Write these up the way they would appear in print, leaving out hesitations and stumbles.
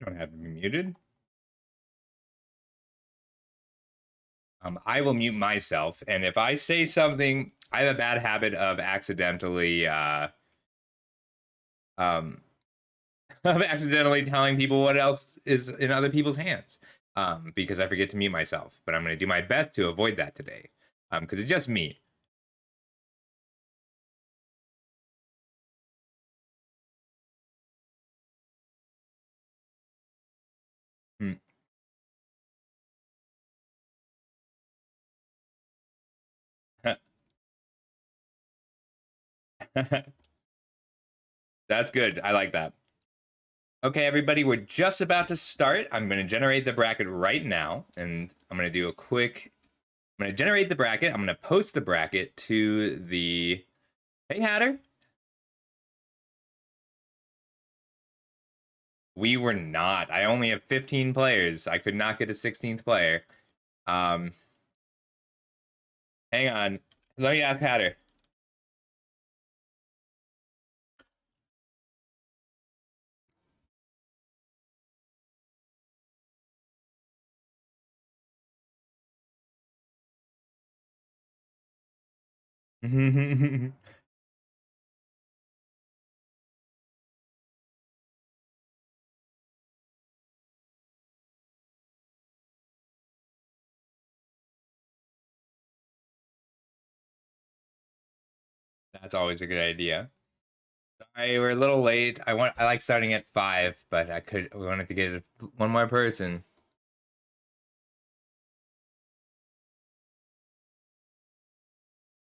Don't have to be muted. I will mute myself, and if I say something, I have a bad habit of accidentally, um, of accidentally telling people what else is in other people's hands, because I forget to mute myself. But I'm going to do my best to avoid that today, because it's just me. Hmm. That's good. I like that. Okay, everybody, we're just about to start. I'm going to generate the bracket right now, and I'm going to do a quick. I'm going to generate the bracket. I'm going to post the bracket to the. Hey, Hatter. We were not. I only have 15 players. I could not get a 16th player. Um, Hang on. Let me ask Hatter. That's always a good idea. Sorry, we're a little late. I like starting at 5, but we wanted to get one more person.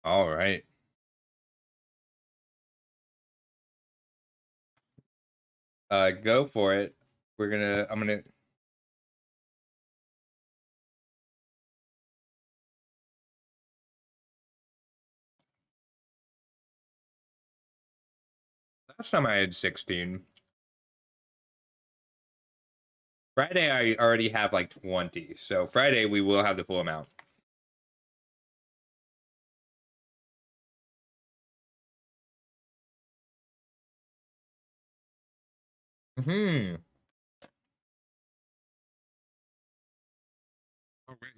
All right. Go for it. I'm gonna Last time I had 16. Friday I already have like 20. So Friday we will have the full amount. Hmm. All right.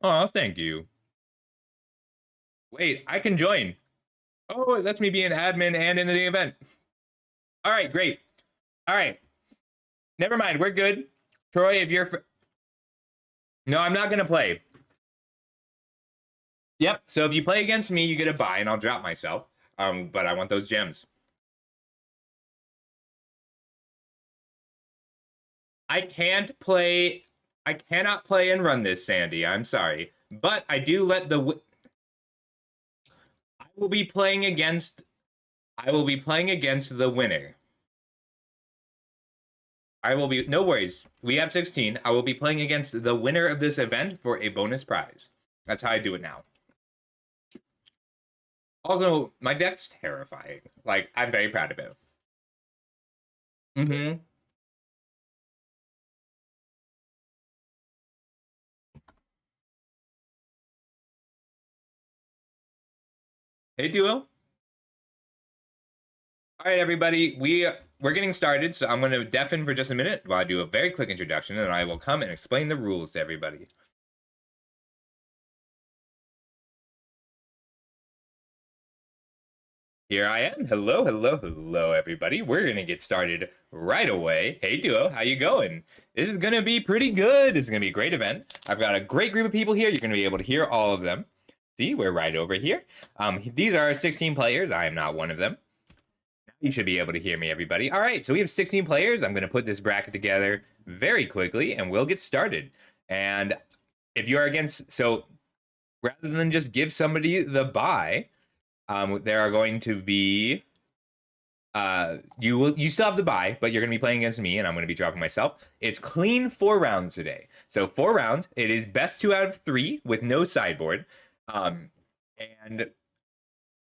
Oh, thank you. Wait, I can join. Oh, it lets me be an admin and in the event. All right, great. All right. Never mind. We're good. Troy, if you're. No, I'm not going to play. Yep. So if you play against me, you get a buy, and I'll drop myself. But I want those gems. I can't play. I cannot play and run this, Sandy. I'm sorry, but I do let the. I will be playing against. I will be playing against the winner. I will be. No worries. We have 16. I will be playing against the winner of this event for a bonus prize. That's how I do it now. Also, my deck's terrifying. Like, I'm very proud of it. Mm-hmm. Hey, Duo. All right, everybody. We're getting started, so I'm going to deafen for just a minute while I do a very quick introduction, and I will come and explain the rules to everybody. Here I am. Hello, hello, hello, everybody. We're gonna get started right away. Hey, Duo, how you going? This is gonna be pretty good. This is gonna be a great event. I've got a great group of people here. You're gonna be able to hear all of them. See, we're right over here. These are 16 players. I am not one of them. You should be able to hear me, everybody. All right, so we have 16 players. I'm gonna put this bracket together very quickly, and we'll get started. And if you are against, so rather than just give somebody the bye. There are going to be you still have the bye, but you're going to be playing against me, and I'm going to be dropping myself. It's clean 4 rounds today, so 4 rounds. It is best 2 out of 3 with no sideboard, and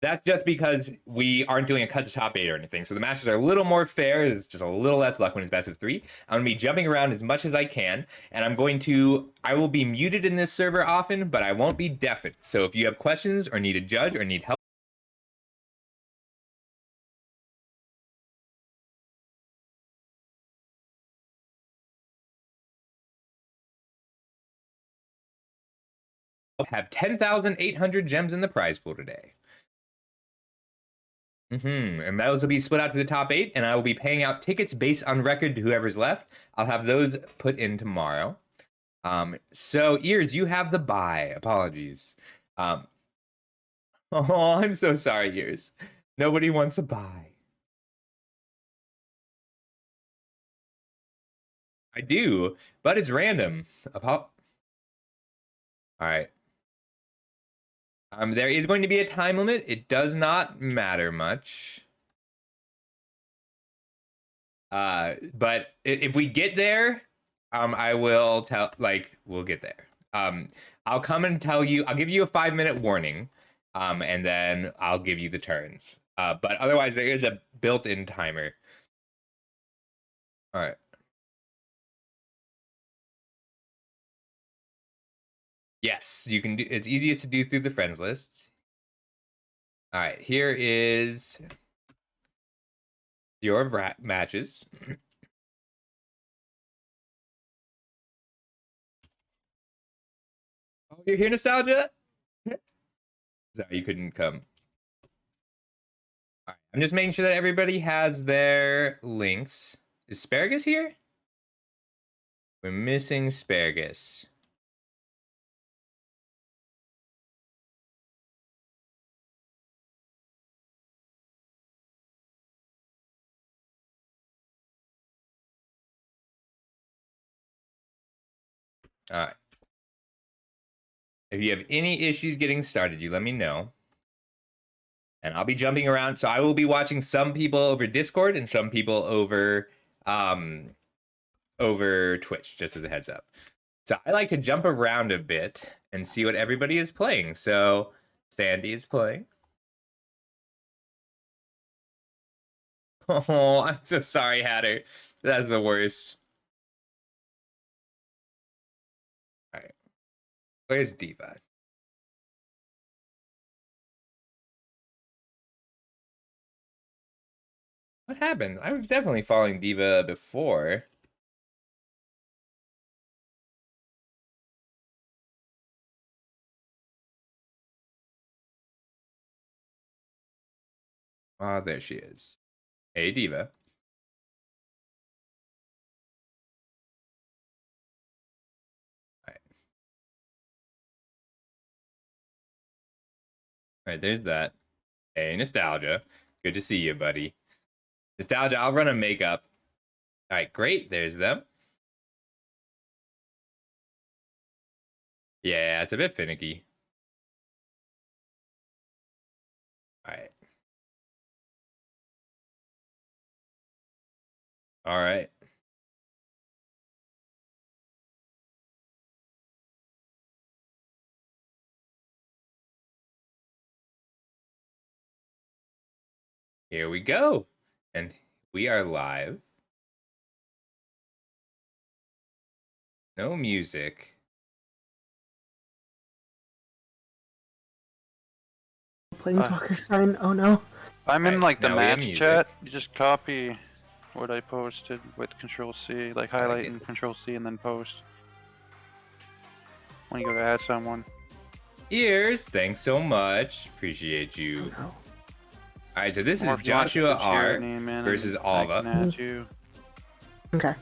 That's just because we aren't doing a cut to top 8 or anything. So the matches are a little more fair. It's just a little less luck when it's best of 3. I'm going to be jumping around as much as I can. And I will be muted in this server often, but I won't be deafened. So if you have questions or need a judge or need help, I'll have 10,800 gems in the prize pool today. And those will be split out to the top 8, and I will be paying out tickets based on record to whoever's left. I'll have those put in tomorrow. So Ears, you have the bye. Apologies. Oh, I'm so sorry, Ears. Nobody wants a bye. I do, but it's random. All right. There is going to be a time limit. It does not matter much. But if we get there, I will tell, we'll get there. I'll come and tell you, I'll give you a 5-minute warning, and then I'll give you the turns. But otherwise, there is a built-in timer. All right. Yes, you can do. It's easiest to do through the friends list. All right, here is your matches. Oh, you're here, Nostalgia? Sorry, you couldn't come. All right, I'm just making sure that everybody has their links. Is Asparagus here? We're missing Asparagus. All right. If you have any issues getting started, you let me know. And I'll be jumping around. So I will be watching some people over Discord and some people over Twitch, just as a heads up. So I like to jump around a bit and see what everybody is playing. So Sandy is playing. Oh, I'm so sorry, Hatter. That's the worst. All right. Where's Diva? What happened? I was definitely following Diva before. Oh, there she is. Hey, Diva. All right, there's that. Hey, Nostalgia. Good to see you, buddy. Nostalgia, I'll run a makeup. All right, great. There's them. Yeah, it's a bit finicky. All right. All right. Here we go. And we are live. No music. Planeswalker sign. Oh no. I'm in like the now we have match music. chat. You just copy what I posted with Control C, like highlight and Control C and then post. When you go to add someone. Ears, thanks so much. Appreciate you. Oh, no. All right, so this Or is if you want to Joshua put your R name in versus and I can Alva. add you. Okay.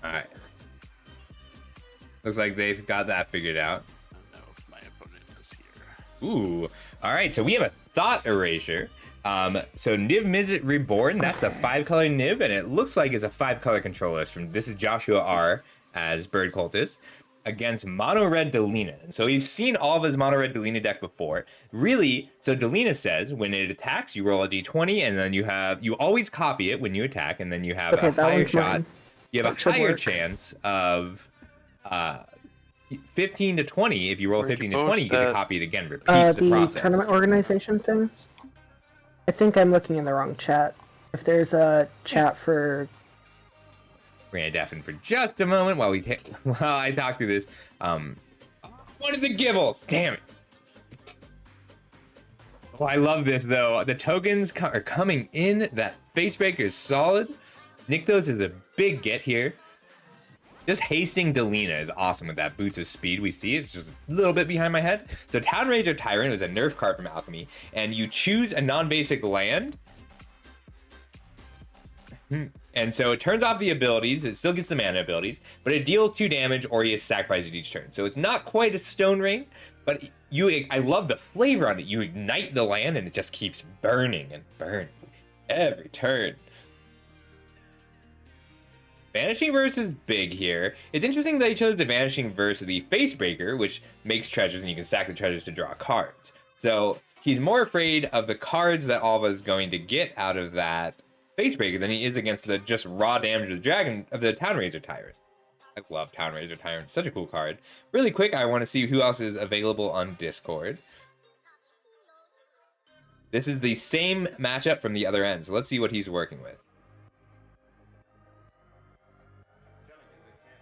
All right. Looks like they've got that figured out. I don't know if my opponent is here. Ooh. All right, so we have a Thought Erasure. So Niv Mizzet Reborn, that's the 5-color Niv, and it looks like it's a 5-color control list. This is Joshua R as Bird Cultist against Mono Red Delina. And so we've seen all of his Mono Red Delina deck before. Really, so Delina says when it attacks, you roll a d20, and then you always copy it when you attack, and then you have Okay, a that higher one's shot. mine. You have That a should higher work. chance of 15 to 20. If you roll Where'd you 15 to 20, you post get to that? copy it again. Repeat the The process. tournament organization thing. I think I'm looking in the wrong chat. If there's a chat for We're gonna deafen for just a moment while while I talk through this. What is the gibble? Damn it! Oh, I love this though. The tokens are coming in. That face breaker is solid. Nykthos is a big get here. Just hasting Delina is awesome with that Boots of Speed we see. It's just a little bit behind my head. So Town Razor Tyrant was a nerf card from Alchemy, and you choose a non-basic land. And so it turns off the abilities. It still gets the mana abilities, but it deals 2 damage or you sacrifice it each turn. So it's not quite a Stone Ring, but I love the flavor on it. You ignite the land and it just keeps burning and burning every turn. Vanishing Verse is big here. It's interesting that he chose the Vanishing Verse of the Facebreaker, which makes treasures and you can stack the treasures to draw cards. So he's more afraid of the cards that Alva is going to get out of that Facebreaker than he is against the just raw damage of the Town Razor Tyrant. I love Town Razor Tyrant. Such a cool card. Really quick, I want to see who else is available on Discord. This is the same matchup from the other end, so let's see what he's working with.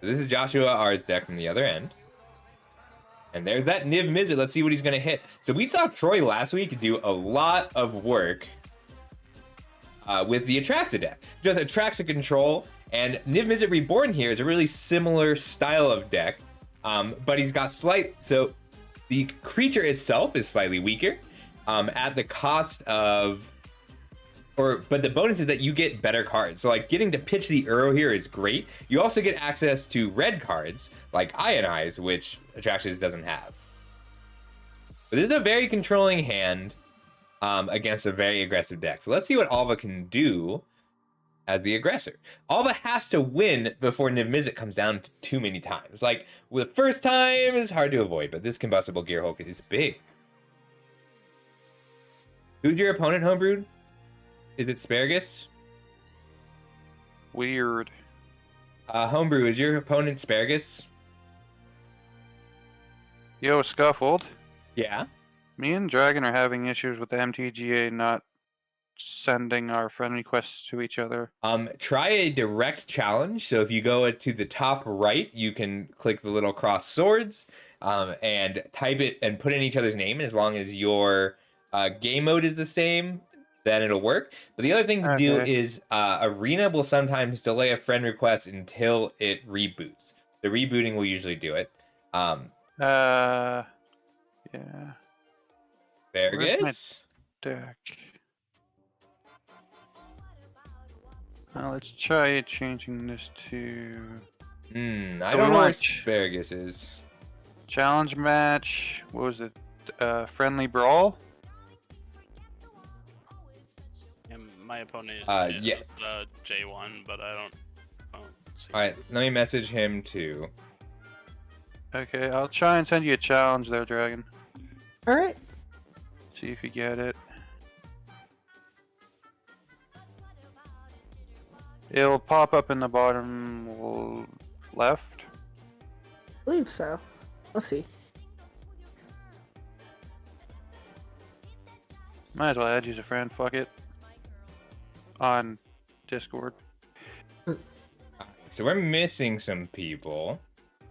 This is Joshua R's deck from the other end. And there's that Niv Mizzet. Let's see what he's going to hit. So we saw Troy last week do a lot of work with the Atraxa deck. Just Atraxa control. And Niv Mizzet Reborn here is a really similar style of deck. But he's got so the creature itself is slightly weaker at the cost of... But the bonus is that you get better cards. So like getting to pitch the Uro here is great. You also get access to red cards like Ionize, which Atraxas doesn't have. But this is a very controlling hand against a very aggressive deck. So let's see what Alva can do as the aggressor. Alva has to win before Niv Mizzet comes down too many times. Like the first time is hard to avoid, but this Combustible Gearhulk is big. Who's your opponent, Homebrewed? Is it Spargus? Weird. Homebrew, is your opponent Spargus? Yo, Scuffled. Yeah. Me and Dragon are having issues with the MTGA not sending our friend requests to each other. Try a direct challenge. So if you go to the top right, you can click the little cross swords and type it and put in each other's name. And as long as your game mode is the same, then it'll work. But the other thing to do is Arena will sometimes delay a friend request until it reboots. The rebooting will usually do it. Yeah. Vargas? Deck. Let's try changing this to I don't know where Asparagus is. challenge match. What was it? Friendly Brawl? And my opponent yes. is J1, but I don't see. Alright, let me message him too. Okay, I'll try and send you a challenge there, Dragon. Alright. See if you get it. It'll pop up in the bottom left. I believe so. We'll see. Might as well add you as a friend, fuck it. On Discord. So we're missing some people.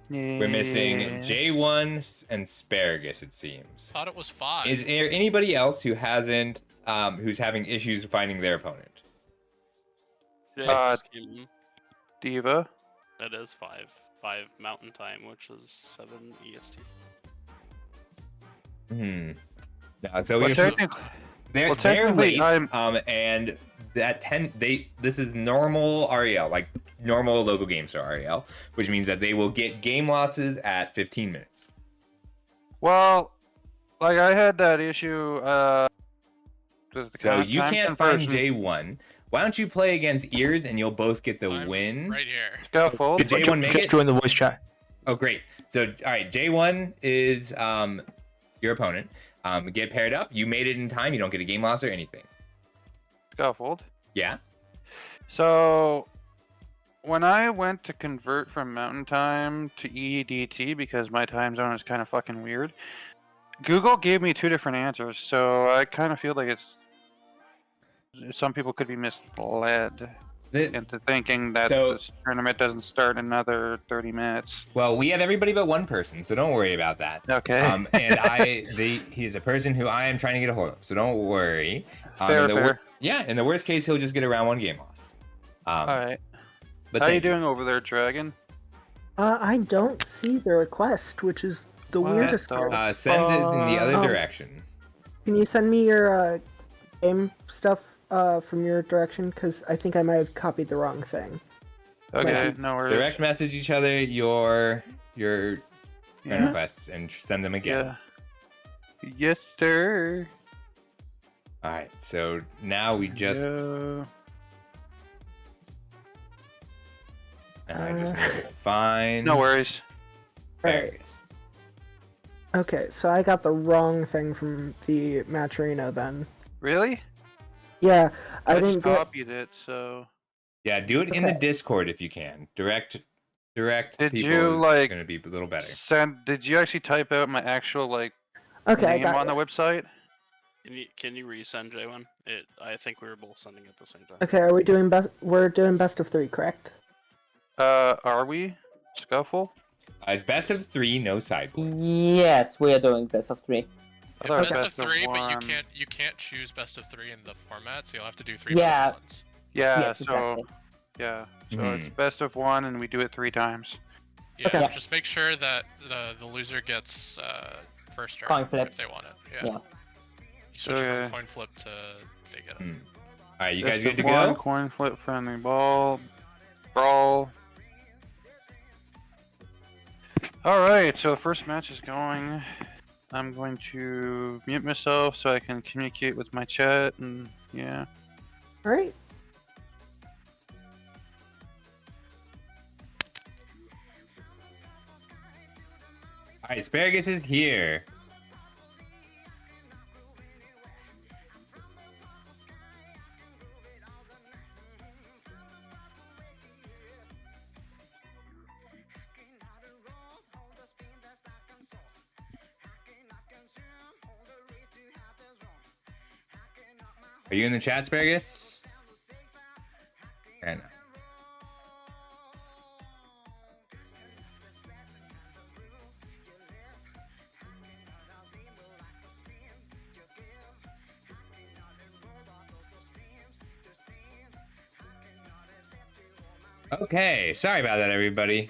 Yeah. We're missing J1 and Asparagus, it seems. Thought it was 5. Is there anybody else who hasn't, who's having issues finding their opponent? Diva. That is 5. 5 Mountain Time, which is 7 EST. No, so Well, we're technically, they're technically, late, and that this is normal REL, like normal local game store REL, which means that they will get game losses at 15 minutes. well, like I had that issue. So you can't find conversion. J1. Why don't you play against Ears and you'll both get the I'm win? right here. Scuffle. Did J1 make Just it? join the voice chat. Oh, great. So, all right, J1 is your opponent. Get paired up. You made it in time. You don't get a game loss or anything. Scuffled. Yeah. So when I went to convert from Mountain Time to EDT because my time zone is kind of fucking weird, Google gave me 2 different answers, so I kind of feel like some people could be misled into thinking that this tournament doesn't start in another 30 minutes. Well, we have everybody but one person, so don't worry about that. Okay. And he's a person who I am trying to get a hold of, so don't worry. Fair. Yeah, in the worst case, he'll just get a round 1 game loss. All right. But how you doing over there, Dragon? I don't see the request, which is the weirdest part. Send it in the other direction. Can you send me your game stuff from your direction? Because I think I might have copied the wrong thing. Okay, no worries. Direct message each other your friend requests and send them again. Yeah. Yes, sir. All right, so now we just. I just need to find. No worries. Various. Okay, so I got the wrong thing from the Matcherino then. Really? Yeah, I just didn't get. copied it, so. Yeah, do it in the Discord if you can. Direct Did people you like gonna be a little better. Did you actually type out my actual like Okay, name on the website? Can you resend J1? I think we were both sending at the same time. Okay, are we doing best? We're doing best of 3, correct? Are we? Scuffle? It's best of 3, no sideboards. Yes, we are doing best of 3. I thought it was Best of 3, but one. you can't choose best of 3 in the format, so you'll have to do 3 Yeah. best of ones. Yeah, Yes, so exactly. yeah. So Mhm. it's best of 1 and we do it 3 times. Yeah, Okay. just make sure that the loser gets first turn Coin flip. if they want it. Yeah. You switch it Okay. from coin flip to they get it. Hmm. All right, you guys Best good to of 1, go? coin flip, friendly ball, brawl. All right, so the first match is going. I'm going to mute myself so I can communicate with my chat and yeah. All right. All right, Asparagus is here. Are you in the chat, Asparagus? And okay, sorry about that, everybody.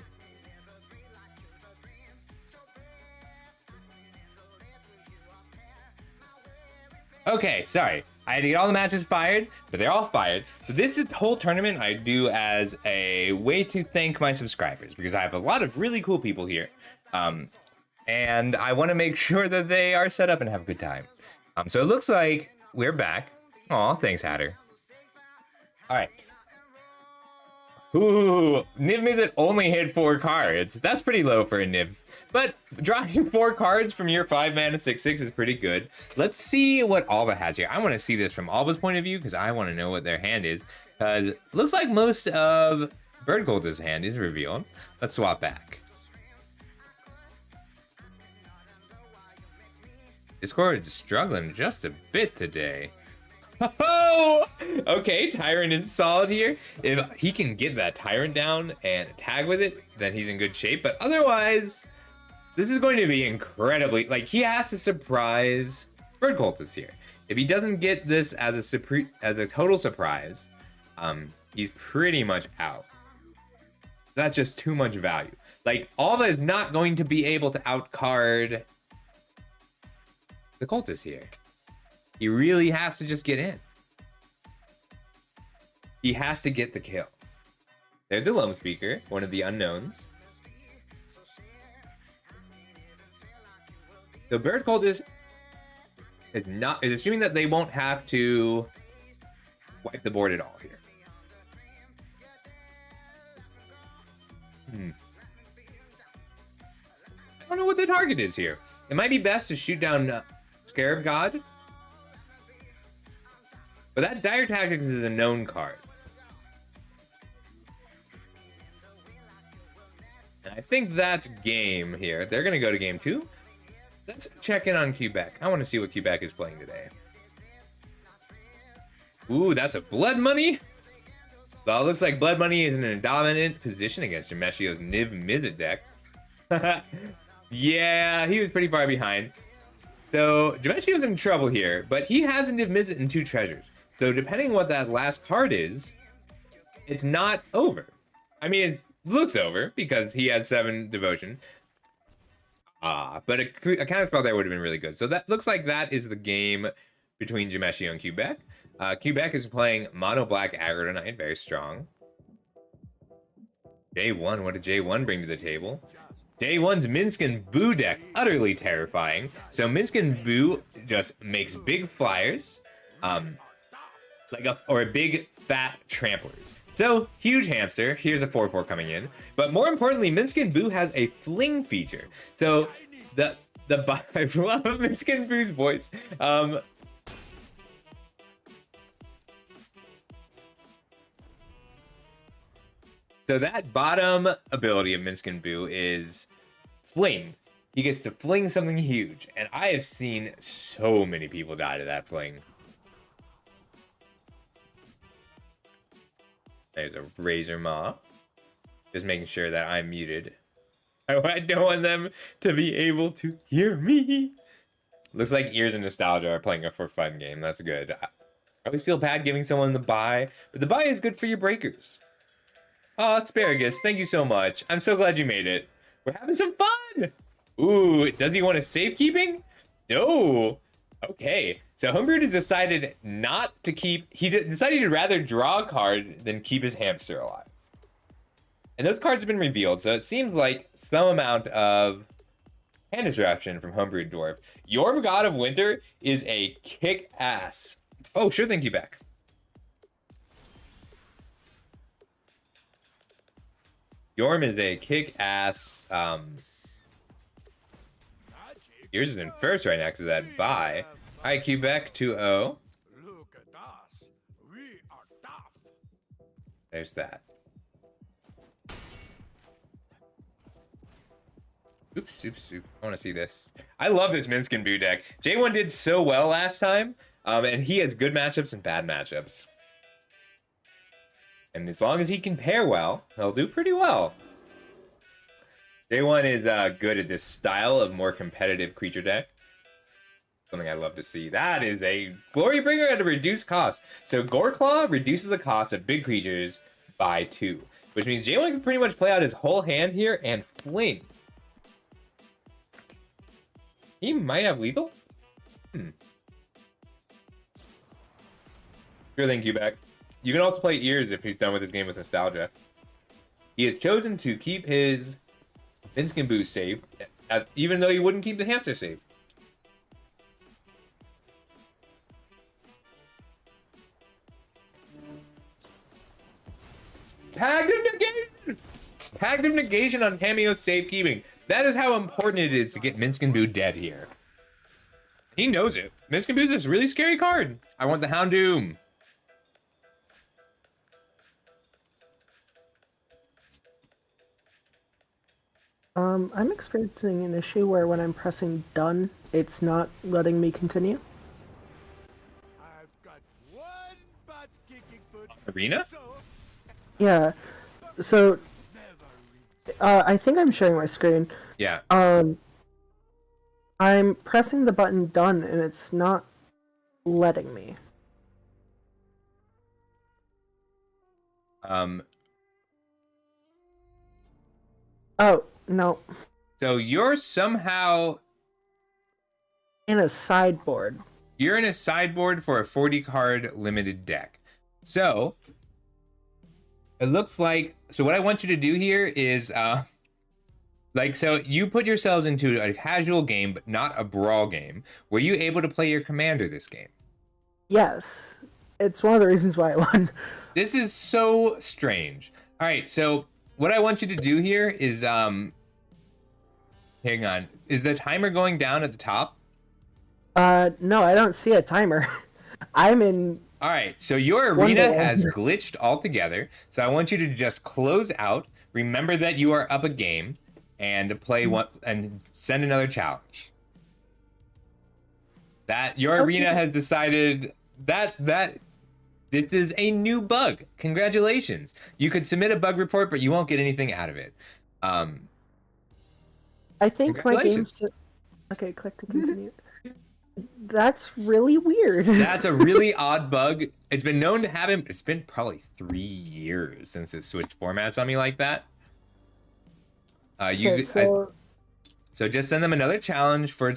Okay, sorry. I had to get all the matches fired, but they're all fired. So this whole tournament I do as a way to thank my subscribers because I have a lot of really cool people here. And I want to make sure that they are set up and have a good time. So it looks like we're back. Aw, thanks, Hatter. All right. Ooh, Niv Mizzet only hit 4 cards. That's pretty low for a Niv. But drawing 4 cards from your 5-mana 6/6 is pretty good. Let's see what Alva has here. I want to see this from Alva's point of view because I want to know what their hand is. Looks like most of Bird Gold's hand is revealed. Let's swap back. Discord's struggling just a bit today. Oh, okay, Tyrant is solid here. If he can get that Tyrant down and tag with it, then he's in good shape. But otherwise, this is going to be incredibly, like, he has to surprise Bird Cultist here. If he doesn't get this as a total surprise, he's pretty much out. That's just too much value. Like, Alva is not going to be able to outcard the Cultist here. He really has to just get in. He has to get the kill. There's a Lone Speaker, one of the unknowns. The Bird Cultist is assuming that they won't have to wipe the board at all here. I don't know what the target is here. It might be best to shoot down Scarab God. But that Dire Tactics is a known card. And I think that's game here. They're going to go to game 2. Let's check in on Quebec. I want to see what Quebec is playing today. Ooh, that's a Blood Money. Well, it looks like Blood Money is in a dominant position against Jameshio's Niv Mizzet deck. Yeah, he was pretty far behind. So Jameshio's in trouble here, but he has a Niv Mizzet and 2 treasures. So depending what that last card is, it's not over. I mean, it looks over because he has 7 devotion. But a counterspell there would have been really good. So that looks like that is the game between Jameshio and Quebec. Quebec is playing Mono Black Aggro tonight, very strong. J1, what did J1 bring to the table? J1's Minsk and Boo deck, utterly terrifying. So Minsk and Boo just makes big flyers, or big fat tramplers. So huge hamster. Here's a 4/4 coming in, but more importantly, Minsk and Boo has a fling feature. So I love Minsk and Boo's voice. So that bottom ability of Minsk and Boo is fling. He gets to fling something huge. And I have seen so many people die to that fling. There's a Razor Maw. Just making sure that I'm muted. I don't want them to be able to hear me. Looks like Ears and Nostalgia are playing a for fun game. That's good. I always feel bad giving someone the buy, but the buy is good for your breakers. Oh, Asparagus, thank you so much. I'm so glad you made it. We're having some fun. Ooh, does he want a safekeeping? No. Okay, so Homebrew has decided not to keep... He decided he'd rather draw a card than keep his hamster alive. And those cards have been revealed, so it seems like some amount of hand disruption from Homebrewed Dwarf. Your God of Winter is a kick-ass. Oh, sure, thank you, Beck. Yorm is a kick-ass. Yours is in first right next to that buy. All right, Quebec 2-0. Look at us. We are tough. There's that. Oops. I want to see this. I love this Minsk and Boo deck. J1 did so well last time, and he has good matchups and bad matchups. And as long as he can pair well, he'll do pretty well. J1 is good at this style of more competitive creature deck. Something I love to see. That is a Glory Bringer at a reduced cost. So Goreclaw reduces the cost of big creatures by 2. Which means J1 can pretty much play out his whole hand here and fling. He might have lethal? Sure thing, Quebec. You can also play Ears if he's done with his game with Nostalgia. He has chosen to keep his Minsk and Boo safe, even though he wouldn't keep the hamster safe. Pact of Negation! Pact of Negation on Cameo's safekeeping. That is how important it is to get Minsk and Boo dead here. He knows it. Minsk and Boo is this really scary card. I want the Houndoom. I'm experiencing an issue where when I'm pressing done, it's not letting me continue. I've got one butt kicking foot. Arena? So Yeah, so I think I'm sharing my screen. Yeah. I'm pressing the button done and it's not letting me. Oh, no. So you're somehow... In a sideboard. You're in a sideboard for a 40 card limited deck. So it looks like, so what I want you to do here is so you put yourselves into a casual game, but not a brawl game. Were you able to play your commander this game? Yes. It's one of the reasons why I won. This is so strange. All right, so what I want you to do here is, hang on. Is the timer going down at the top? No, I don't see a timer. I'm in... All right, so your arena has glitched altogether. So I want you to just close out, remember that you are up a game and play one and send another challenge. That your arena has decided that this is a new bug. Congratulations. You could submit a bug report, but you won't get anything out of it. I think my Congratulations. game's... Okay, click to continue. That's really weird. That's a really odd bug. It's been known to happen. It's been probably 3 years since it switched formats on me like that. Okay, so So just send them another challenge for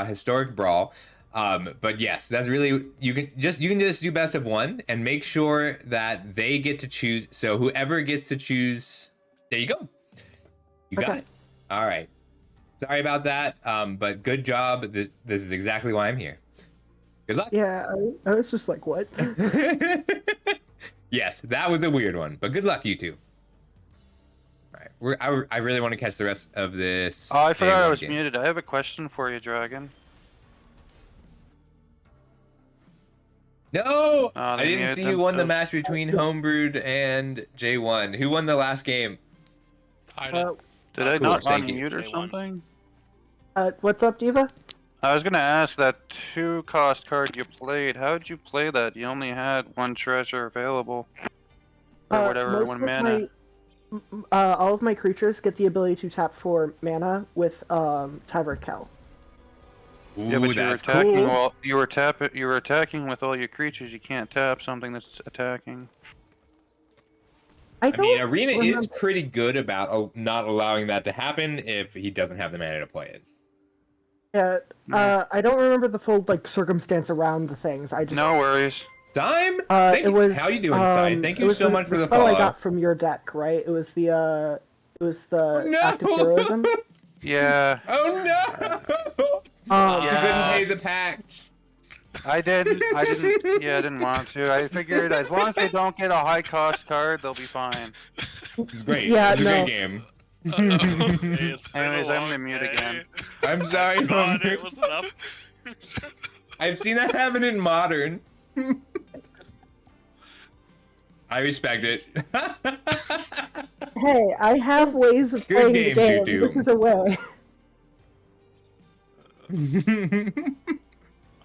historic brawl. But yes, that's really you can just do best of one and make sure that they get to choose. So whoever gets to choose, there you go. You got it. All right. Sorry about that. But good job. This is exactly why I'm here. Good luck. yeah, I was just like, what? Yes, that was a weird one, but good luck, you two. All right, I really want to catch the rest of this. Oh, I forgot I J1 was game. muted. I have a question for you, Dragon. No, Oh, I they didn't muted see who won the themselves. match between Homebrewed and J1. Who won the last game? I did. Did I cool, not thank you. unmute or J1. something? What's up, Diva? I was gonna ask that 2-cost card you played. How did you play that? You only had one treasure available, or whatever, Most one of mana. all of my creatures get the ability to tap for mana with Tyverkel. Ooh, Yeah, but you were that's attacking cool. while you were attacking with all your creatures. You can't tap something that's attacking. I I mean, don't Arena is remember- pretty good about not allowing that to happen if he doesn't have the mana to play it. Yeah, I don't remember the full circumstance around the things. I just No worries. Time? Thank it you. was How you doing, Sai? Thank it you was so much for the spell follow. I got from your deck, right? It was the No! active heroism. Yeah, Oh no! You couldn't pay the pact. I didn't. Yeah, I didn't want to. I figured as long as they don't get a high cost card, they'll be fine. It's great. Yeah, It's a no. good game. Hey, it's been a Anyways, I'm long gonna mute day. again. I'm sorry. God, Homer. it was enough. I've seen that happen in Modern. I respect it. Hey, I have ways of Good playing game, the game. Juju. This is a way.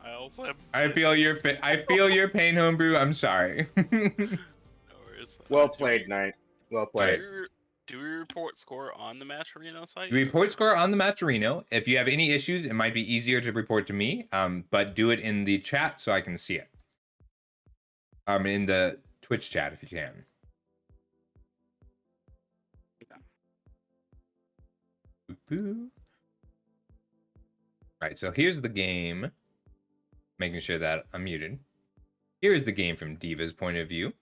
I also have. I feel your pain, Homebrew. I'm sorry. No worries. Well played, Knight. Well played. Do we report score on the Match Arena site? You report score on the Matcherino. If you have any issues, it might be easier to report to me. But do it in the chat so I can see it. In the Twitch chat if you can. Boo. Right, so here's the game. Making sure that I'm muted. Here's the game from Diva's point of view.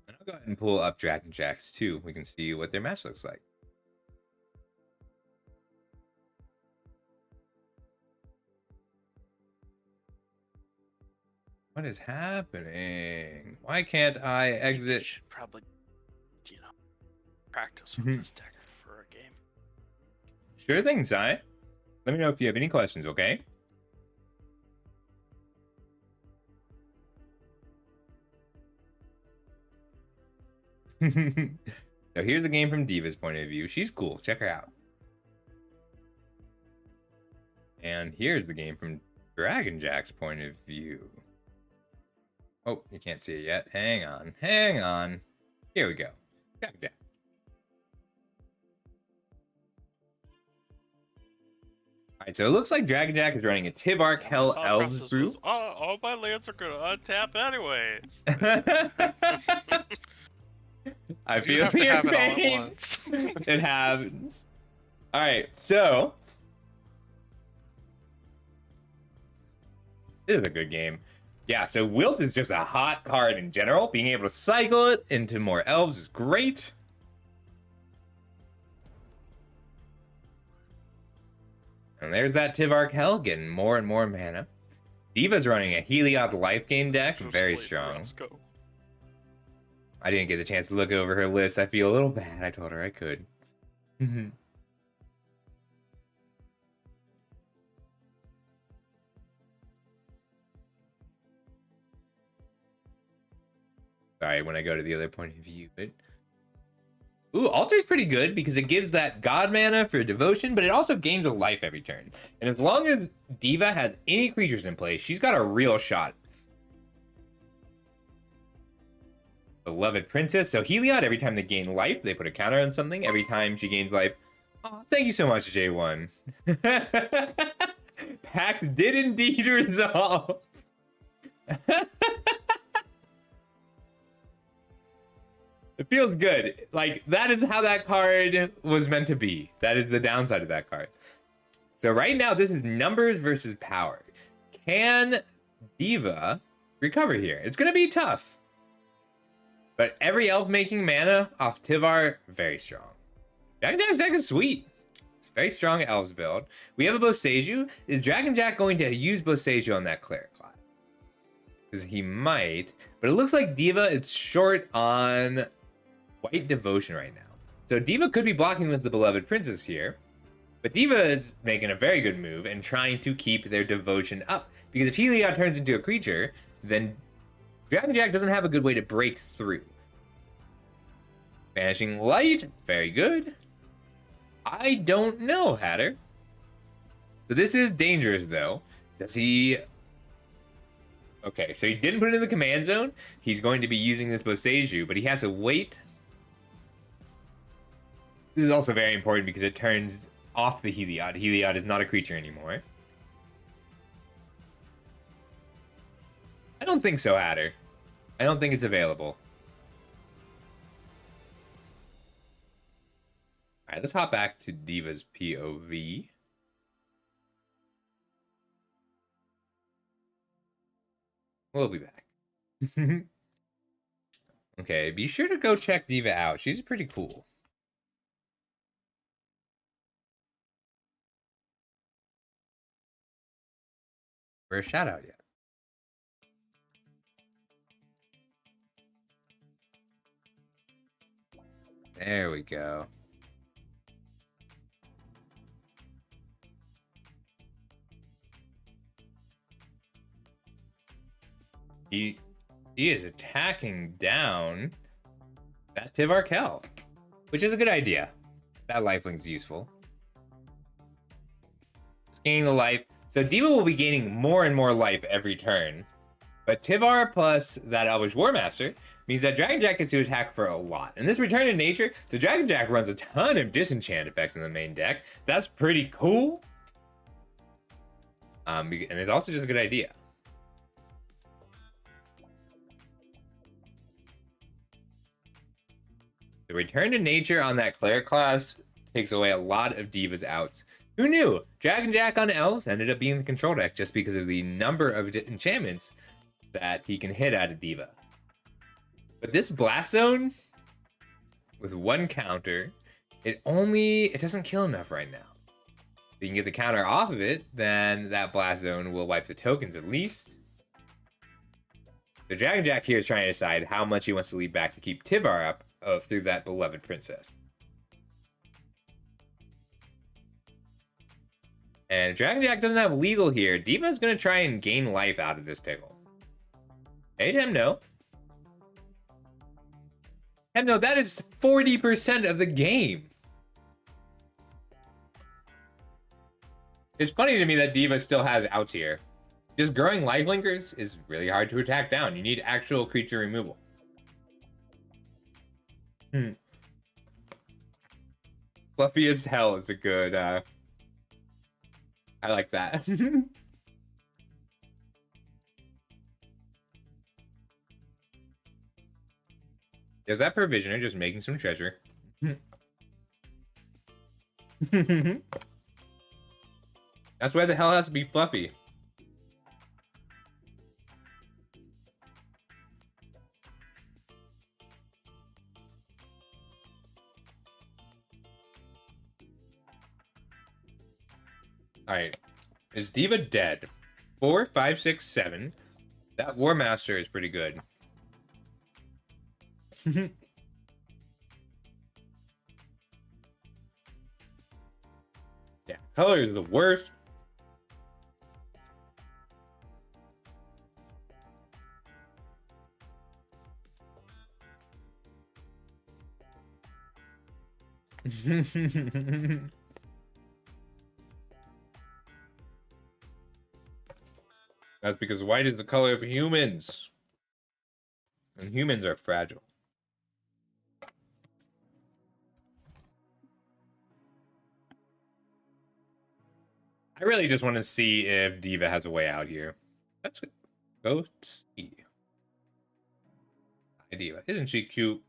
And I'll go ahead and pull up Dragon Jacks too. We can see what their match looks like. What is happening? Why can't I We exit? should probably, practice with Mhm. this deck for a game. Sure thing, Sai. Let me know if you have any questions, okay? So here's the game from Diva's point of view. She's cool. Check her out. And here's the game from Dragon Jack's point of view. Oh, you can't see it yet. Hang on. Hang on. Here we go. Dragon Jack. Alright, so it looks like Dragon Jack is running a Tivark Hell Thought Elves process brew. was, all my lands are gonna untap anyways. I You feel have to your have it all at pain. once. It happens. Alright, so this is a good game. Yeah, so Wilt is just a hot card in general. Being able to cycle it into more elves is great. And there's that Tivark Hell getting more and more mana. Diva's running a Heliod life gain deck, very Just play strong. Brasco. I didn't get the chance to look over her list. I feel a little bad. I told her I could. Sorry, when I go to the other point of view. Ooh, Altar's pretty good because it gives that god mana for devotion, but it also gains a life every turn. And as long as Diva has any creatures in play, she's got a real shot. Beloved Princess. So Heliod, every time they gain life, they put a counter on something. Every time she gains life. Oh, thank you so much, J1. Pact did indeed resolve. It feels good. Like, that is how that card was meant to be. That is the downside of that card. So right now, this is numbers versus power. Can Diva recover here? It's going to be tough. But every elf making mana off Tivar, very strong. Dragon Jack's deck is sweet. It's a very strong elves build. We have a Boseiju. Is Dragon Jack going to use Boseiju on that cleric class? Because he might. But it looks like Diva is short on white devotion right now. So Diva could be blocking with the Beloved Princess here. But Diva is making a very good move and trying to keep their devotion up. Because if Heliod turns into a creature, then Dragon Jack doesn't have a good way to break through. Vanishing Light, very good. I don't know, Hatter. So this is dangerous, though. Does he... Okay, so he didn't put it in the command zone. He's going to be using this Boseiju, but he has to wait. This is also very important because it turns off the Heliod. Heliod is not a creature anymore. I don't think so, Hatter. I don't think it's available. Alright, let's hop back to Diva's POV. We'll be back. Okay, be sure to go check Diva out. She's pretty cool. For a shout out yet. There we go. He is attacking down that Tivar Kel, which is a good idea. That lifeling's useful. It's gaining the life. So Diva will be gaining more and more life every turn. But Tivar plus that Elvish War Master means that Dragon Jack gets to attack for a lot. And this Return to Nature, so Dragon Jack runs a ton of disenchant effects in the main deck. That's pretty cool. And it's also just a good idea. The Return to Nature on that Cleric class takes away a lot of Diva's outs. Who knew? Dragon Jack on Elves ended up being the control deck just because of the number of enchantments that he can hit out of Diva. But this Blast Zone, with one counter, it doesn't kill enough right now. If you can get the counter off of it, then that Blast Zone will wipe the tokens at least. The Dragon Jack here is trying to decide how much he wants to lead back to keep Tivar up through that Beloved Princess. And Dragon Jack doesn't have lethal here. Diva's going to try and gain life out of this pickle. Hey, Temno. Temno, that is 40% of the game. It's funny to me that Diva still has outs here. Just growing lifelinkers is really hard to attack down. You need actual creature removal. Fluffy as hell is a good, I like that. Is that Provisioner just making some treasure? That's why the hell has to be Fluffy. Alright. Is Diva dead? 4, 5, 6, 7. That War Master is pretty good. Yeah, color is the worst. That's because white is the color of humans. And humans are fragile. I really just want to see if Diva has a way out here. Let's go see. Hi, Diva. Isn't she cute?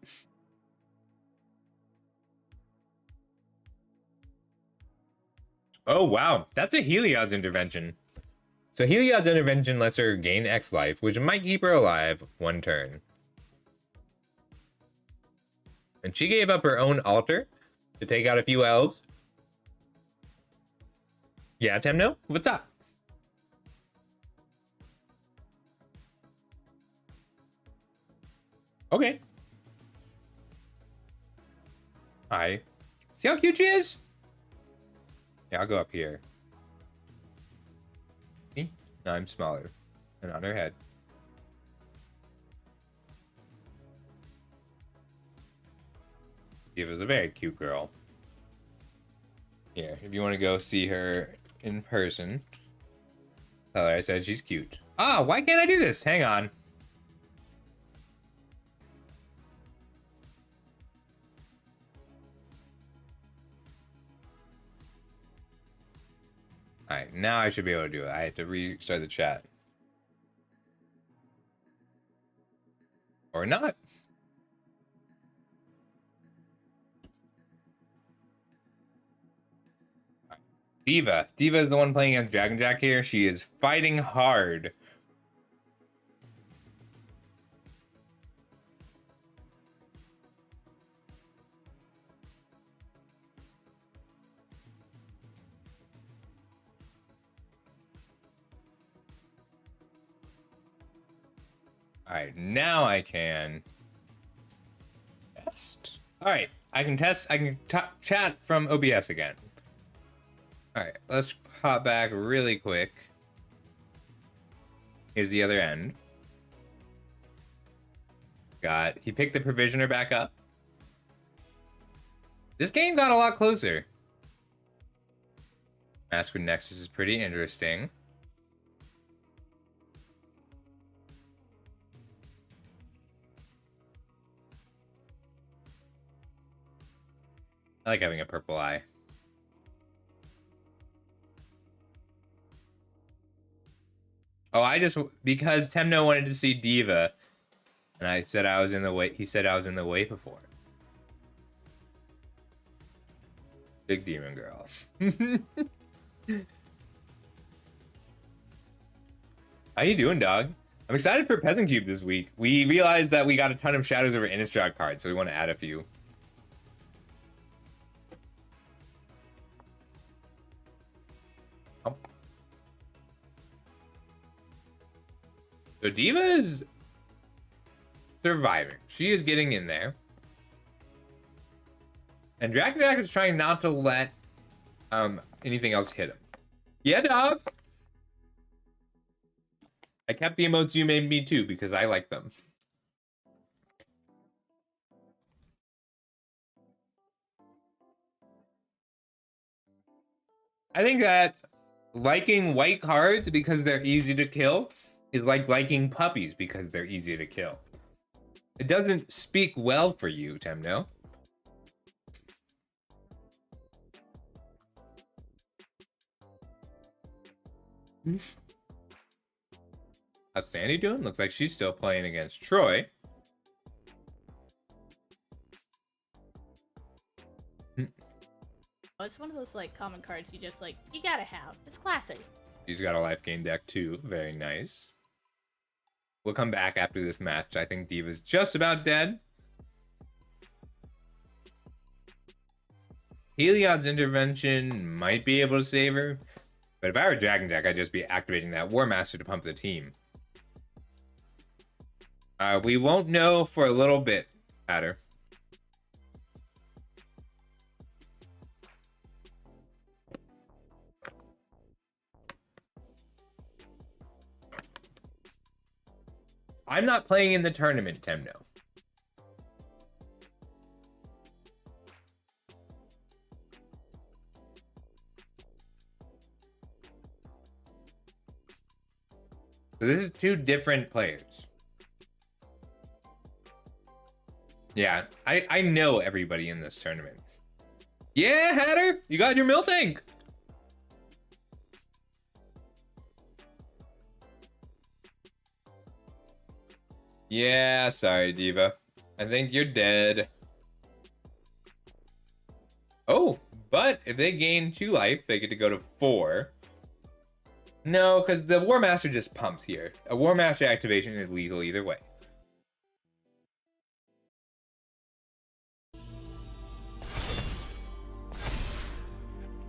Oh, wow. That's a Heliod's intervention. So Heliod's intervention lets her gain X life, which might keep her alive 1 turn. And she gave up her own altar to take out a few elves. Yeah, Temno, what's up? Okay. Hi. See how cute she is? Yeah, I'll go up here. See? No, I'm smaller. And on her head. Diva's a very cute girl. Here, if you want to go see her in person, tell her I said she's cute. Ah, why can't I do this? Hang on. Alright, now I should be able to do it. I have to restart the chat. Or not. Diva. Diva is the one playing against Dragon Jack here. She is fighting hard. Alright, now I can test. Alright, I can test. I can chat from OBS again. Alright, let's hop back really quick. Here's the other end. He picked the Provisioner back up. This game got a lot closer. Maskwood Nexus is pretty interesting. I like having a purple eye. Oh, because Temno wanted to see Diva, and I said I was in the way. He said I was in the way before. Big demon girl. How you doing, dog? I'm excited for Peasant Cube this week. We realized that we got a ton of Shadows over Innistrad cards, so we want to add a few. So Diva is surviving. She is getting in there. And Dragon Jack is trying not to let anything else hit him. Yeah, dog. I kept the emotes you made me too because I like them. I think that liking white cards because they're easy to kill is like liking puppies because they're easy to kill. It doesn't speak well for you, Temno. How's Sandy doing? Looks like she's still playing against Troy. It's one of those like common cards you just like you gotta have. It's classic. She's got a life gain deck too. Very nice. We'll come back after this match. I think Diva's just about dead. Heliod's intervention might be able to save her. But if I were Dragon Jack, I'd just be activating that War Master to pump the team. We won't know for a little bit, Hatter. I'm not playing in the tournament, Temno. So this is two different players. Yeah, I know everybody in this tournament. Yeah, Hatter, you got your Miltank. Yeah, sorry, Diva. I think you're dead. Oh, but if they gain 2 life, they get to go to 4. No, because the War Master just pumps here. A War Master activation is lethal either way.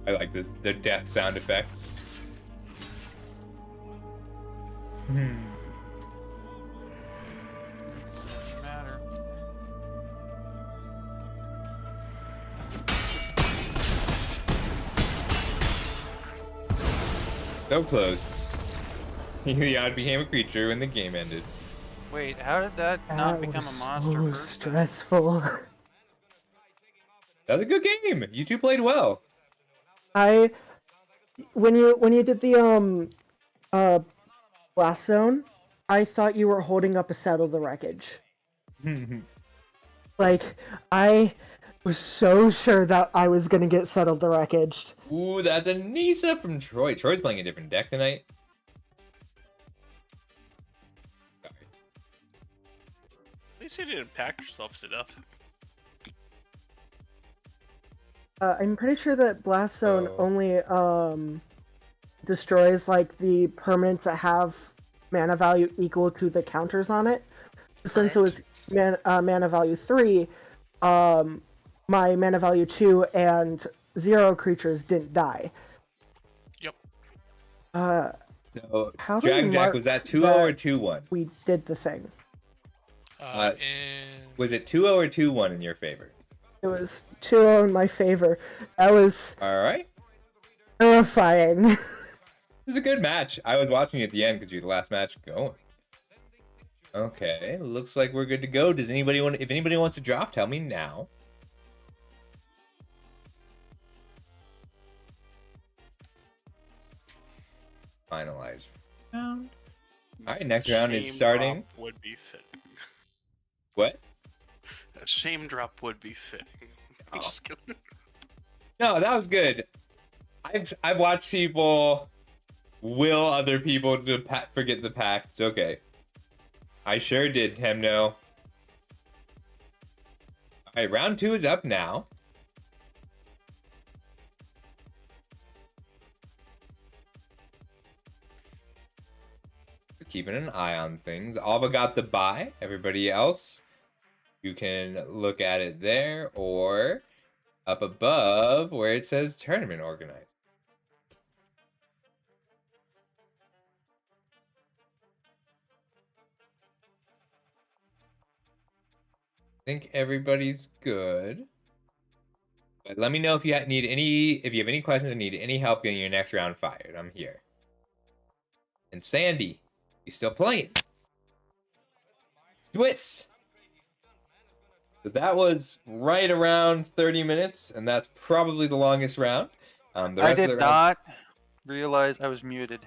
I like the death sound effects. Matter. So close. Leon became a creature when the game ended. Wait, how did that not become a was monster so first? stressful. That was a good game. You two played well. When you did the blast zone, I thought you were holding up a Settle the Wreckage. Like, I was so sure that I was gonna get Settled the Wreckage. Ooh, that's a Nisa from Troy. Troy's playing a different deck tonight. Sorry. At least you didn't pack yourself to death. I'm pretty sure that Blast Zone Oh. only destroys like the permanents that have mana value equal to the counters on it. Since it was mana value 3, my mana value 2 and 0 creatures didn't die. Yep. So, How do we Dragon Jack, mark was that 2-0 that- or 2-1? We did the thing. And Was it 2-0 or 2-1 in your favor? It was 2-0 in my favor. That was All right. terrifying. This is a good match. I was watching at the end because you're the last match going. Okay, looks like we're good to go. Does anybody want? If anybody wants to drop, tell me now. Finalize round. All right, next round is Shame starting. drop would be fitting. What? A shame drop would be fitting. I'm Oh. just kidding. No, that was good. I've watched people will other people to forget the pack. It's okay. I sure did, Temno. All right, round 2 is up now. Keeping an eye on things. Alva got the bye. Everybody else, you can look at it there or up above where it says tournament organized. I think everybody's good. But let me know if you need if you have any questions or need any help getting your next round fired. I'm here. And Sandy, you still playing? Swiss. So that was right around 30 minutes, and that's probably the longest round. The I rest of did the rounds- not realize I was muted.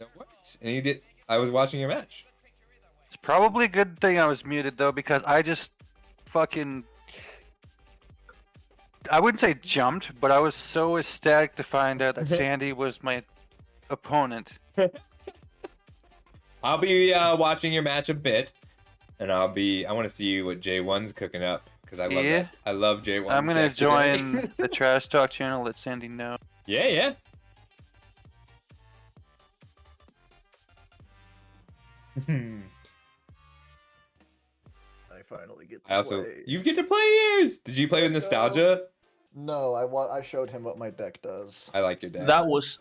No worries. And you did. I was watching your match. It's probably a good thing I was muted though, because I just fucking. I wouldn't say jumped, but I was so ecstatic to find out that Sandy was my opponent. I'll be watching your match a bit, and I want to see what J1's cooking up because I love Yeah. that. I love J1. I'm gonna deck today. join the trash talk channel. Let Sandy know. Yeah, yeah. I finally get to I also play. you get to play yours. Did you play with Let's go. nostalgia? No, I showed him what my deck does. I like your deck. That was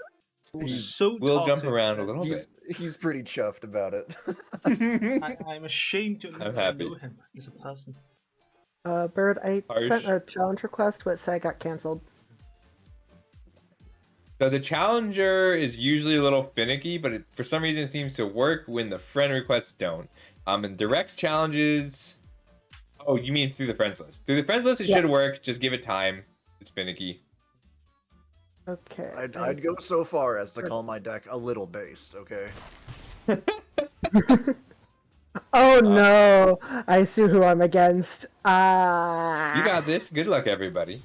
He's- so We'll jump toxic. around a little He's pretty chuffed about it. bit. I'm ashamed to I'm happy. know him as a person. Bird, I Harsh. sent a challenge request, but it said I got canceled. So the challenger is usually a little finicky, but for some reason it seems to work when the friend requests don't. And direct challenges. Oh, you mean through the friends list? Through the friends list, it Yeah. should work. Just give it time. It's finicky. Okay. I'd go so far as to call my deck a little based, okay? Oh no! I see who I'm against. You got this. Good luck, everybody.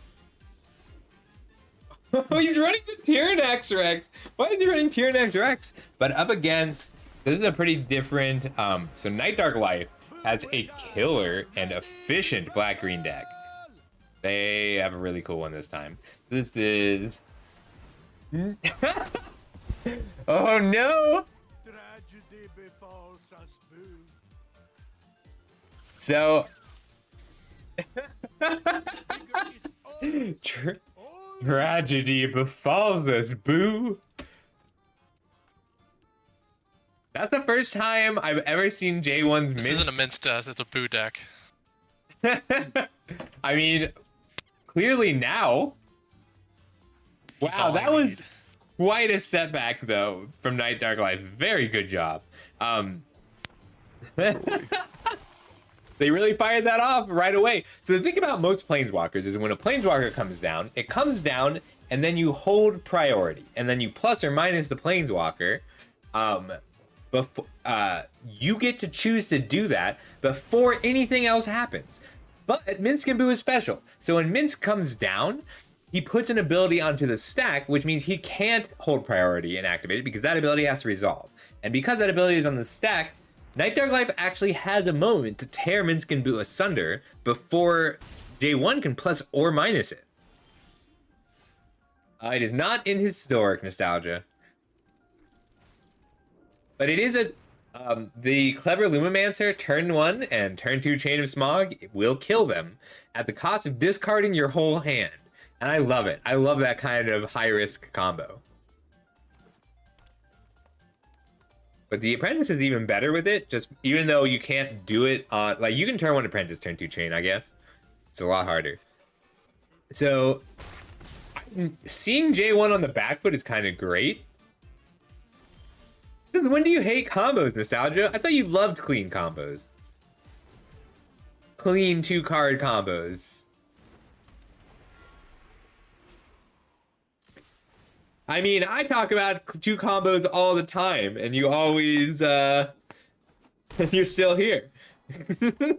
Oh, he's running the Tyrannax Rex. Why is he running Tyrannax Rex? But up against, this is a pretty different. So Night Dark Life has a killer and efficient black-green deck. They have a really cool one this time. This is. Oh no! Tragedy befalls us boo. So. Tragedy befalls us, boo. That's the first time I've ever seen J1's This mince. isn't a mince death, it's a boo deck. I mean, clearly now. That's Wow, all that I was need. quite a setback, though, from Night Dark Life. Very good job. They really fired that off right away. So the thing about most planeswalkers is when a planeswalker comes down, it comes down and then you hold priority. And then you plus or minus the planeswalker. Before, you get to choose to do that before anything else happens. But Minsc and Boo is special. So when Minsc comes down, he puts an ability onto the stack, which means he can't hold priority and activate it because that ability has to resolve. And because that ability is on the stack, Night Dark Life actually has a moment to tear Minsc and Boo asunder before J1 can plus or minus it. It is not in historic nostalgia. But it is a the Clever Lumimancer turn 1 and turn 2 Chain of Smog will kill them at the cost of discarding your whole hand. And I love it. I love that kind of high risk combo. But the Apprentice is even better with it, just even though you can't do it on, like, you can turn 1 Apprentice, turn 2 Chain, I guess. It's a lot harder. So, seeing J1 on the back foot is kind of great. Because when do you hate combos, Nostalgia? I thought you loved clean combos. Clean 2-card combos. I mean, I talk about 2 combos all the time, and you always, and you're still here. I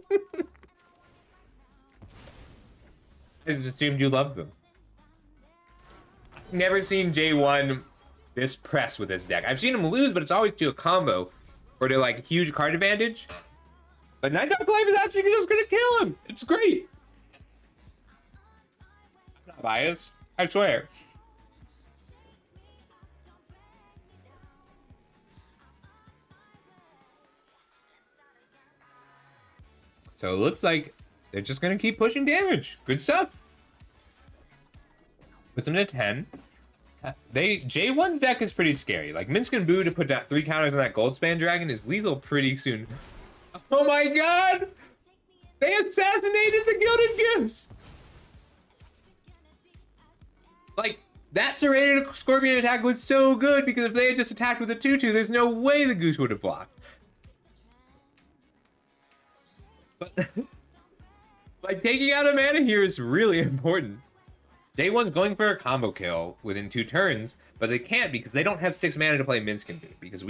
just assumed you loved them. Never seen J1 this pressed with this deck. I've seen him lose, but it's always to a combo or to like huge card advantage. But Night Dark Life is actually just gonna kill him. It's great. I'm not biased, I swear. So it looks like they're just gonna keep pushing damage. Good stuff. Puts them to 10. J1's deck is pretty scary. Like Minsc and Boo to put that 3 counters on that Goldspan Dragon is lethal pretty soon. Oh my god! They assassinated the Gilded Goose! Like, that serrated Scorpion attack was so good because if they had just attacked with a 2-2, there's no way the Goose would have blocked. But, like, taking out a mana here is really important. J1's going for a combo kill within 2 turns, but they can't because they don't have 6 mana to play Minsc and Boo because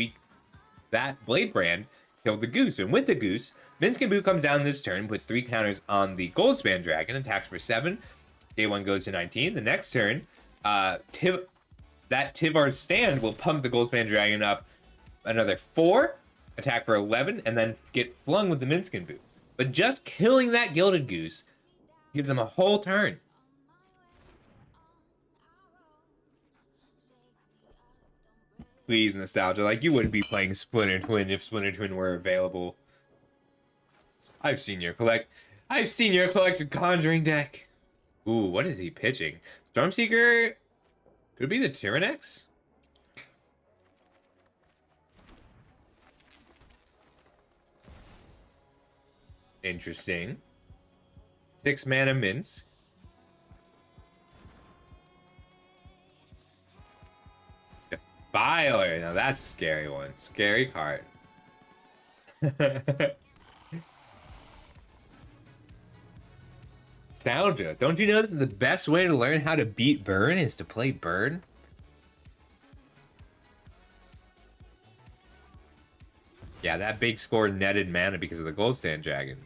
that Blade Brand killed the Goose. And with the Goose, Minsc and Boo comes down this turn, puts 3 counters on the Goldspan Dragon, attacks for 7. J1 goes to 19. The next turn, Tivar's Stand will pump the Goldspan Dragon up another 4, attack for 11, and then get flung with the Minsc and Boo. But just killing that Gilded Goose gives them a whole turn. Please, Nostalgia, like you wouldn't be playing Splinter Twin if Splinter Twin were available. I've seen your collected Conjuring deck. Ooh, what is he pitching? Stormseeker? Could it be the Tyrannex? Interesting. 6 mana Minsc. Defiler. Now that's a scary one. Scary card. Nostalgia. Don't you know that the best way to learn how to beat Burn is to play Burn? Yeah, that big score netted mana because of the Gold Stand Dragon.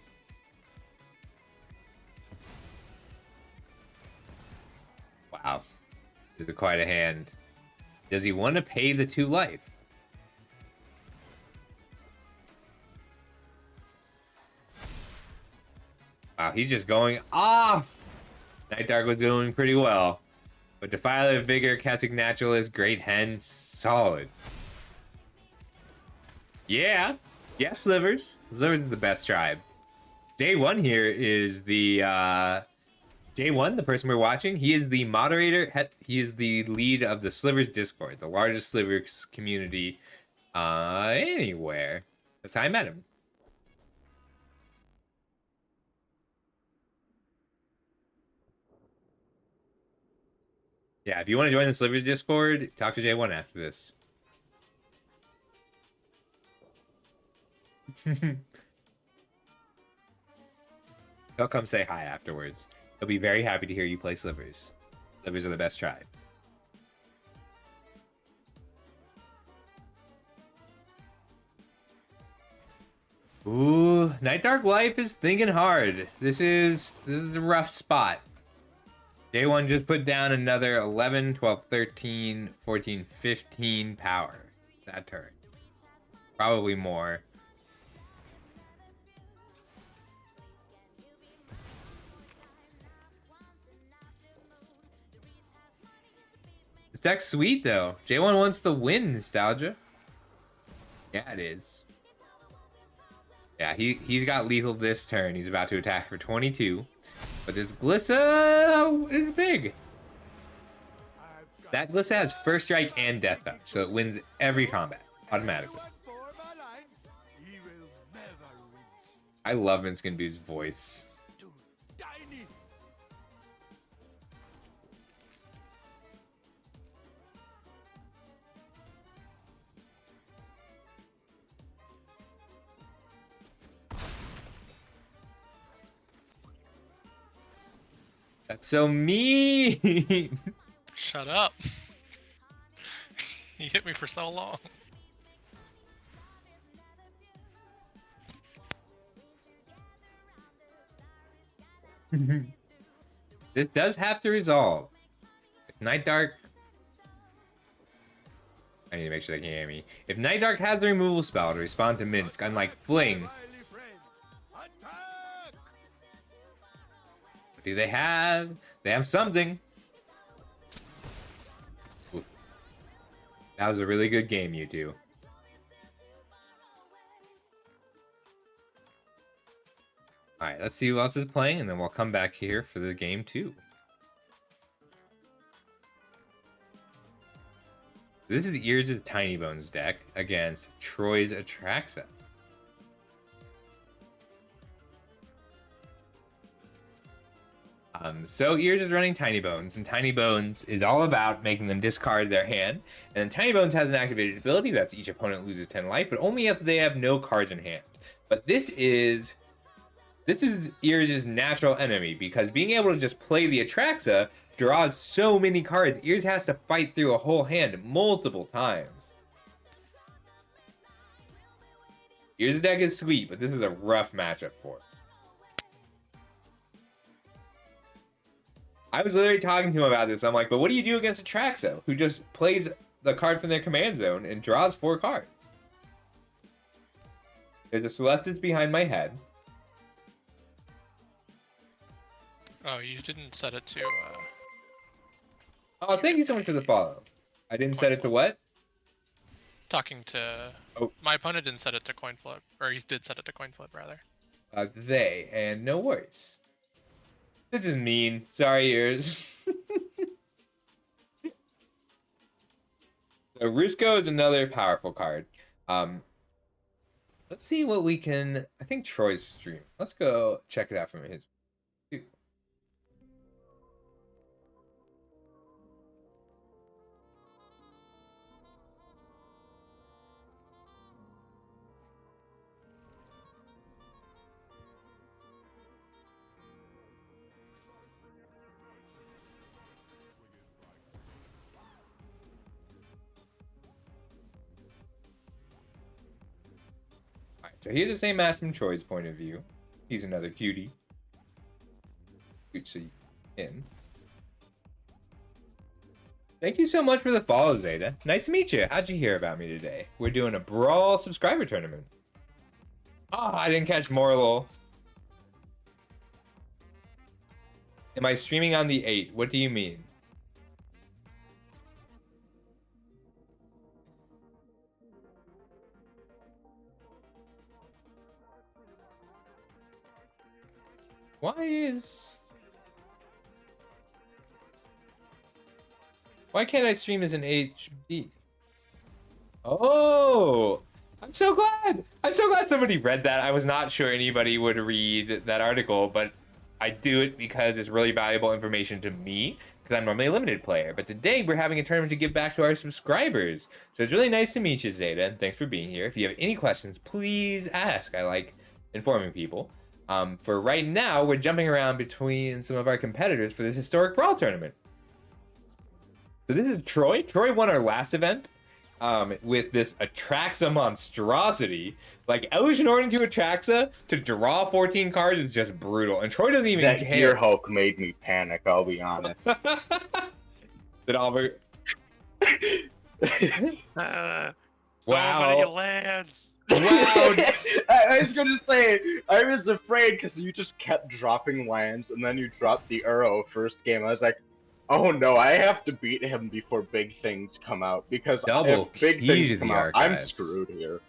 Wow. This is quite a hand. Does he want to pay the 2 life? Wow, he's just going off! Night Dark was doing pretty well. But Defiler, Vigor, Kessig Naturalist, Great Hen, solid. Yeah. Yeah, Slivers. Slivers is the best tribe. J1 here is the J1, the person we're watching. He is the moderator. He is the lead of the Slivers Discord, the largest Slivers community anywhere. That's how I met him. Yeah, if you want to join the Slivers Discord, talk to J1 after this. He'll come say hi afterwards. He'll be very happy to hear you play Slivers. Slivers are the best tribe. Ooh, Night Dark Life is thinking hard. This is a rough spot. Day 1 just put down another 11, 12, 13, 14, 15 power that turn. Probably more. This deck's sweet though. J1 wants the win, Nostalgia. Yeah, it is. Yeah, he's got lethal this turn. He's about to attack for 22. But this Glissa is big. That Glissa has first strike and death touch, so it wins every combat automatically. I love Minskinbu's voice. That's so mean. Shut up. You hit me for so long. This does have to resolve. If Night Dark... I need to make sure they can hear me. If Night Dark has the removal spell to respond to Minsk, unlike Fling... What do they have? They have something. Ooh. That was a really good game, you two. Alright, let's see who else is playing, and then we'll come back here for the game 2. This is the Ears' Tiny Bones deck against Troy's Atraxa. So Ears is running Tiny Bones, and Tiny Bones is all about making them discard their hand. And then Tiny Bones has an activated ability that's each opponent loses 10 life, but only if they have no cards in hand. But this is Ears' natural enemy, because being able to just play the Atraxa draws so many cards. Ears has to fight through a whole hand multiple times. Ears' deck is sweet, but this is a rough matchup for him. I was literally talking to him about this. I'm like, but what do you do against Atraxa, who just plays the card from their command zone and draws 4 cards? There's a Celestis behind my head. Oh, you didn't set it to, Oh, thank you so much for the follow. I didn't set it to what? talking to... Oh. My opponent didn't set it to coin flip. Or he did set it to coin flip, rather. And no worries. This is mean. Sorry, Ears. So Rusco is another powerful card. Let's see what we can... I think Troy's stream. Let's go check it out from his... So here's the same match from Troy's point of view. He's another cutie. Good to see him. Thank you so much for the follow, Zeta. Nice to meet you. How'd you hear about me today? We're doing a Brawl subscriber tournament. Oh, I didn't catch Morlul. Am I streaming on the 8? What do you mean? Why can't I stream as an HD? Oh, I'm so glad. I'm so glad somebody read that. I was not sure anybody would read that article, but I do it because it's really valuable information to me, because I'm normally a limited player. But today we're having a tournament to give back to our subscribers. So it's really nice to meet you, Zeta, and thanks for being here. If you have any questions, please ask. I like informing people. For right now, we're jumping around between some of our competitors for this historic Brawl tournament. So this is Troy. Troy won our last event with this Atraxa monstrosity. Like, Elutionor into Atraxa to draw 14 cards is just brutal. And Troy doesn't even That care. Gear Hulk made me panic, I'll be honest. Did Albert... So Wow. many lands. Wow. I was gonna say, I was afraid because you just kept dropping lands and then you dropped the Uro first game. I was like, oh no, I have to beat him before big things come out, because Double if big key things to come the out, I'm archives. screwed here.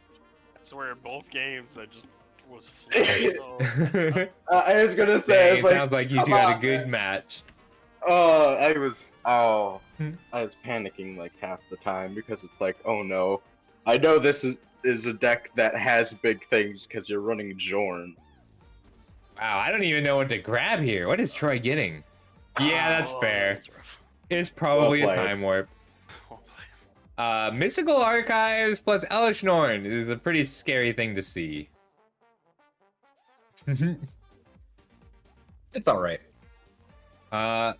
I swear, in both games, I just was flying. So... I was gonna say, Dang, it sounds like you come two had a on, good man. match. I was panicking like half the time because it's like, oh no, I know this is a deck that has big things because you're running Jorn. Wow, I don't even know what to grab here. What is Troy getting? Yeah, that's Oh, fair. that's rough. It's probably a Well played. time warp. Well played. Mystical Archives plus Elishnorn is a pretty scary thing to see. It's alright. I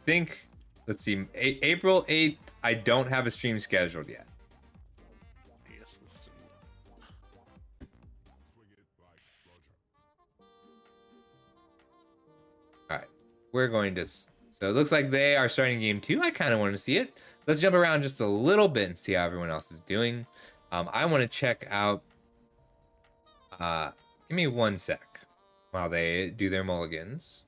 think, let's see, April 8th, I don't have a stream scheduled yet. Yes, this- Alright, we're going to... So it looks like they are starting game 2. I kind of want to see it. Let's jump around just a little bit and see how everyone else is doing. I want to check out... give me 1 sec while they do their mulligans.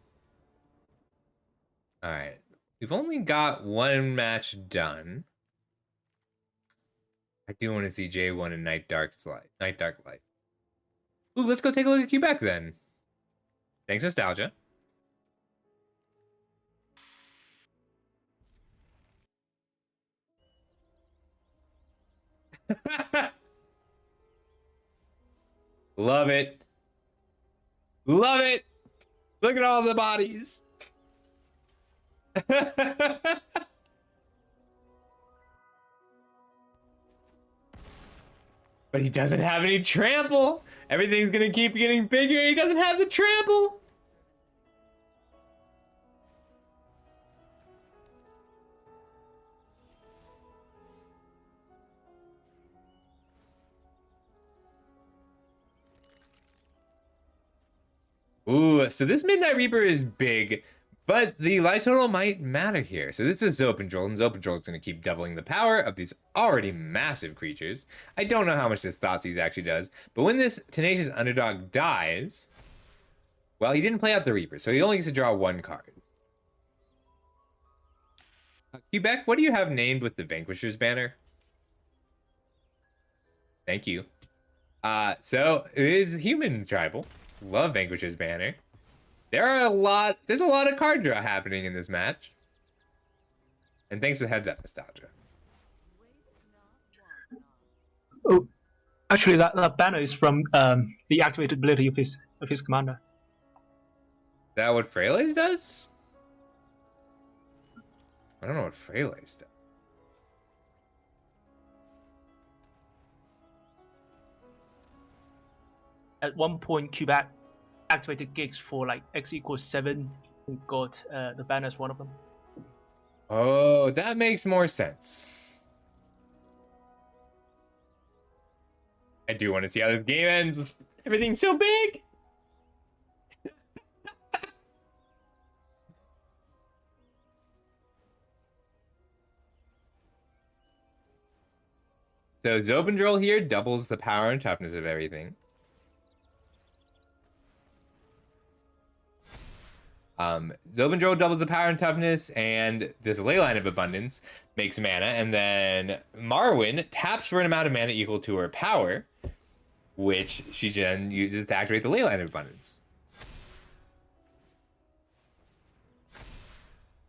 Alright. We've only got 1 match done. I do want to see J1 and Night Dark Light. Ooh, let's go take a look at Quebec then. Thanks, Nostalgia. Love it. Love it. Look at all the bodies. But he doesn't have any trample. Everything's gonna keep getting bigger and he doesn't have the trample. Ooh, so this Midnight Reaper is big, but the life total might matter here. So this is Zopandrol, and Zopandrol is going to keep doubling the power of these already massive creatures. I don't know how much this Thoughtseize actually does, but when this Tenacious Underdog dies, well, he didn't play out the Reaper, so he only gets to draw 1 card. Quebec, what do you have named with the Vanquisher's banner? Thank you. So it is human tribal. Love Vanquisher's banner. There's a lot of card draw happening in this match. And thanks for the heads up, Nostalgia. Oh, actually, that banner is from the activated ability of his commander. Is that what Freylace does? I don't know what Freylace does. At one point, Quebec activated gigs for like X equals 7 and got the banner as one of them. Oh, that makes more sense. I do want to see how this game ends. Everything's so big. So Zobendrol here doubles the power and toughness of everything. Zobendrol doubles the power and toughness, and this Leyline of Abundance makes mana, and then Marwyn taps for an amount of mana equal to her power, which she then uses to activate the Leyline of Abundance.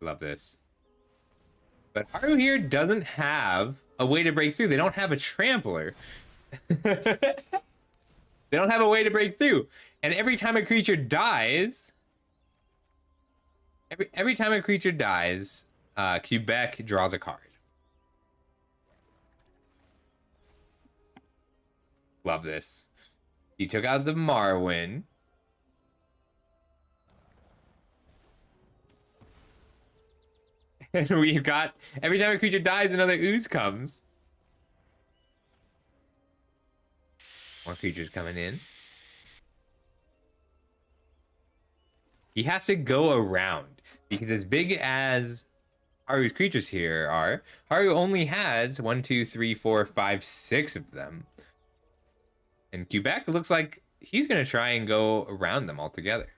Love this. But Haru here doesn't have a way to break through. They don't have a trampler. They don't have a way to break through. And every time a creature dies... Every time a creature dies, Quebec draws a card. Love this. He took out the Marwyn. And we've got, every time a creature dies, another ooze comes. More creatures coming in. He has to go around. Because as big as Haru's creatures here are, Haru only has 1, 2, 3, 4, 5, 6 of them. And Quebec looks like he's going to try and go around them altogether.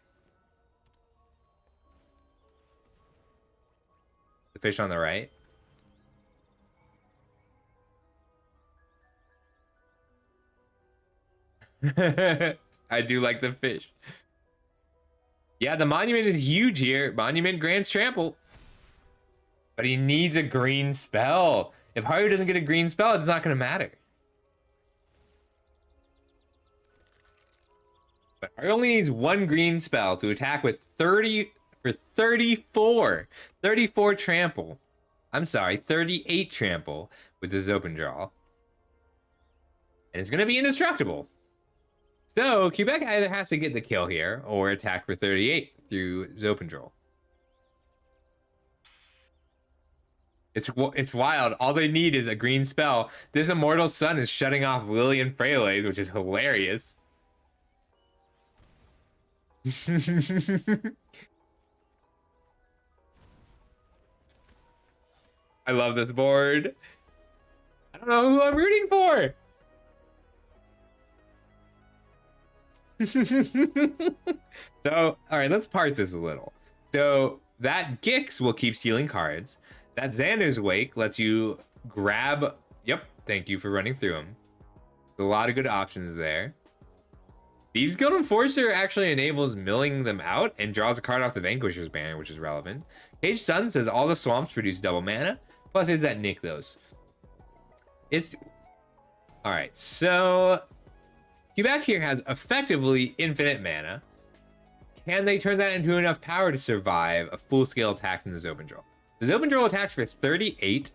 The fish on the right. I do like the fish. Yeah, the monument is huge here. Monument grants trample. But he needs a green spell. If Haru doesn't get a green spell, it's not going to matter. But Haru only needs one green spell to attack with 30 for 34. 34 trample. I'm sorry, 38 trample with his open draw. And it's going to be indestructible. So, Quebec either has to get the kill here or attack for 38 through Zopendrol. It's wild. All they need is a green spell. This Immortal Sun is shutting off Lillian Freylays, which is hilarious. I love this board. I don't know who I'm rooting for. So, all right, let's parse this a little. So that Gix will keep stealing cards. That Xander's Wake lets you grab... Yep, thank you for running through them. There's a lot of good options there. Thieves Guild Enforcer actually enables milling them out and draws a card off the Vanquisher's banner, which is relevant. Caged Sun says all the swamps produce double mana. Plus there's that Nykthos. It's... Alright, so... Quebec here has effectively infinite mana. Can they turn that into enough power to survive a full-scale attack from the Zopendrol? The Zopendrol attacks for 38.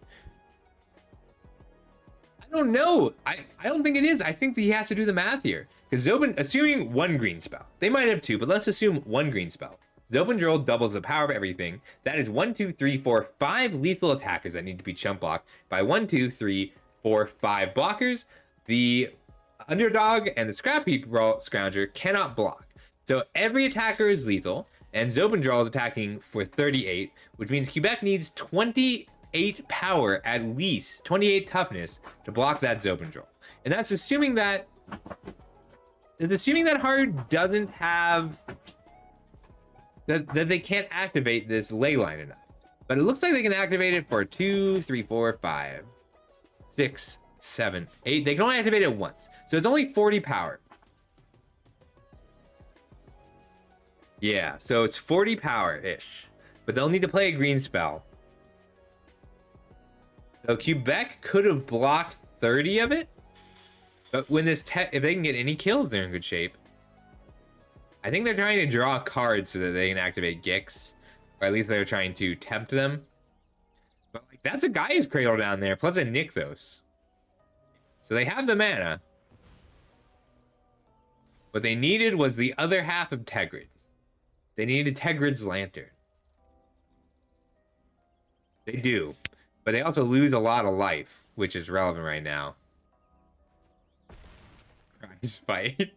I don't know. I don't think it is. I think that he has to do the math here. Because assuming one green spell. They might have two, but let's assume one green spell. Zopendrol doubles the power of everything. That is 1, 2, 3, 4, 5 lethal attackers that need to be chump blocked by 1, 2, 3, 4, 5 blockers. The Underdog and the Scrap Heap Scrounger cannot block. So every attacker is lethal, and Zopendrol is attacking for 38, which means Quebec needs 28 power at least, 28 toughness to block that Zopendrol. And that's assuming that Haru doesn't have that they can't activate this Leyline enough. But it looks like they can activate it for 2, 3, 4, 5, 6, 7, 8. They can only activate it once. So it's only 40 power. Yeah, so it's 40 power-ish. But they'll need to play a green spell. So Quebec could have blocked 30 of it. But when this if they can get any kills, they're in good shape. I think they're trying to draw cards so that they can activate Gix. Or at least they're trying to tempt them. But like, that's a Gaia's Cradle down there, plus a Nykthos. So they have the mana. What they needed was the other half of Tegrid. They needed Tegrid's Lantern. They do. But they also lose a lot of life, which is relevant right now. Prize fight.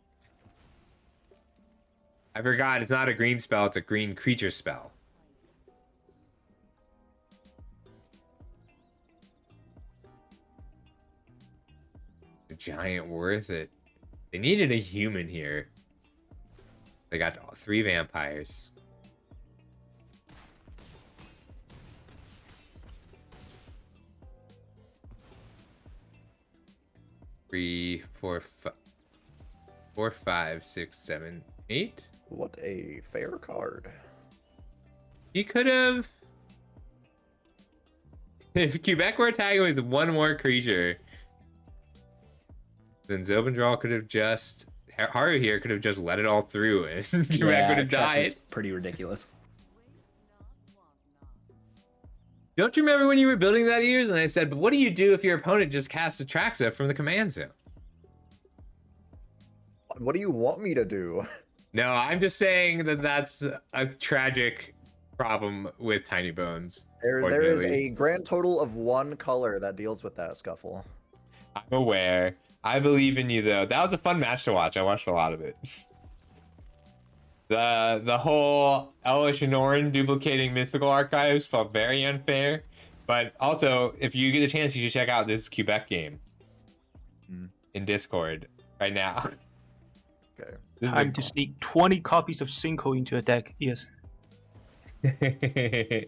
I forgot, it's not a green spell, it's a green creature spell. The giant worth it. They needed a human here. They got 3 vampires. Three, four, five, 6, 7, 8. What a fair card. He could have. If Quebec were attacking with one more creature, then Zobendral could have just. Haru here could have just let it all through, and Quebec would have died. Pretty ridiculous. Don't you remember when you were building that years? And I said, but what do you do if your opponent just casts Atraxa from the command zone? What do you want me to do? No, I'm just saying that that's a tragic problem with Tiny Bones. There is a grand total of 1 color that deals with that, Scuffle. I'm aware. I believe in you, though. That was a fun match to watch. I watched a lot of it. The whole Elish and Orin duplicating mystical archives felt very unfair. But also, if you get the chance, you should check out this Quebec game in Discord right now. Okay. Time to sneak 20 copies of Cinco into a deck. Yes. I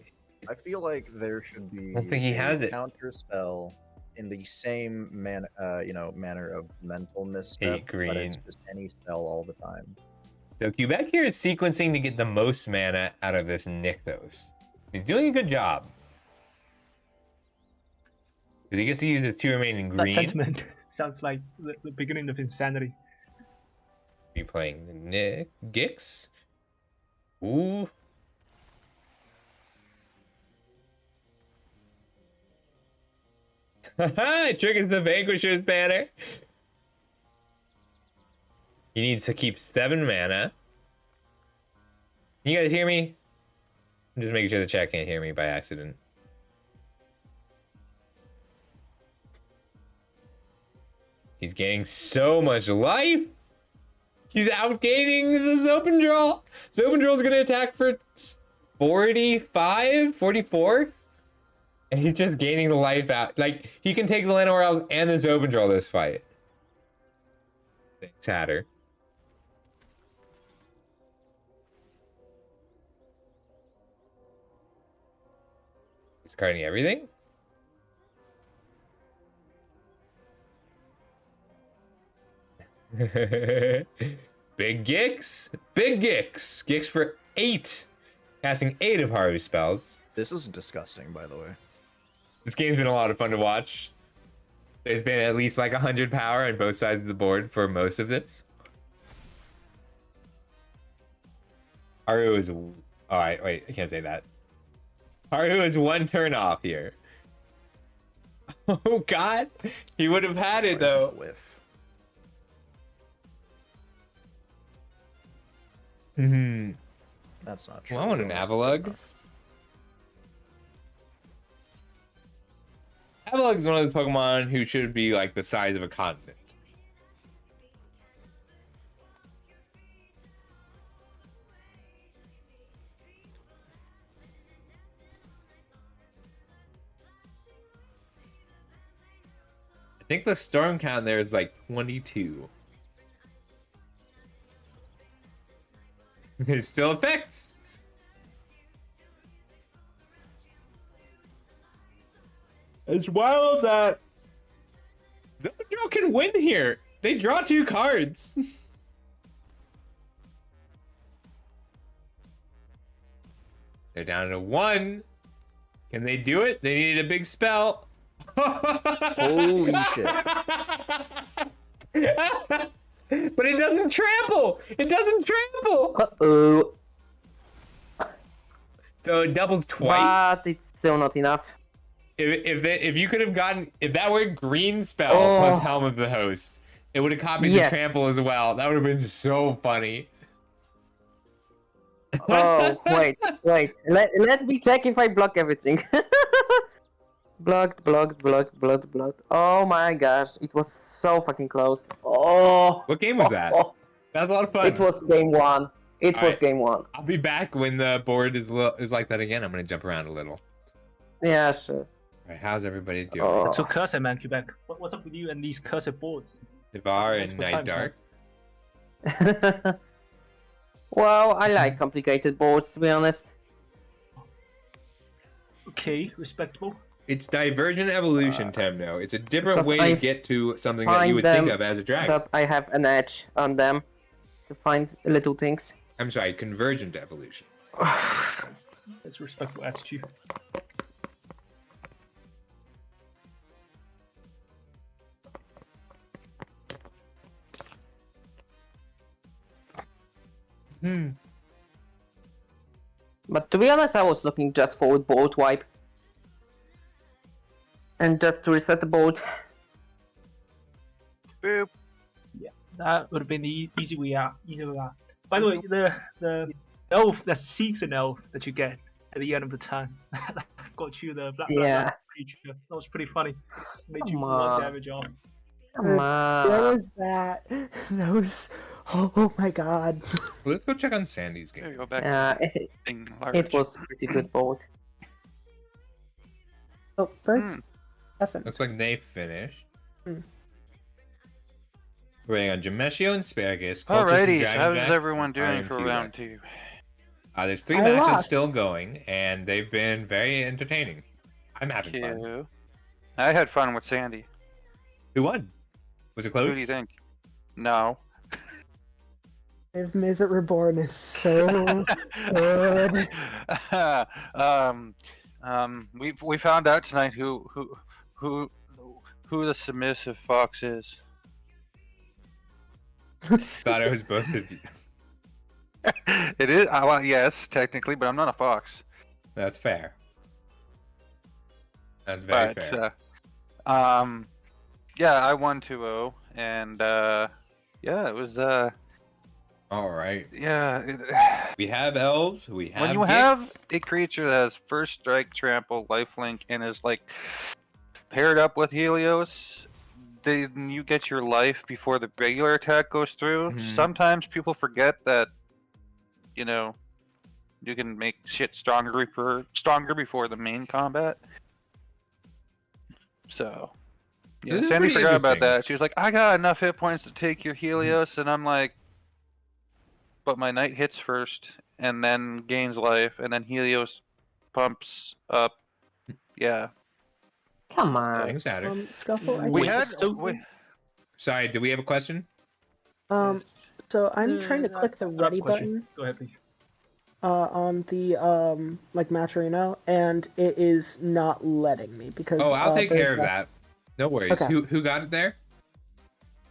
feel like there should be I don't think he has it. counter spell in the same manner of mental misstep, Hate green. but it's just any spell all the time. So Quebec here is sequencing to get the most mana out of this Nykthos. He's doing a good job. Because he gets to use his 2 remaining That green. sentiment sounds like the beginning of insanity. Be playing the Gix. Ooh. It triggers the Vanquisher's banner. He needs to keep 7 mana. Can you guys hear me? I'm just making sure the chat can't hear me by accident. He's gaining so much life. He's outgaining the Zopendral. Zopendral's gonna attack for 45, 44. And he's just gaining the life out. Like, he can take the Llanowar Elves and the Zopendral this fight. Thanks, Hatter. Discarding everything? Big Gix. Big Gix. Gix for 8. Casting 8 of Haru's spells. This is disgusting, by the way. This game's been a lot of fun to watch. There's been at least like 100 power on both sides of the board for most of this. Haru is... Oh, wait, I can't say that. Haru is 1 turn off here. Oh, God. He would have had it, though. Whiff. That's not true. Well, I want an Avalugg. Avalugg is one of those Pokemon who should be like the size of a continent. I think the storm count there is like 22. It still affects. It's wild that Zopendral can win here. They draw 2 cards. They're down to 1. Can they do it? They needed a big spell. Holy shit. But it doesn't trample. It doesn't trample. Uh-oh. So it doubles twice. But it's still not enough. If you could have gotten, if that were green spell plus Helm of the Host, it would have copied the trample as well. That would have been so funny. Oh, wait. Let me check if I block everything. Blocked. Oh my gosh, it was so fucking close. Oh. What game was that? That was a lot of fun. It was game 1. It All was right. game 1. I'll be back when the board is like that again. I'm gonna jump around a little. Yeah, sure. All right, how's everybody doing? Oh. So cursor man, Quebec. What's up with you and these cursor boards? Devar Thanks and for Night time, Dark. Well, I like complicated boards, to be honest. Okay, respectable. It's divergent evolution, Temno. It's a different because way I to get to something that you would think of as a dragon. That I have an edge on them to find little things. I'm sorry, convergent evolution. That's respectful attitude. But to be honest, I was looking just for a board wipe. And just to reset the board. Boop. Yeah, that would have been the easy way out. By the way, the elf that seeks an elf that you get at the end of the turn got you the black creature. That was pretty funny. Made you Come pull on. damage off. Come on. What was that? That was. Oh my god. Well, let's go check on Sandy's There game. you go back. It, Thing large. it was a pretty good board. Oh, birds. Effin. Looks like they finished. Hmm. We're waiting on Jameshio and Asparagus. Cultist and Alrighty, so Dragon how's Jack, everyone doing Iron for Cuba. round 2? There's 3 I matches lost. still going, and they've been very entertaining. I'm having fun. Cute. I had fun with Sandy. Who won? Was it close? Who do you think? No. If Mizzet Reborn is so good. We found out tonight who the submissive fox is. Thought it was both of you. It is. Well, yes, technically, but I'm not a fox. That's fair. That's very But fair. yeah, I won 2-0, and yeah, it was All right. yeah. We have elves. We have When you have a creature that has first strike, trample, lifelink, and is like paired up with Helios, then you get your life before the regular attack goes through. Mhm. Sometimes people forget that, you know, you can make shit stronger before the main combat. So, yeah, This is Sandy pretty forgot about interesting. that. She was like, "I got enough hit points to take your Helios," and I'm like, "But my knight hits first, and then gains life, and then Helios pumps up." Yeah. Come on. Thanks, Adder. Scuffle. I We think- had. so- Sorry, do we have a question? So I'm trying to click the I have a ready question. button Go ahead, please. on the like Matcherino, and it is not letting me because. Oh, I'll take there's care of that. No worries. Okay. Who got it there?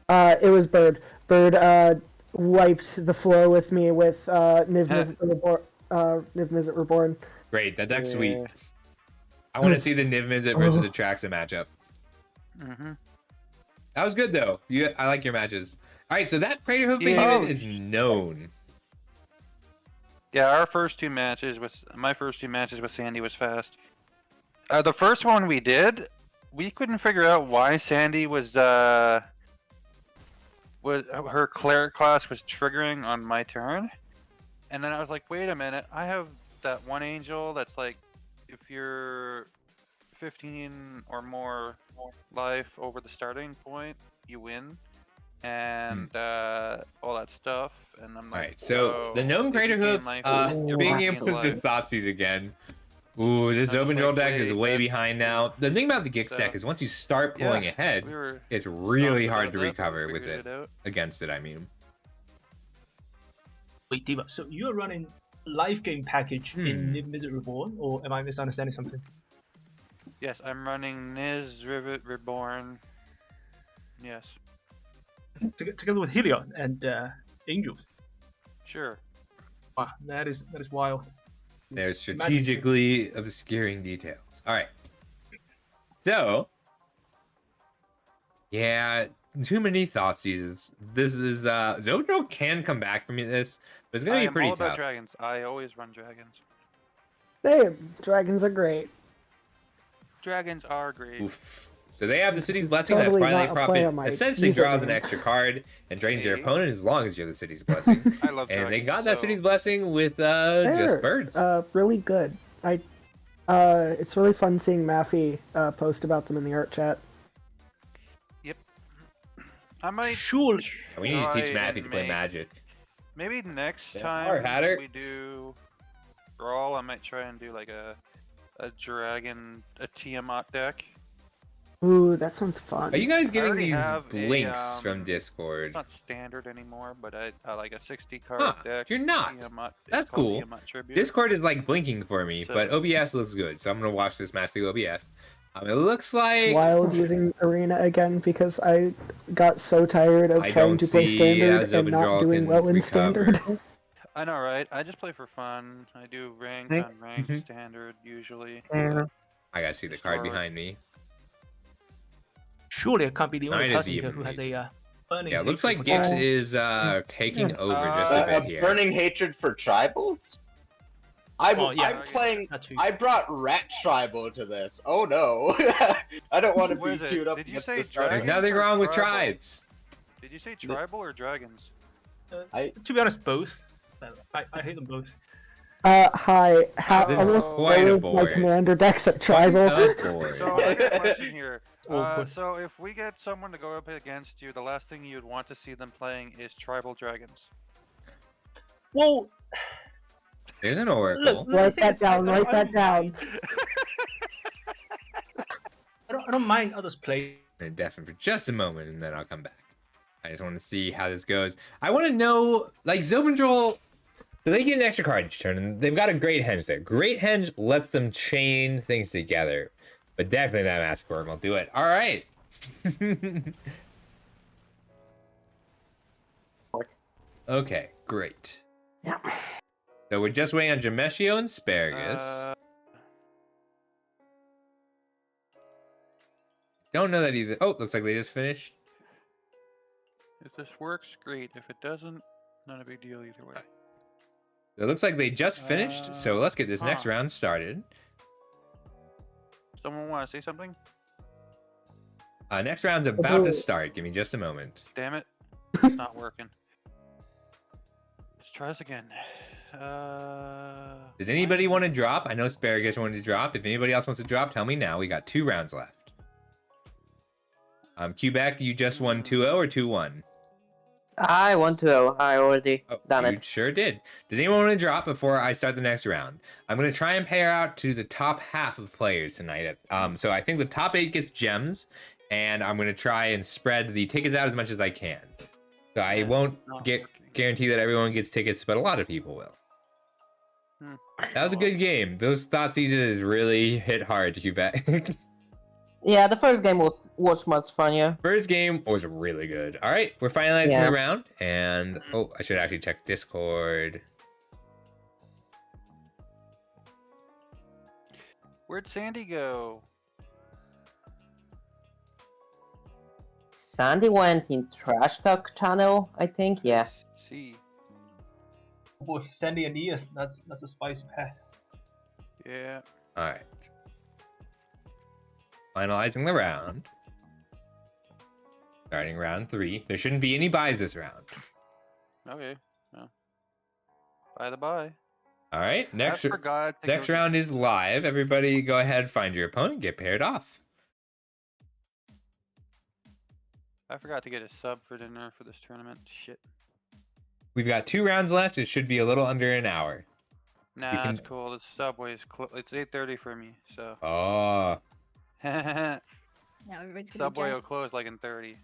It was Bird. Bird wiped the floor with me with Niv Mizzet Reborn. Niv Mizzet Reborn. Great. That deck's sweet. Yeah. I want to see the Niv Mizzet versus Atraxa matchup. Mm-hmm. That was good though. I like your matches. All right, so that Praetor Hoof Yeah. behemoth is known. Yeah, my first 2 matches with Sandy was fast. The first one we did, we couldn't figure out why Sandy was her cleric class was triggering on my turn, and then I was like, wait a minute, I have that one angel that's like, if you're 15 or more life over the starting point, you win. And all that stuff, and I'm like, All right, so whoa, the gnome it Praetor became Hoof, my being fucking able to life. just Thoughtseize again. Ooh, this I was open drill like, deck is wait, way that's- behind now. The thing about the Gix So- deck is once you start pulling Yeah, ahead, we were it's really talking hard about to that, recover we with figured it. out. Against it, I mean. Wait, Diva. So you are running live game package in Niv Mizzet Reborn, or am I misunderstanding something? Yes, I'm running Niz Rivet Reborn. Yes, Together with Helion and Angels. sure. Wow, that is wild. They're strategically obscuring details. All right. So, yeah, too many Thoughtseizes. This is Zodro can come back from this, but it's gonna I be am pretty all about tough. dragons. I always run dragons. Damn, dragons are great. Dragons are great. Oof. So they have the city's blessing Totally that finally not a play profit on my essentially draws an username. extra card and drains your See? opponent as long as you're the city's blessing. I love And they dragons, got that so- city's blessing with They're just birds. really good. It's really fun seeing Maffy post about them in the art chat. Yep. I might Sure. And we need to teach try Matthew and to play make- Magic. maybe next Yeah, time or Hatter. we do Brawl, I might try and do like a dragon, a Tiamat deck. Ooh, that sounds fun. Are you guys getting already these have a, links from It's Discord? not standard anymore, but I like a 60 card Huh, deck. you're not. Tiamat, it's That's called cool. Tiamat Tribute. Discord is like blinking for me, but So- OBS looks good, so I'm gonna watch this match through OBS. It looks like It's wild using Arena again because I got so tired of I trying don't to play see Standard as and not Obendrall doing can well in recover. Standard. I know, right? I just play for fun. I do ranked, Right. unranked, standard usually. Yeah. I gotta see the card Discord. behind me. Surely I can't be the only Knight of person the here who has Emotes. a burning Yeah, it looks hatred like for Gix tribals. is taking over just a bit here. Burning hatred for tribals? I'm Well, yeah, playing. that too. I brought Rat Tribal to this. Oh no! I don't want to What be is it? queued up Did you against say the starter. There's dragon? nothing or wrong with tribal? tribes. Did you say tribal or dragons? To be honest, both. I hate them both. Hi. This is Almost quite a all of my boy. commander decks at Tribal. Oh, boy. So I got a question here. Awful. So if we get someone to go up against you, the last thing you'd want to see them playing is tribal dragons. Well, There's an oracle. look, Write the thing that is, down, I write that don't down. mind- I don't mind others play. And deafen for just a moment, and then I'll come back. I just want to see how this goes. I want to know, like, Zobendrol, so they get an extra card each turn, and they've got a Great Henge there. Great Henge lets them chain things together, but definitely that Mask Worm will do it. All right. Okay, great. Yeah. So we're just waiting on Jameshio and Asparagus. Don't know that either. Oh, looks like they just finished. If this works, great. If it doesn't, not a big deal either way. It looks like they just finished, so let's get this next huh. round started. Someone want to say something? Next round's about to start. Give me just a moment. Damn it. It's not working. Let's try this again. Does anybody want to drop? I know Asparagus wanted to drop. If anybody else wants to drop, tell me now. We got 2 rounds left. Quebec, you just won 2-0 or 2-1? I want to. I already done you it. sure did. Does anyone want to drop before I start the next round? I'm going to try and pair out to the top half of players tonight. So I think the top 8 gets gems, and I'm going to try and spread the tickets out as much as I can. So I won't guarantee that everyone gets tickets, but a lot of people will. That was a good game. Those thought seasons really hit hard, Quebec. Yeah, the first game was much funnier. First game was really good. All right, we're finalizing Yeah. the round, and oh, I should actually check Discord. Where'd Sandy go? Sandy went in Trash Talk channel, I think. Yeah. See. Oh boy, Sandy and Ias, that's a spicy pair. Yeah. All right. Finalizing the round. Starting round 3. There shouldn't be any buys this round. Okay. No. By the by. All right. Next forgot to next go- round is live. Everybody go ahead, find your opponent, get paired off. I forgot to get a sub for dinner for this tournament. Shit. We've got 2 rounds left. It should be a little under an hour. Nah, can- it's cool. The subway's it's 8:30 for me, so. Oh. Now everybody's gonna Subway be will close like in 30.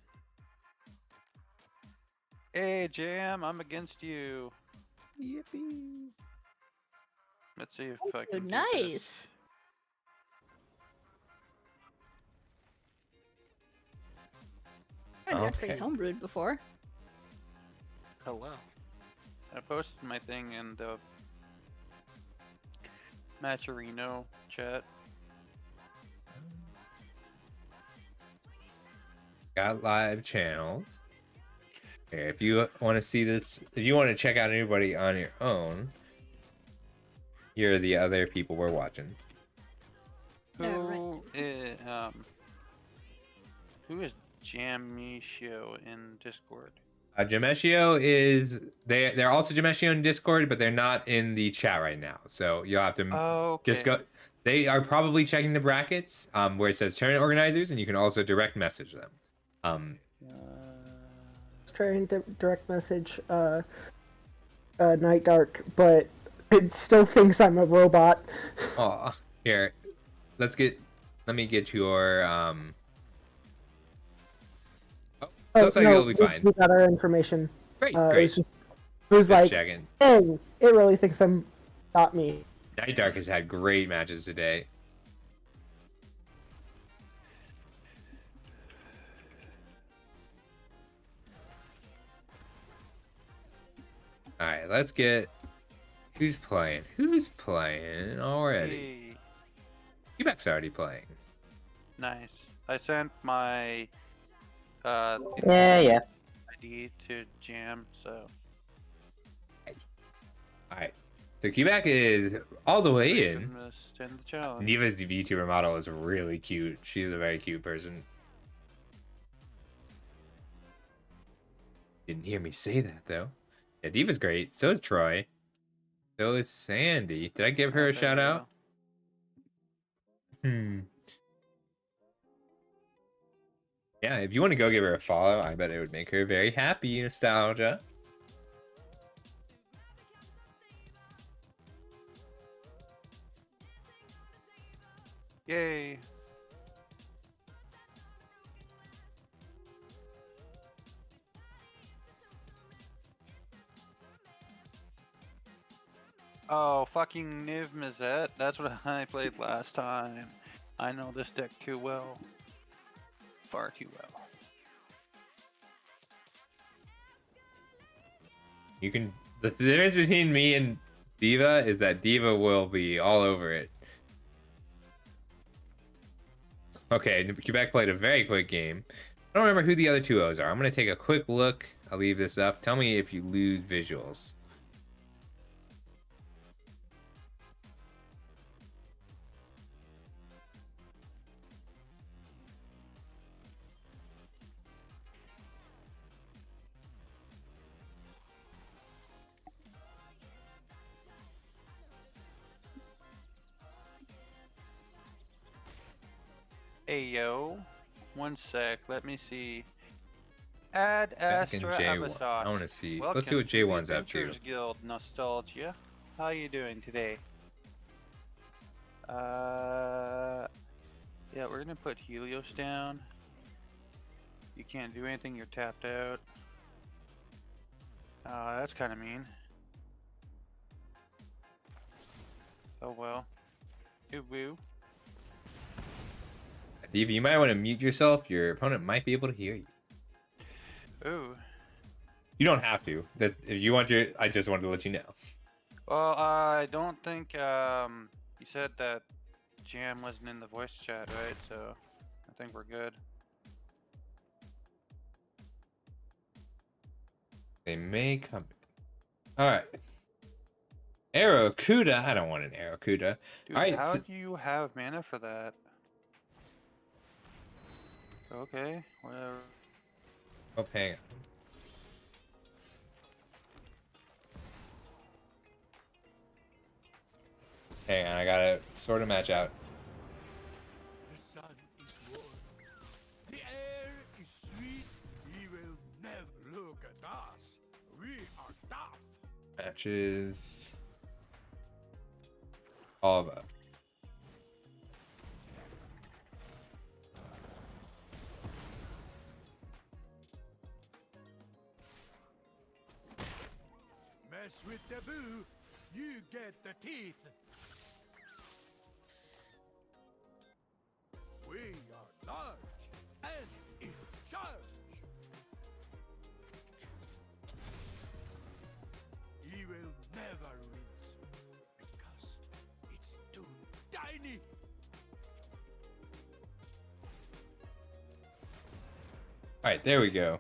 Hey, Jam, I'm against you. Yippee. Let's see if I can. do this. nice. I've not faced homebrewed before. Hello. I posted my thing in the Matcherino chat. Got live channels. Here, if you want to see this, if you want to check out anybody on your own, here are the other people we're watching. Who Who is Jamishio in Discord? Jameshio is they're also Jameshio in Discord, but they're not in the chat right now. So you'll have to just go. They are probably checking the brackets where it says tournament organizers, and you can also direct message them. Trying to direct message Night Dark, but it still thinks I'm a robot. Oh, here, let me get your looks like it'll be fine. We got our information. Great. It was like, checking. dang, it really thinks I'm not me. Night Dark has had great matches today. All right, let's get who's playing. Who's playing already? Quebec's already playing. Nice. I sent my Yeah. ID to Jam, so. All right. So Quebec is all the way in. I'm gonna stand the challenge. Neva's VTuber model is really cute. She's a very cute person. Didn't hear me say that though. Yeah, Diva's great. So is Troy. So is Sandy. Did I give her a shout out? Yeah, if you want to go give her a follow, I bet it would make her very happy. Nostalgia. Yay. Oh, fucking Niv Mizzet. That's what I played last time. I know this deck too well. Far too well. You can. The difference between me and Diva is that Diva will be all over it. Okay, Quebec played a very quick game. I don't remember who the other two O's are. I'm going to take a quick look. I'll leave this up. Tell me if you lose visuals. Hey yo, one sec, let me see. Add Back in Astra J1. Abasash. I want to see. Welcome Let's see what to J1's the up to. Adventurers Guild Nostalgia. How you doing today? Yeah, we're gonna put Helios down. You can't do anything, you're tapped out. That's kind of mean. Oh well. Ooh woo. Diva, you might want to mute yourself. Your opponent might be able to hear you. Ooh. You don't have to. That if you want to, I just wanted to let you know. Well, I don't think you said that Jam wasn't in the voice chat, right? So I think we're good. They may come. All right. Arrokuda. I don't want an Arrokuda. Dude, all right. how do you have mana for that? Okay, whatever. Oh, hang on. Hang on, I gotta sort of match out. The sun is warm. The air is sweet. He will never look at us. We are tough. Matches. All of us. Mess with the boo, you get the teeth. We are large and in charge. He will never win because it's too tiny. All right, there we go.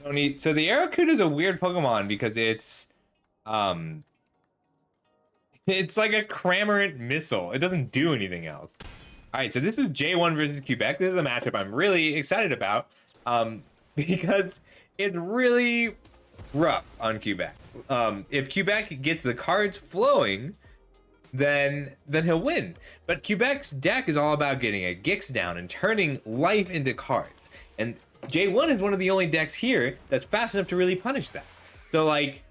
Don't need. So the Arrokuda is a weird Pokemon because it's like a Cramorant missile. It doesn't do anything else. All right, so this is J1 versus Quebec. This is a matchup I'm really excited about because it's really rough on Quebec. If Quebec gets the cards flowing, then he'll win. But Quebec's deck is all about getting a Gix down and turning life into cards. And J1 is one of the only decks here that's fast enough to really punish that. So like,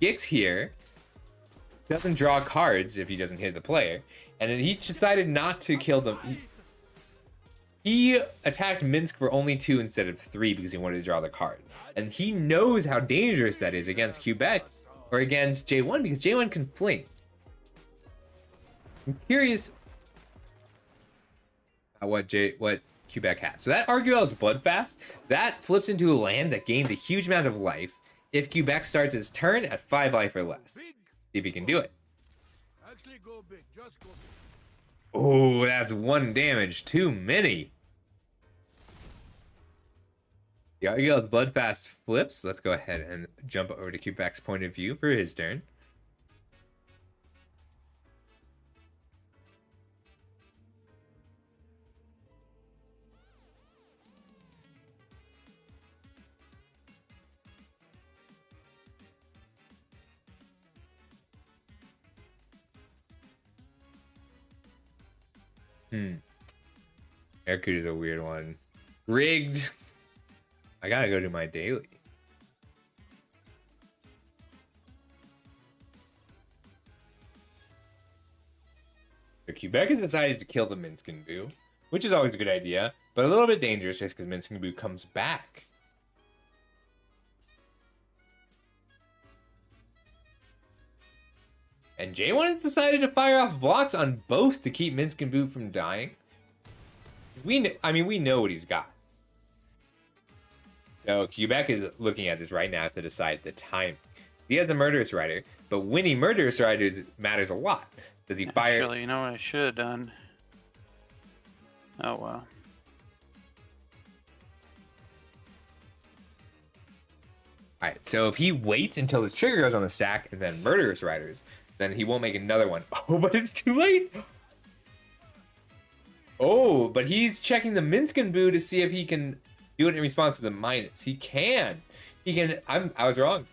Gix here doesn't draw cards if he doesn't hit the player, and then he decided not to kill them. He attacked Minsk for only 2 instead of 3 because he wanted to draw the card. And he knows how dangerous that is against Quebec or against J1 because J1 can fling. I'm curious what Quebec has. So that Arguel is Bloodfast. That flips into a land that gains a huge amount of life if Quebec starts its turn at 5 life or less. See if he can do it. Actually, go big. Just go big. Oh, that's 1 damage. Too many. The Arguel's Bloodfast flips. Let's go ahead and jump over to Quebec's point of view for his turn. Aircoot is a weird one. Rigged. I gotta go do my daily. So Quebec has decided to kill the Minskin Boo, which is always a good idea, but a little bit dangerous just because Minskin Boo comes back. And J1 has decided to fire off blocks on both to keep Minskin Boo from dying. We know what he's got. So Quebec is looking at this right now to decide the time. He has the Murderous Rider, but winning Murderous Riders matters a lot. Does he fire? Actually, you know what I should have done? Oh well. Alright, so if he waits until his trigger goes on the stack and then Murderous Riders, then he won't make another one. Oh, but it's too late! Oh, but he's checking the Minskin Boo to see if he can do it in response to the minus. He can. He can. I was wrong.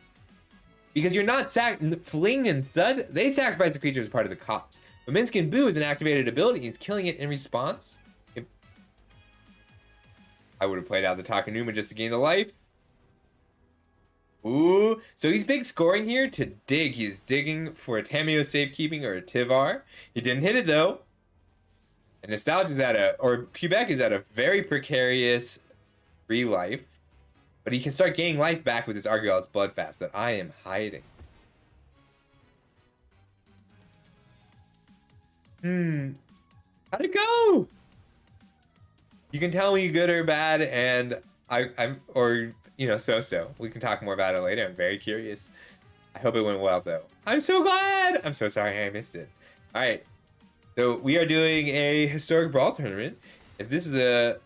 Because you're not Fling and Thud, they sacrifice the creature as part of the cost. But Minskin Boo is an activated ability. He's killing it in response. I would have played out the Takanuma just to gain the life. Ooh. So he's big scoring here to dig. He's digging for a Tameo Safekeeping or a Tivar. He didn't hit it though. And Nostalgia's Quebec is at a very precarious 3 life. But he can start gaining life back with his Arguel's Bloodfast that I am hiding. How'd it go? You can tell me good or bad, and so. We can talk more about it later. I'm very curious. I hope it went well, though. I'm so glad! I'm so sorry I missed it. All right. So we are doing a historic Brawl tournament. If this is a...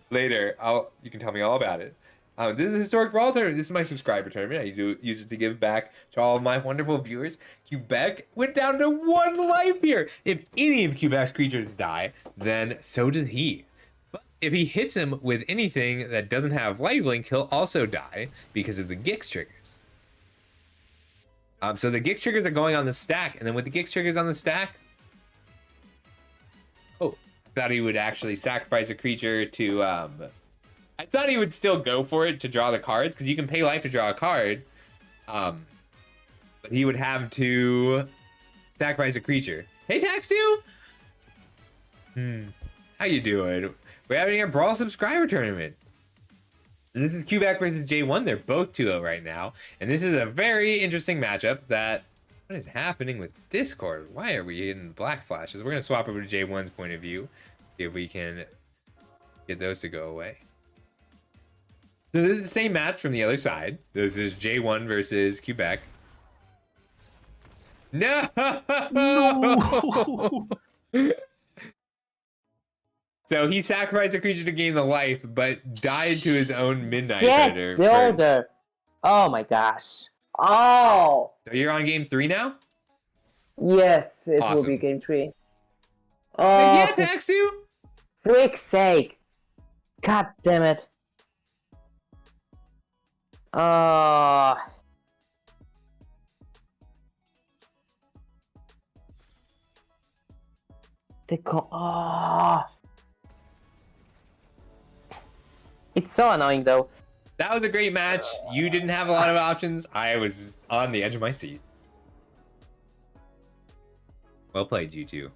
Later, you can tell me all about it. This is a historic Brawl tournament. This is my subscriber tournament. I use it to give back to all of my wonderful viewers. Quebec went down to 1 life here. If any of Quebec's creatures die, then so does he. But if he hits him with anything that doesn't have lifelink, he'll also die because of the Gix triggers. So the Gix triggers are going on the stack, and then with the Gix triggers on the stack, thought he would actually sacrifice a creature to I thought he would still go for it to draw the cards because you can pay life to draw a card, but he would have to sacrifice a creature. Hey Taxu, how you doing? We're having a Brawl subscriber tournament. And this is Quebec versus J1. They're both 2-0 right now, and this is a very interesting matchup. What is happening with Discord? Why are we in black flashes? We're going to swap over to J1's point of view. See if we can get those to go away. So this is the same match from the other side. This is J1 versus Quebec. No! So he sacrificed a creature to gain the life, but died to his own Midnight Rider. Builder. Oh my gosh. Oh! So you're on game 3 now? Yes, it will Awesome. be game 3. Yeah, Oh, attacks you. for frick's sake! God damn it! It's so annoying though. That was a great match. You didn't have a lot of options. I was on the edge of my seat. Well played, you two.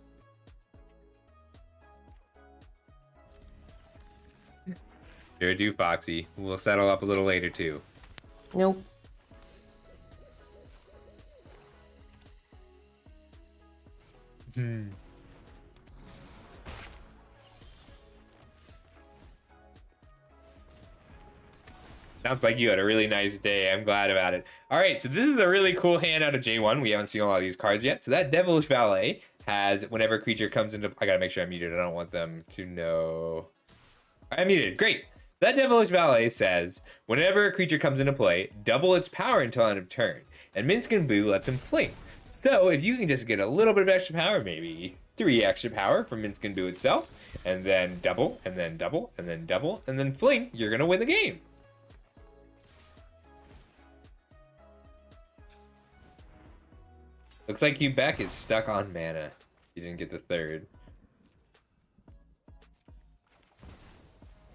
Sure do, Foxy. We'll settle up a little later, too. Nope. Sounds like you had a really nice day. I'm glad about it. All right, so this is a really cool hand out of J1. We haven't seen a lot of these cards yet. So that Devilish Valet has whenever a creature comes into... I gotta make sure I'm muted. I don't want them to know. I'm muted. Great. So that Devilish Valet says, whenever a creature comes into play, double its power until end of turn. And Minsk and Boo lets him fling. So if you can just get a little bit of extra power, maybe 3 extra power from Minsk and Boo itself, and then double, and then double, and then double, and then fling, you're gonna win the game. Looks like Quebec is stuck on mana. You didn't get the third.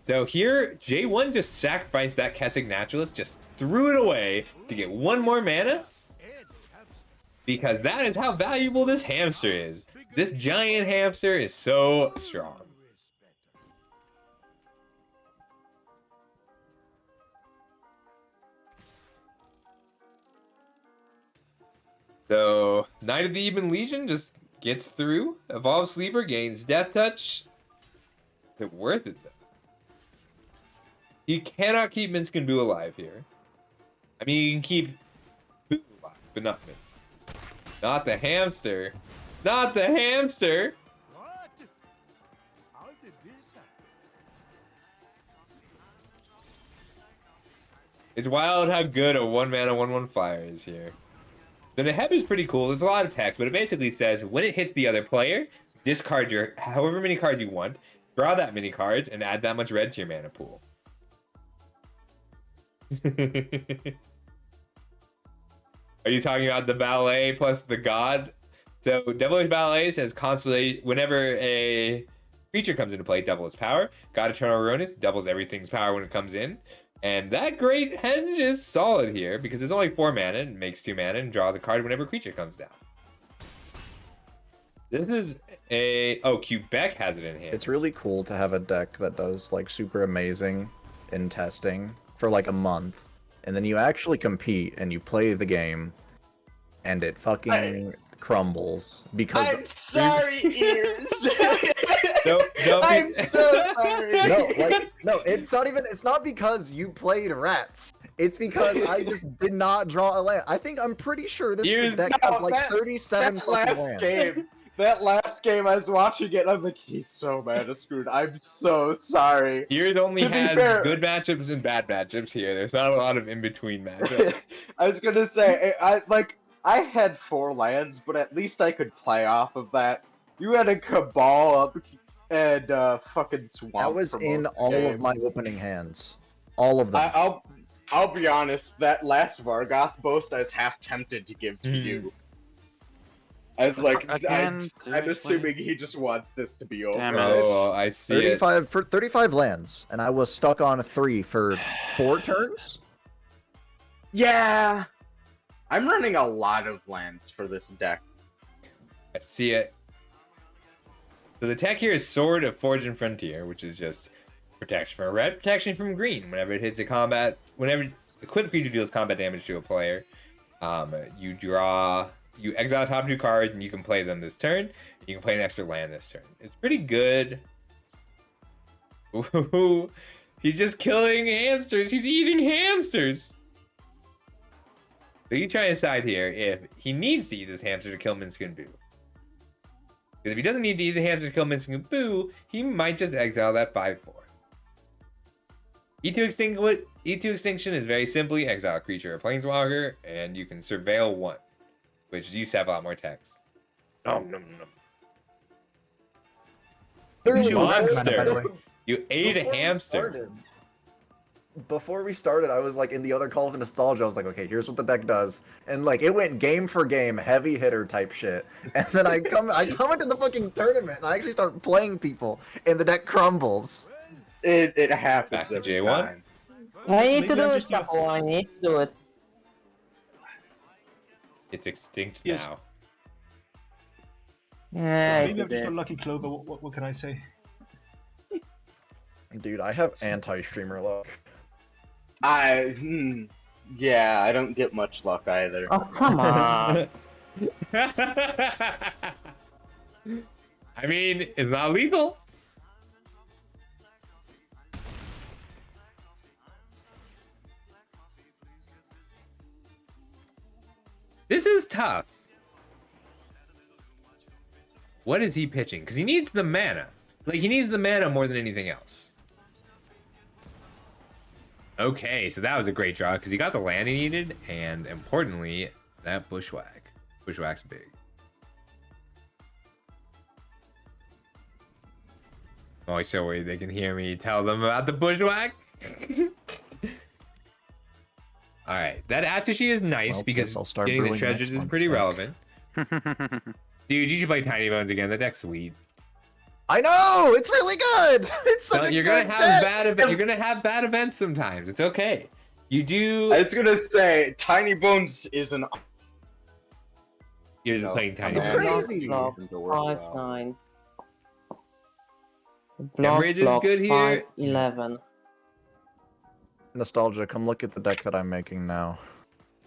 So here, J1 just sacrificed that Kessig Naturalist, just threw it away to get 1 more mana. Because that is how valuable this hamster is. This giant hamster is so strong. So, Knight of the Even Legion just gets through. Evolve Sleeper gains Death Touch. Is it worth it, though? You cannot keep Minsk and Boo alive here. I mean, you can keep Boo alive, but not Minsk. Not the hamster. Not the hamster! What? How did this happen? It's wild how good a 1-mana 1/1 flyer is here. The Neheb is pretty cool. There's a lot of text, but it basically says when it hits the other player, discard your however many cards you want, draw that many cards, and add that much red to your mana pool. Are you talking about the Valet plus the God? So Devilish Valet says constantly whenever a creature comes into play, double its power. God Eternal Ruinous doubles everything's power when it comes in. And that Great Henge is solid here because it's only 4 mana and makes 2 mana and draws a card whenever a creature comes down. This is a... Oh, Quebec has it in hand. It's really cool to have a deck that does like super amazing in testing for like a month. And then you actually compete and you play the game and it fucking crumbles because... I'm sorry, ears! I'm so sorry. No, it's not even. It's not because you played rats. It's because I just did not draw a land. I think I'm pretty sure this deck has like 37 fucking lands. That last game I was watching it, I'm like, he's so mana screwed. I'm so sorry. Yours only To be has fair- good matchups and bad matchups here. There's not a lot of in-between matchups. I was gonna say, I had 4 lands, but at least I could play off of that. You had a Cabal up and fucking Swamp. That was for in most all games. of my opening hands. All of them. I'll be honest, that last Vargoth boast I was half tempted to give to you. I was like, Again, I'm assuming he just wants this to be over. Damn it. Oh, I see it. 35 lands, and I was stuck on 3 for 4 turns. Yeah, I'm running a lot of lands for this deck. I see it. So the tech here is Sword of Forge and Frontier, which is just protection from red, protection from green. Whenever it hits a combat, whenever equipped creature deals combat damage to a player, you exile top 2 cards and you can play them this turn. You can play an extra land this turn. It's pretty good. Ooh, he's just killing hamsters. He's eating hamsters. So you try to decide here if he needs to eat this hamster to kill Minsk and Boo. Because if he doesn't need to eat the hamster to kill Minsk and Boo, he might just exile that 5/4. E2 Extinction is very simply exile a creature or planeswalker, and you can surveil 1, which used to have a lot more text. Nom, nom, nom. Clearly, Sure, that's Monster. mana, by the way. You ate a Before we hamster. started- Before we started, I was like in the other calls of nostalgia. I was like, okay, here's what the deck does, and like it went game for game, heavy hitter type shit. And then I come into the fucking tournament, and I actually start playing people, and the deck crumbles. It happens Back to every J1. time. I need Maybe to I'm do it, just your- Capo. I need to do it. It's extinct Yes. now. Yeah, Maybe I'm it just a is. lucky clover. What can I say? Dude, I have anti-streamer luck. Yeah, I don't get much luck either. Oh, come on. I mean, it's not lethal. This is tough. What is he pitching? Because he needs the mana. Like, he needs the mana more than anything else. Okay, so that was a great draw because he got the land he needed, and importantly, that bushwhack. Bushwhack's big. Oh, he's so worried they can hear me tell them about the bushwhack. All right, that Atsushi is nice Well, because guess I'll start getting the brewing treasures next is month's pretty deck. relevant. Dude, you should play Tiny Bones again. That deck's sweet. I know, it's really good. It's such So a you're good gonna have deck. you're gonna have bad events sometimes. It's okay. You do. I was gonna say, Tiny Bones is an. You're just No, playing Tiny It's Bones. crazy. Block to work 5, well. 9. Hemorrhage is good here. 5, 11. Nostalgia, come look at the deck that I'm making now.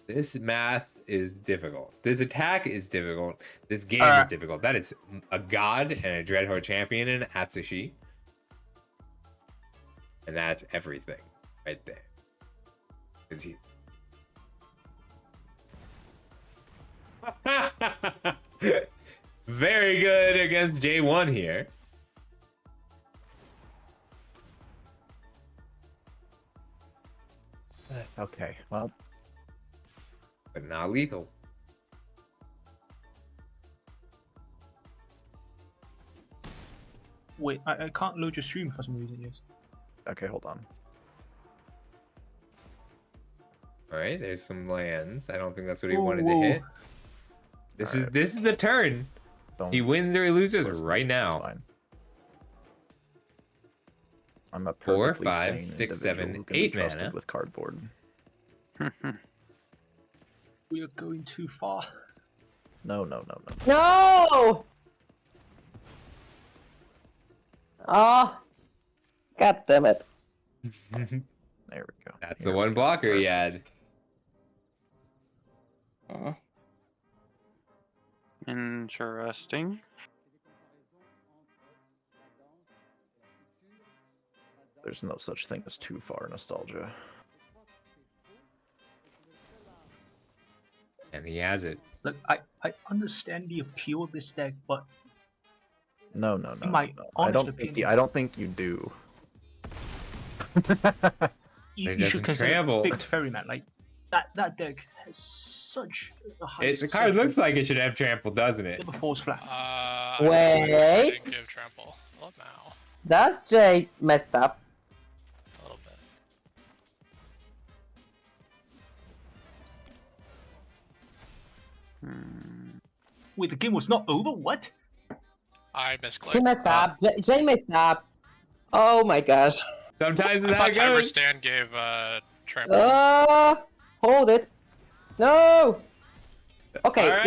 This math is difficult. This attack is difficult. This game Alright. is difficult. That is a god and a Dreadhorde champion and Atsushi. And that's everything right there. Is he? Very good against J1 here. Okay, well, But not lethal. Wait, I can't load your stream for some reason. Yes. okay, hold on. All right, there's some lands. I don't think that's what he wanted Whoa. to hit. This Alright. is the turn. Don't. He wins or he loses Listen, right it's now. fine. I'm a 4, perfectly 5, sane 6, individual 7, who can be 8 trusted mana. with cardboard. We are going too far. No, no, no, no. No! Oh! God damn it. There we go. That's Here the we one go. blocker he had. Interesting. There's no such thing as too far nostalgia. And he has it. Look, I understand the appeal of this deck, but No, no, no. my no. honest opinion- I don't think you do. you, It you should doesn't consider trample. Big Ferryman. Like that deck has such a high. The card looks like it should have trample, doesn't it? never falls flat. I Wait. didn't give trample. Well, now. That's Jay messed up. A little bit. Wait, the game was not over. What? I He misclicked. messed up. Jay messed up. Oh my gosh. Sometimes I it's how thought it Timer goes. Stand gave trample. Hold it. No. Okay, Alright.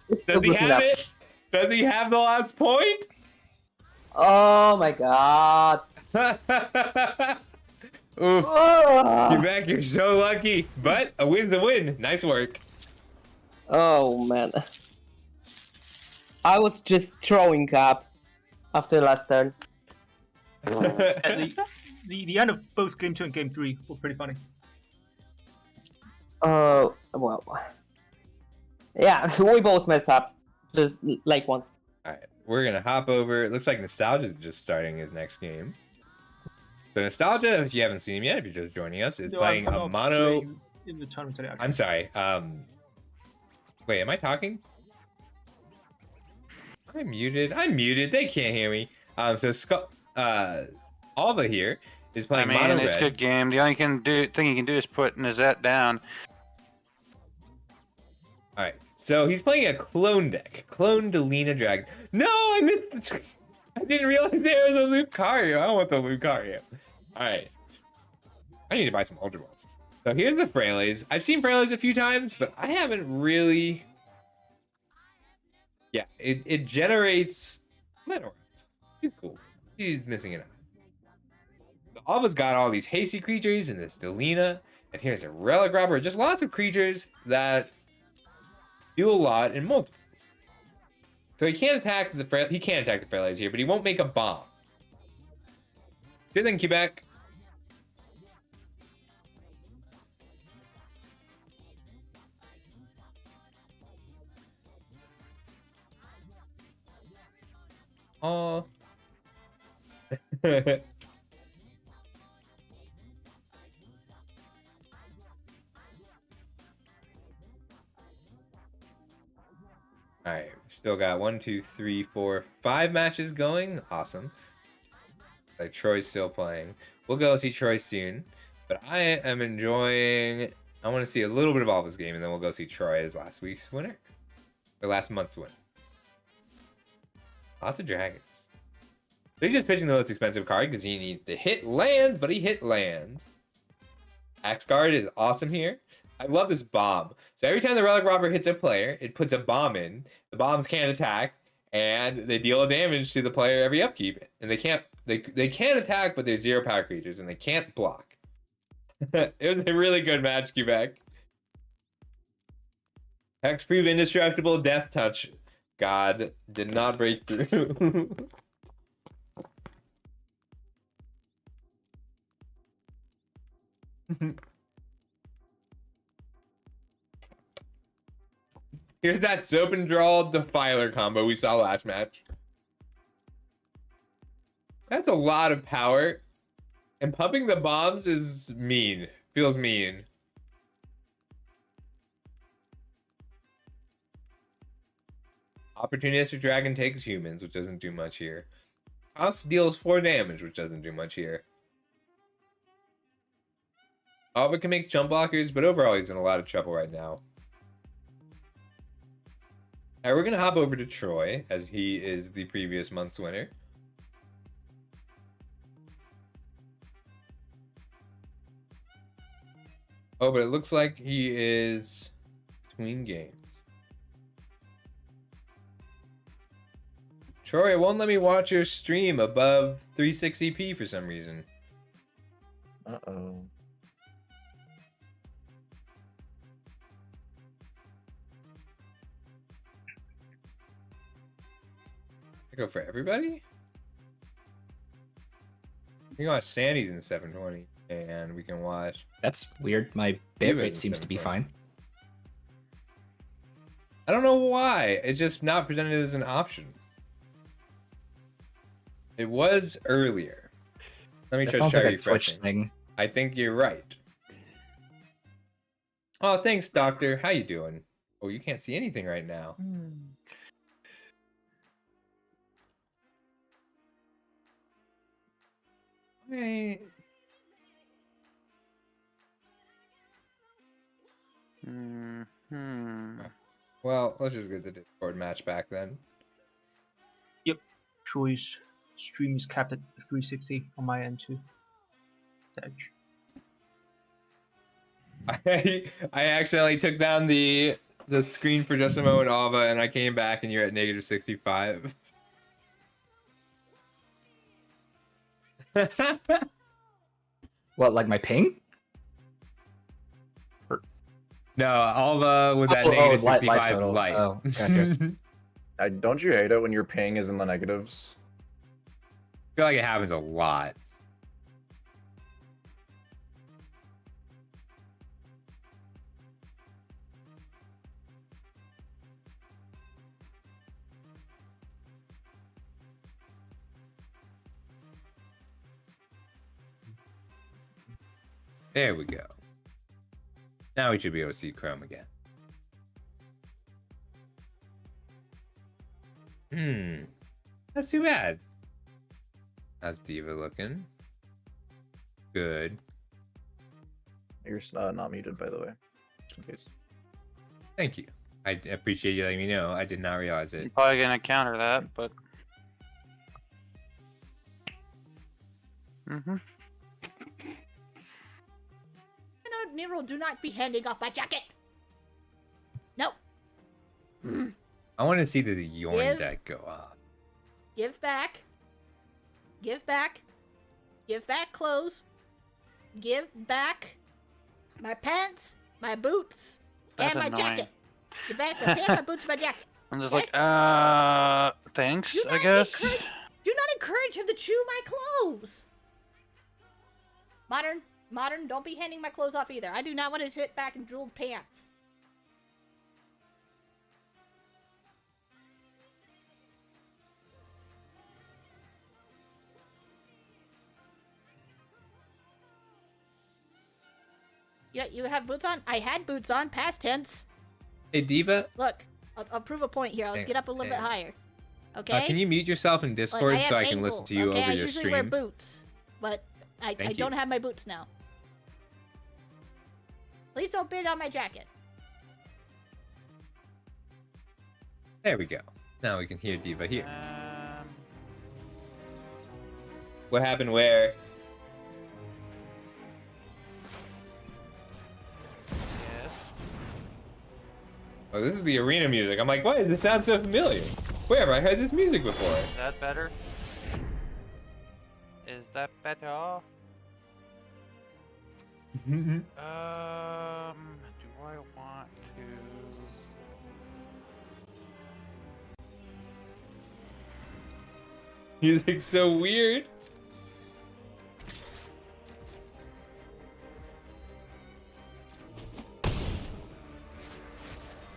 it's still Does he good have enough. it? Does he have the last point? Oh my god. Oof. Oh, Quebec, you're so lucky. But a win's a win. Nice work. oh man. I was just throwing up after last turn. The end of both game 2 and game 3 was pretty funny. Oh, well. Yeah, we both messed up. Just like once. Alright, we're gonna hop over. It looks like Nostalgia is just starting his next game. So Nostalgia, if you haven't seen him yet, if you're just joining us, is No, playing I'm a not mono. playing in the tournament today. I'm sorry. Wait, am I talking? I'm muted. I'm muted. They can't hear me. Alva here is I playing mean, mono it's a red. good game. The only thing you can do is put Nizette down. All right, so he's playing a clone deck. Clone Delina Dragon. No, I missed the... I didn't realize there was a Lucario. I don't want the Lucario. All right. I need to buy some Ultra Balls. So here's the Frailes. I've seen Frailes a few times, but I haven't really... Yeah, it generates... Lenore. She's cool. She's missing an eye. So Alva's got all these hasty creatures and this Delina. And here's a Relic Robber. Just lots of creatures that do a lot in multiples. So he can't attack the Frailes here, but he won't make a bomb. Good thing, Quebec. Oh. All right, still got 1, 2, 3, 4, 5 matches going. Awesome. Like Troy's still playing. We'll go see Troy soon, but I am enjoying. I want to see a little bit of Alva's game, and then we'll go see Troy as last week's winner or last month's winner. Lots of dragons. So he's just pitching the most expensive card because he needs to hit lands, but he hit lands. Axe Guard is awesome here. I love this bomb. So every time the Relic Robber hits a player, it puts a bomb in. The bombs can't attack, and they deal damage to the player every upkeep. And they can attack, but they're 0 power creatures, and they can't block. It was a really good match, Quebec. Hexproof Indestructible Death Touch. God, did not break through. Here's that Soap and Draw Defiler combo we saw last match. That's a lot of power. And pumping the bombs is mean. Feels mean. Opportunistic Dragon takes humans, which doesn't do much here. House deals 4 damage, which doesn't do much here. Alva can make jump blockers, but overall he's in a lot of trouble right now. Alright, we're going to hop over to Troy, as he is the previous month's winner. Oh, but it looks like he is between games. Troy, it won't let me watch your stream above 360p for some reason. Uh-oh. I go for everybody? You can watch Sandy's in 720, and we can watch... That's weird. My bitrate seems to be fine. I don't know why. It's just not presented as an option. It was earlier. Let me just try refreshing. Thing. I think you're right. Oh, thanks, Doctor. How you doing? Oh, you can't see anything right now. Hey. Well, let's just get the Discord match back then. Yep. Troy's stream is capped at 360 on my end too. Edge. I accidentally took down the screen for just a moment, Alva, and I came back and you're at -65. What, like my ping? No, Alva was at -65 light. Oh, gotcha. Don't you hate it when your ping is in the negatives? I feel like it happens a lot. There we go. Now we should be able to see Chrome again. That's too bad. How's Diva looking? Good. You're not muted, by the way. Just in case. Thank you. I appreciate you letting me know. I did not realize it. I'm probably gonna counter that, but. No, Nero, do not be handing off my jacket. No. I want to see the Yorn deck go up. Give back. Give back. Give back clothes. Give back my pants, my boots, That's and my annoying. jacket. Give back my pants, my boots, my jacket. I'm just Okay? like, thanks, Do I not guess. do not encourage him to chew my clothes. Modern, don't be handing my clothes off either. I do not want to sit back and drool pants. You have boots on? I had boots on, past tense. Hey, Diva. Look, I'll prove a point here. Let's get up a little bit higher. Okay? Can you mute yourself in Discord Like, so I have can listen ankles, to you okay? over I your usually wear stream? boots, but I Thank don't you. have my boots now. Please don't bid on my jacket. There we go. Now we can hear Diva here. What happened where? Oh, this is the arena music. I'm like, why does this sound so familiar? Where have I heard this music before? Is that better? Is that better? Do I want to? Music's so weird.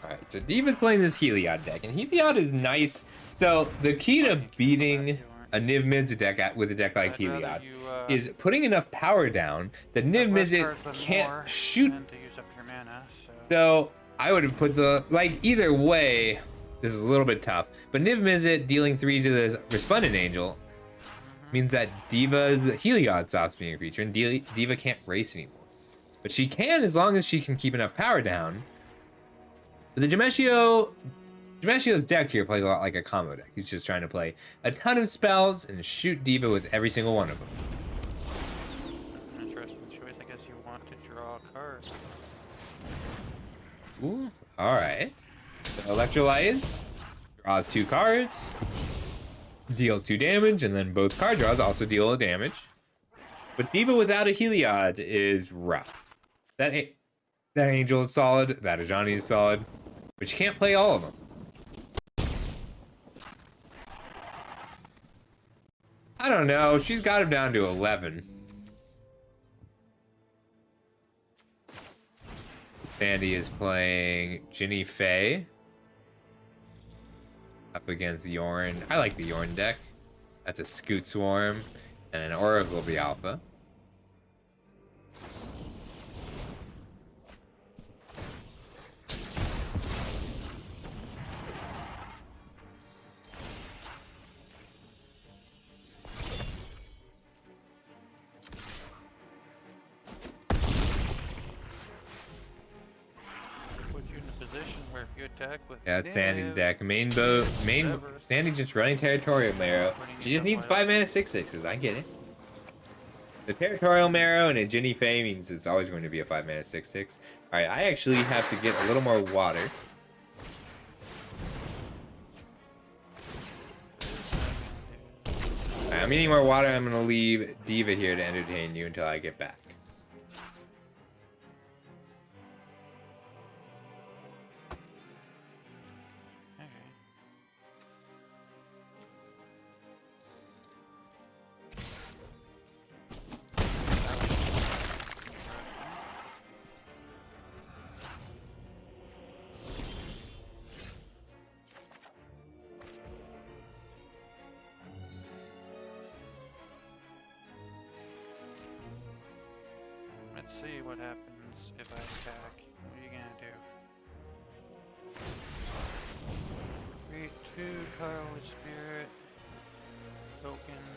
Alright, so Diva's playing this Heliod deck, and Heliod is nice. So the key to beating a Niv Mizzet deck with a deck like Heliod is putting enough power down that Niv Mizzet can't shoot. To use up your mana, So I would have put the, like, either way, this is a little bit tough, but Niv Mizzet dealing 3 to the Resplendent Angel means that Diva's Heliod stops being a creature, and Diva can't race anymore. But she can as long as she can keep enough power down. But the Jameshio's deck here plays a lot like a combo deck. He's just trying to play a ton of spells and shoot Diva with every single one of them. Interesting choice. I guess you want to draw a card. Ooh, alright. So Electrolytes draws 2 cards, deals 2 damage, and then both card draws also deal a damage. But Diva without a Heliod is rough. That Angel is solid, that Ajani is solid, but you can't play all of them. I don't know, she's got him down to 11. Sandy is playing Ginny Faye up against Yorn. I like the Yorn deck. That's a Scoot Swarm and an Oracle of the Alpha. Put you in a position where if you attack with Yeah, it's Sandy's deck. Sandy just running Territorial Marrow. She just needs 5 mana 6/6s. I get it. The Territorial Marrow and a Ginny Faye means it's always going to be a 5 mana 6/6. Alright, I actually have to get a little more water. Alright, I'm eating more water. I'm going to leave Diva here to entertain you until I get back. Let's see what happens if I attack. What are you gonna do? Great. Food, color with spirit, tokens. Okay.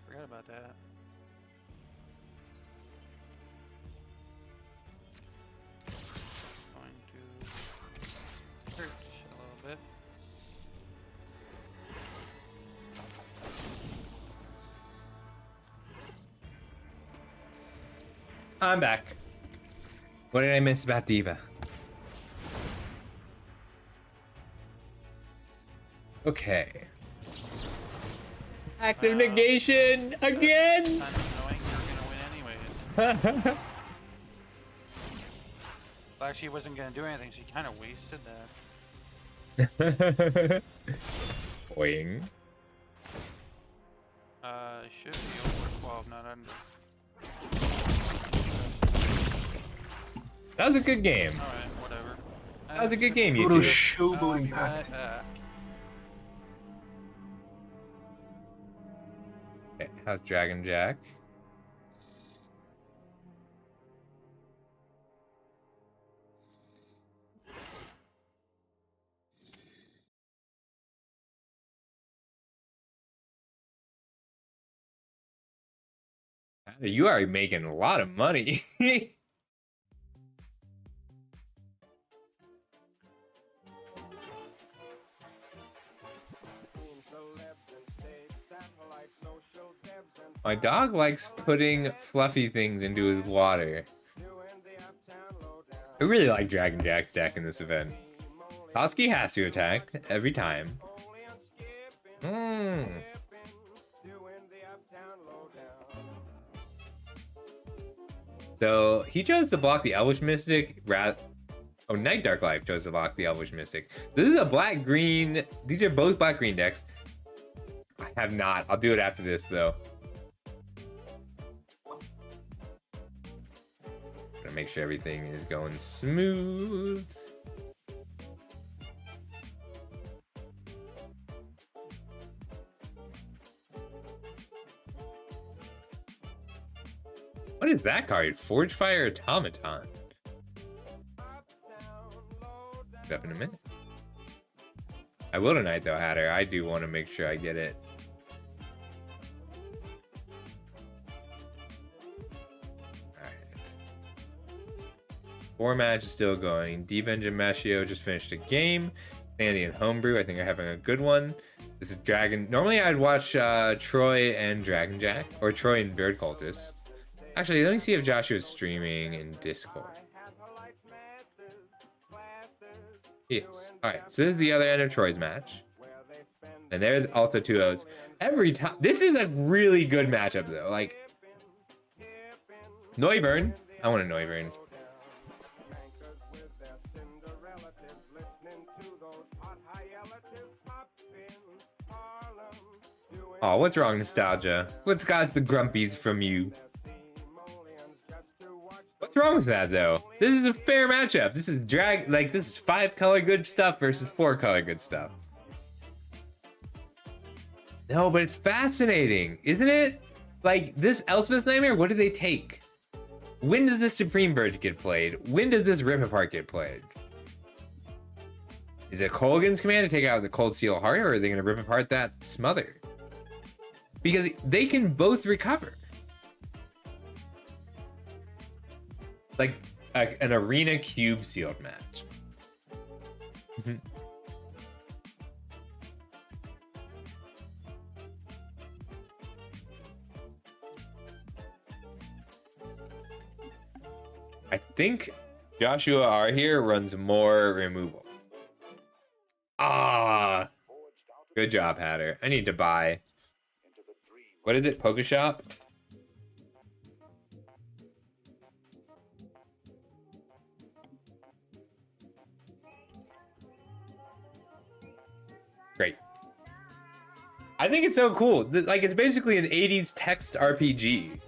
Forgot about that. Going to search a little bit. I'm back. What did I miss about Diva? Okay. Active negation again. Kind of knowing you're gonna win anyways. Well, actually, he wasn't gonna do anything, so he kind of wasted that. Wing. Should be over 12, not under. That was a good game. Alright, whatever. That was a good game, you Total two. showboating pack. Okay, how's Dragon Jack? You are making a lot of money. My dog likes putting fluffy things into his water. I really like Dragon Jack's deck in this event. Toski has to attack every time. So he chose to block the Elvish Mystic. Oh, Night Dark Life chose to block the Elvish Mystic. So this is a black-green. These are both black-green decks. I have not. I'll do it after this, though. Gotta make sure everything is going smooth. What is that card? Forge Fire Automaton. Up in a minute. I will tonight though, Hatter. I do want to make sure I get it. Alright. 4 match is still going. Diva and Jamashio just finished a game. Sandy and Homebrew, I think are having a good one. This is Dragon. Normally I'd watch Troy and Dragon Jack, or Troy and Bird Cultist. Actually, let me see if Joshua's streaming in Discord. Yes. Alright, so this is the other end of Troy's match. And there's also 2-0s. Every time. This is a really good matchup, though. Like, Noivern. I want a Noivern. Oh, what's wrong, Nostalgia? What's got the grumpies from you? What's wrong with that, though? This is a fair matchup. This is this is 5 color good stuff versus 4 color good stuff. No, but it's fascinating, isn't it? Like, this Elspeth's Nightmare, what do they take? When does this Supreme Verge get played? When does this Rip Apart get played? Is it Colgan's command to take out the Cold Steel Heart, or are they going to rip apart that Smother? Because they can both recover. Like an arena cube sealed match. I think Joshua R here runs more removal. Ah, good job, Hatter. I need to buy. What is it? Poke Shop? Great. I think it's so cool. Like, it's basically an 80s text RPG.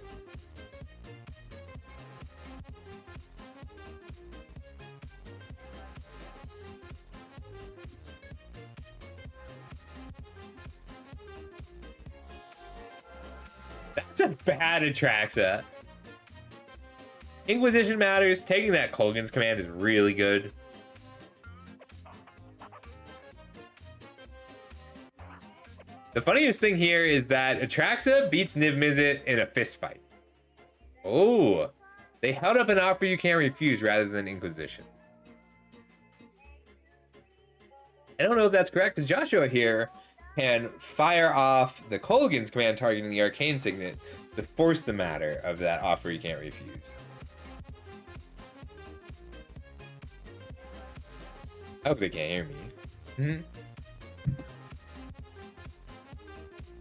That's a bad Atraxa. Inquisition matters. Taking that Colgan's command is really good. The funniest thing here is that Atraxa beats Niv Mizzet in a fist fight. Oh, they held up an offer you can't refuse rather than Inquisition. I don't know if that's correct, because Joshua here can fire off the Colgan's command targeting the Arcane Signet to force the matter of that offer you can't refuse. I hope they can't hear me.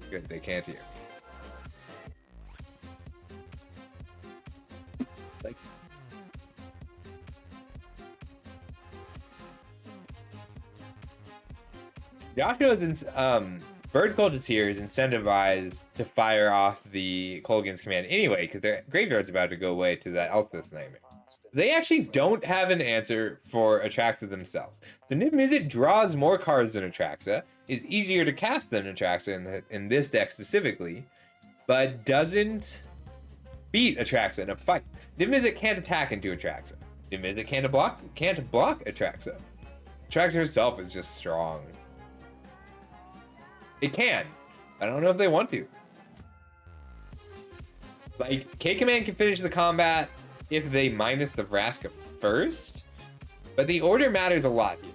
Good, they can't hear. Like, Joshua's Bird Cultist here is incentivized to fire off the Colgan's command anyway, because their graveyard's about to go away to that Elspeth's Nightmare. They actually don't have an answer for Atraxa themselves. The Niv Mizzet draws more cards than Atraxa, is easier to cast than Atraxa in this deck specifically, but doesn't beat Atraxa in a fight. Niv Mizzet can't attack into Atraxa. Niv Mizzet can't block Atraxa. Atraxa herself is just strong. It can. I don't know if they want to. Like, K-Command can finish the combat if they minus the Vraska first, but the order matters a lot here.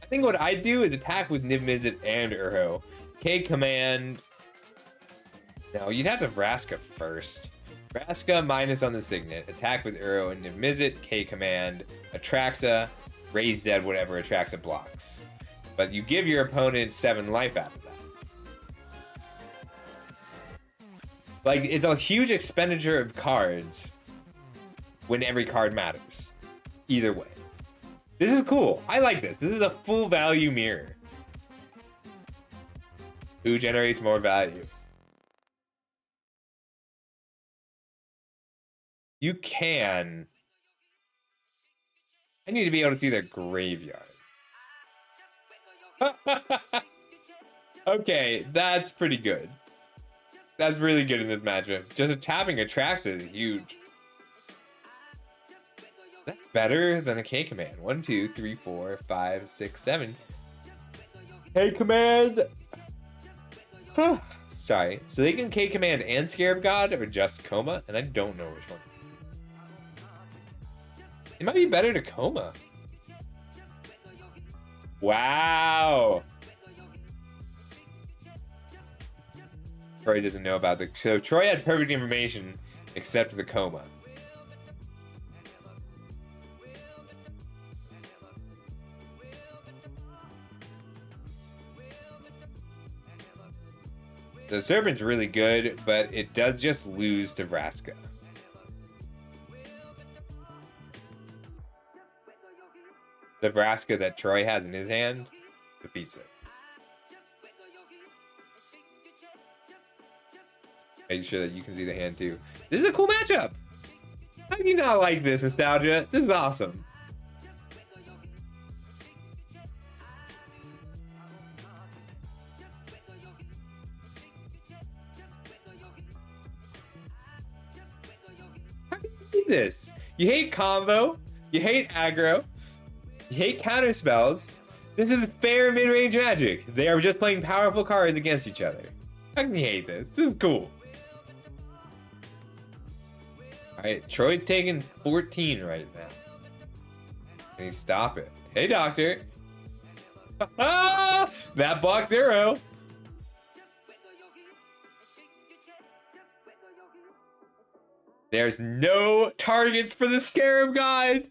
I think what I'd do is attack with Niv Mizzet and Urho. K-Command... No, you'd have to Vraska first. Vraska minus on the Signet. Attack with Urho and Niv Mizzet. K-Command. Atraxa. Raise dead whatever Atraxa blocks. But you give your opponent 7 life after that. Like, it's a huge expenditure of cards when every card matters. Either way. This is cool. I like this. This is a full value mirror. Who generates more value? You can. I need to be able to see their graveyard. Okay, that's pretty good. That's really good in this matchup. Just tapping Atraxa is huge. That's better than a K-Command. 1, 2, 3, 4, 5, 6, 7. K-Command! Sorry. So they can K-Command and Scarab God or just Coma? And I don't know which one. It might be better to Coma. Wow! Troy doesn't know about the... So Troy had perfect information except the Coma. The Serpent's really good, but it does just lose to Vraska. The Vraska that Troy has in his hand defeats it. Make sure that you can see the hand too. This is a cool matchup! How do you not like this, Nostalgia? This is awesome. How do you hate this? You hate combo, you hate aggro, you hate counter spells. This is fair mid-range magic. They are just playing powerful cards against each other. How can you hate this? This is cool. Alright, Troy's taking 14 right now. Can he stop it? Hey, Doctor. That blocks arrow. There's no targets for the Scarab God.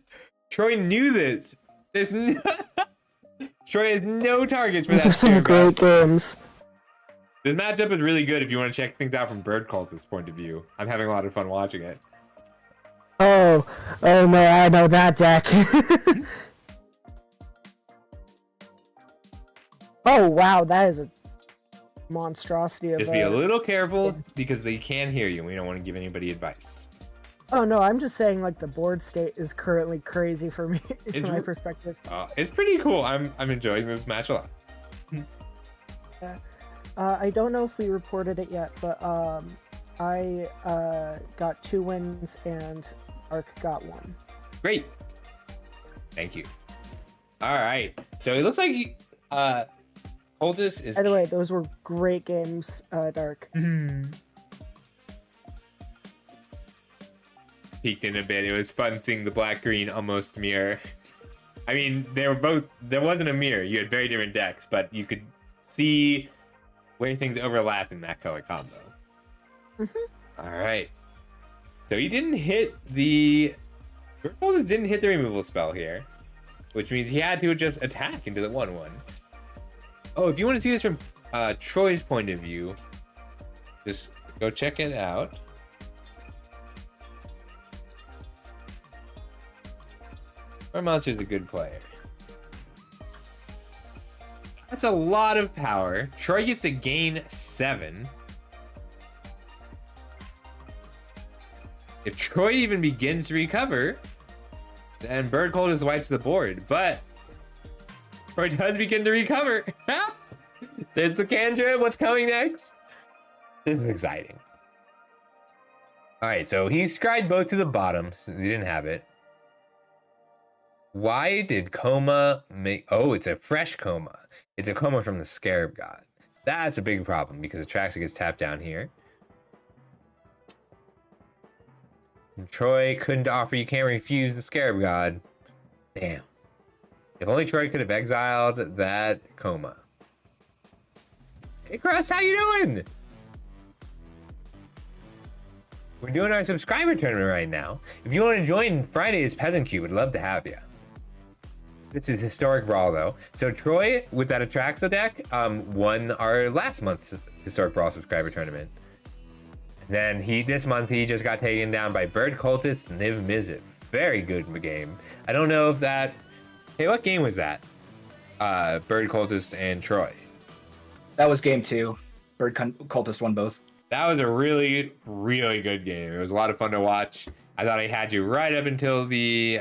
Troy knew this. There's no... Troy has no targets for These that are some Scarab God. great games. This matchup is really good if you want to check things out from Bird Cult's point of view. I'm having a lot of fun watching it. Oh no, I know that deck. Oh wow, that is a monstrosity of Just be a little careful because they can hear you. We don't want to give anybody advice. Oh no, I'm just saying like the board state is currently crazy for me from It's my perspective. It's pretty cool. I'm enjoying this match a lot. Yeah. I don't know if we reported it yet, but I got 2 wins and Ark got 1. Great. Thank you. All right. So it looks like Cultist is. By the way, those were great games, Dark. Peeked in a bit. It was fun seeing the black-green almost mirror. I mean, they were both. There wasn't a mirror. You had very different decks, but you could see where things overlap in that color combo. All right. So he didn't hit the. Cultist didn't hit the removal spell here, which means he had to just attack into the 1/1. Oh, if you want to see this from Troy's point of view, just go check it out. Our monster's a good player. That's a lot of power. Troy gets to gain 7. If Troy even begins to recover, then Bird Cultist wipes the board. But Troy does begin to recover. There's the Candra. What's coming next? This is exciting. All right, so he scried both to the bottom. So he didn't have it. Why did Coma make... Oh, it's a fresh Coma. It's a Coma from the Scarab God. That's a big problem because Atraxa gets tapped down here. And Troy couldn't offer. You can't refuse the Scarab God. Damn. If only Troy could have exiled that Coma. Hey, Cross, how you doing? We're doing our subscriber tournament right now. If you want to join Friday's Peasant Cube, we'd love to have you. This is Historic Brawl, though. So Troy, with that Atraxa deck, won our last month's Historic Brawl subscriber tournament. Then this month, he just got taken down by Bird Cultist and Niv Mizzet. Very good game. I don't know if that... Hey, what game was that? Bird Cultist and Troy. That was game 2. Bird Cultist won both. That was a really, really good game. It was a lot of fun to watch. I thought I had you right up until the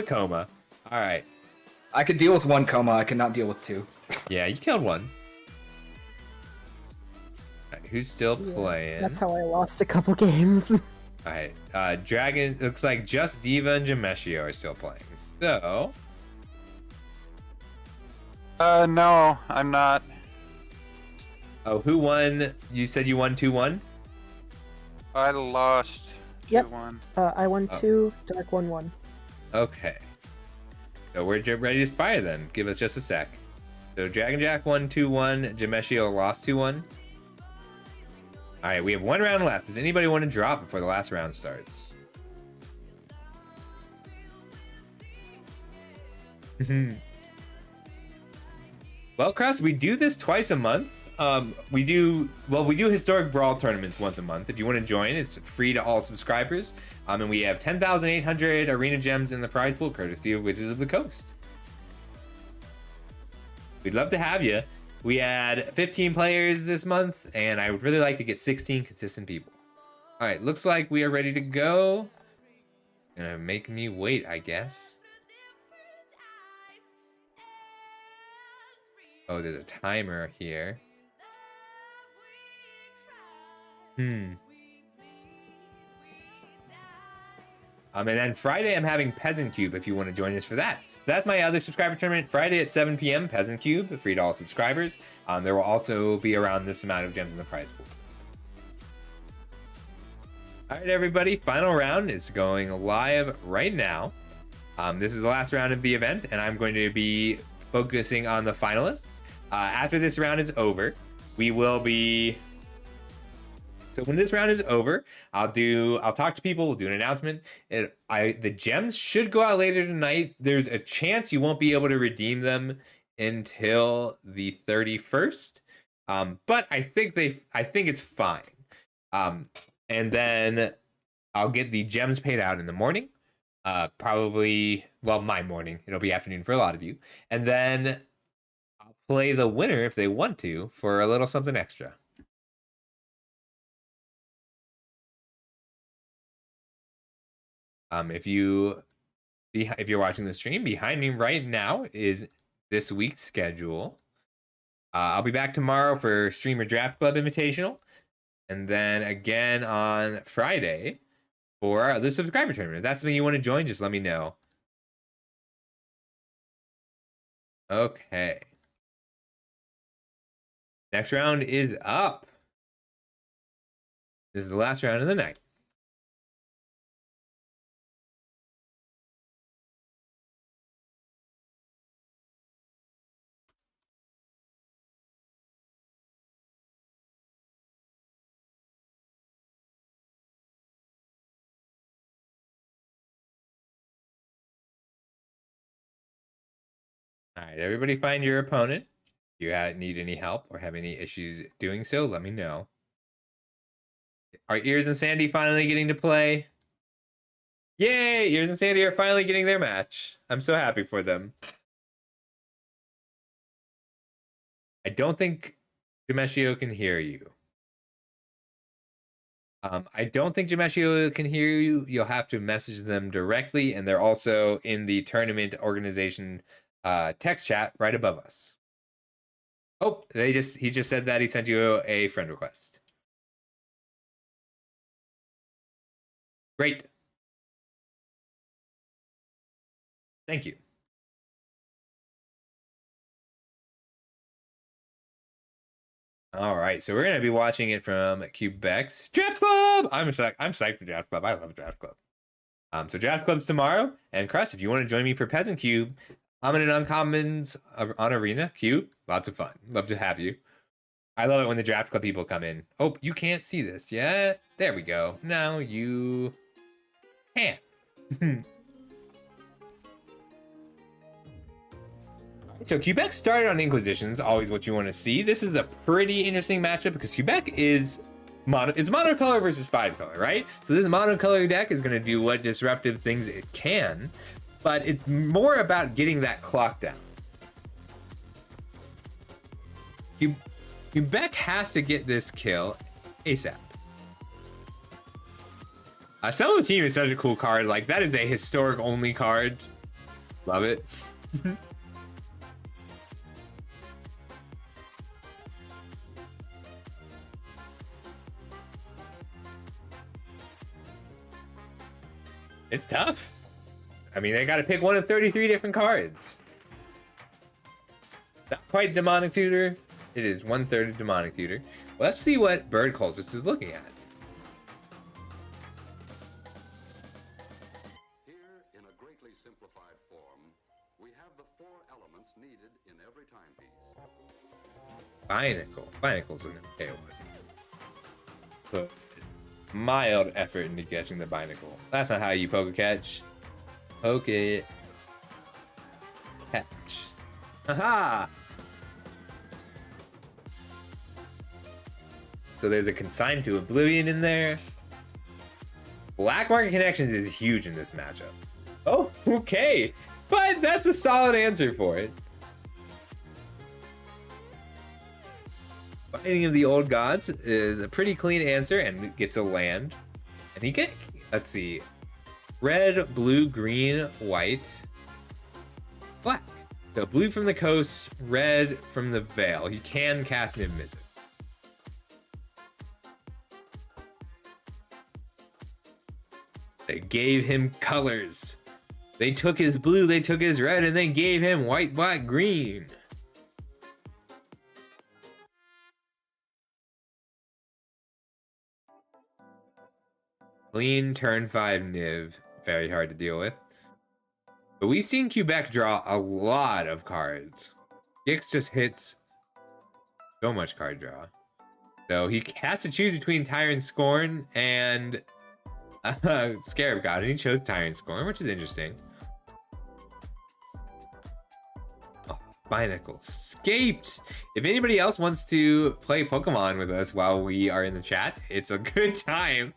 Coma. All right. I could deal with 1 Coma. I could not deal with 2. Yeah, you killed 1. All right, who's still playing? That's how I lost a couple games. All right. Dragon, looks like just Diva and Jameshio are still playing. So. No, I'm not. Oh, who won? You said you won 2-1? I lost 2-1. I won 2, Dark won 1. Okay. So we're ready to fire then. Give us just a sec. So Dragon Jack won 2-1. Jameshio lost 2-1. All right, we have 1 round left. Does anybody want to drop before the last round starts? Well, Cross, we do this twice a month. We do Historic Brawl tournaments once a month. If you want to join, it's free to all subscribers. And we have 10,800 arena gems in the prize pool, courtesy of Wizards of the Coast. We'd love to have you. We had 15 players this month, and I would really like to get 16 consistent people. All right, looks like we are ready to go. Gonna make me wait, I guess. Oh, there's a timer here. And then Friday, I'm having Peasant Cube if you want to join us for that. So that's my other subscriber tournament. Friday at 7 p.m. Peasant Cube, free to all subscribers. There will also be around this amount of gems in the prize pool. All right, everybody. Final round is going live right now. This is the last round of the event, and I'm going to be focusing on the finalists. After this round is over, we will be So when this round is over, I'll talk to people, we'll do an announcement. The gems should go out later tonight. There's a chance you won't be able to redeem them until the 31st. But I think it's fine. And then I'll get the gems paid out in the morning. Probably, well, my morning. It'll be afternoon for a lot of you. And then I'll play the winner if they want to for a little something extra. If you're watching the stream, behind me right now is this week's schedule. I'll be back tomorrow for Streamer Draft Club Invitational, and then again on Friday for the subscriber tournament. If that's something you want to join, just let me know. Okay. Next round is up. This is the last round of the night. All right, everybody find your opponent. If you need any help or have any issues doing so, let me know. Are Ears and Sandy finally getting to play? Yay! Ears and Sandy are finally getting their match. I'm so happy for them. I don't think Demeshio can hear you. I don't think Demeshio can hear you. You'll have to message them directly, and they're also in the tournament organization text chat right above us. Oh, he just said that he sent you a friend request. Great. Thank you. All right, so we're gonna be watching it from Quebec's Draft Club. I'm psyched for Draft Club. I love Draft Club. So Draft Club's tomorrow, and Crust, if you want to join me for Peasant Cube, Common and Uncommons on Arena Cube, lots of fun. Love to have you. I love it when the Draft Club people come in. Oh, you can't see this yet. There we go. Now you can. So Quebec started on Inquisitions, always what you want to see. This is a pretty interesting matchup because Quebec is monocolor versus 5-color, right? So this monocolor deck is going to do what disruptive things it can, but it's more about getting that clock down. Quebec has to get this kill ASAP. Some of the team is such a cool card. Like, that is a historic only card. Love it. It's tough. I mean, they got to pick one of 33 different cards. Not quite Demonic Tutor. It is 1/3 of Demonic Tutor. Well, let's see what Bird Cultist is looking at. Here, in a greatly simplified form, we have the 4 elements needed in every timepiece. Binacle. Binacle's an okay one. Put mild effort into catching the binacle. That's not how you poke a catch. Poke it. Catch. Aha! So there's a Consign to Oblivion in there. Black Market Connections is huge in this matchup. Oh, okay. But that's a solid answer for it. Binding of the Old Gods is a pretty clean answer and gets a land. And he get, let's see, red, blue, green, white, black. So blue from the coast, red from the Veil. He can cast an Invisible. They gave him colors. They took his blue, they took his red, and they gave him white, black, green. Clean turn 5 Niv. Very hard to deal with. But we've seen Quebec draw a lot of cards. Gix just hits so much card draw. So he has to choose between Tyrant Scorn and Scarab God, and he chose Tyrant Scorn, which is interesting. Oh, Binacle escaped. If anybody else wants to play Pokemon with us while we are in the chat, it's a good time.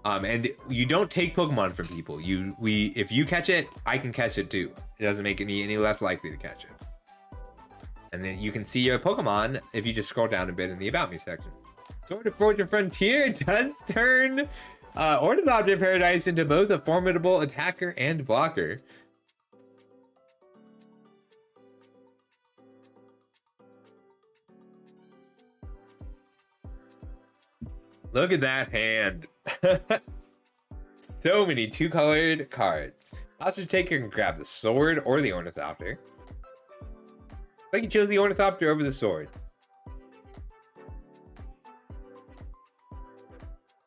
And you don't take Pokemon from people. If you catch it, I can catch it too. It doesn't make me any less likely to catch it. And then you can see your Pokemon if you just scroll down a bit in the About Me section. Sword of Fortune Frontier does turn Ornithopter Paradise into both a formidable attacker and blocker. Look at that hand. So many two-colored cards. Monster Taker can grab the sword or the Ornithopter. Like he chose the Ornithopter over the sword.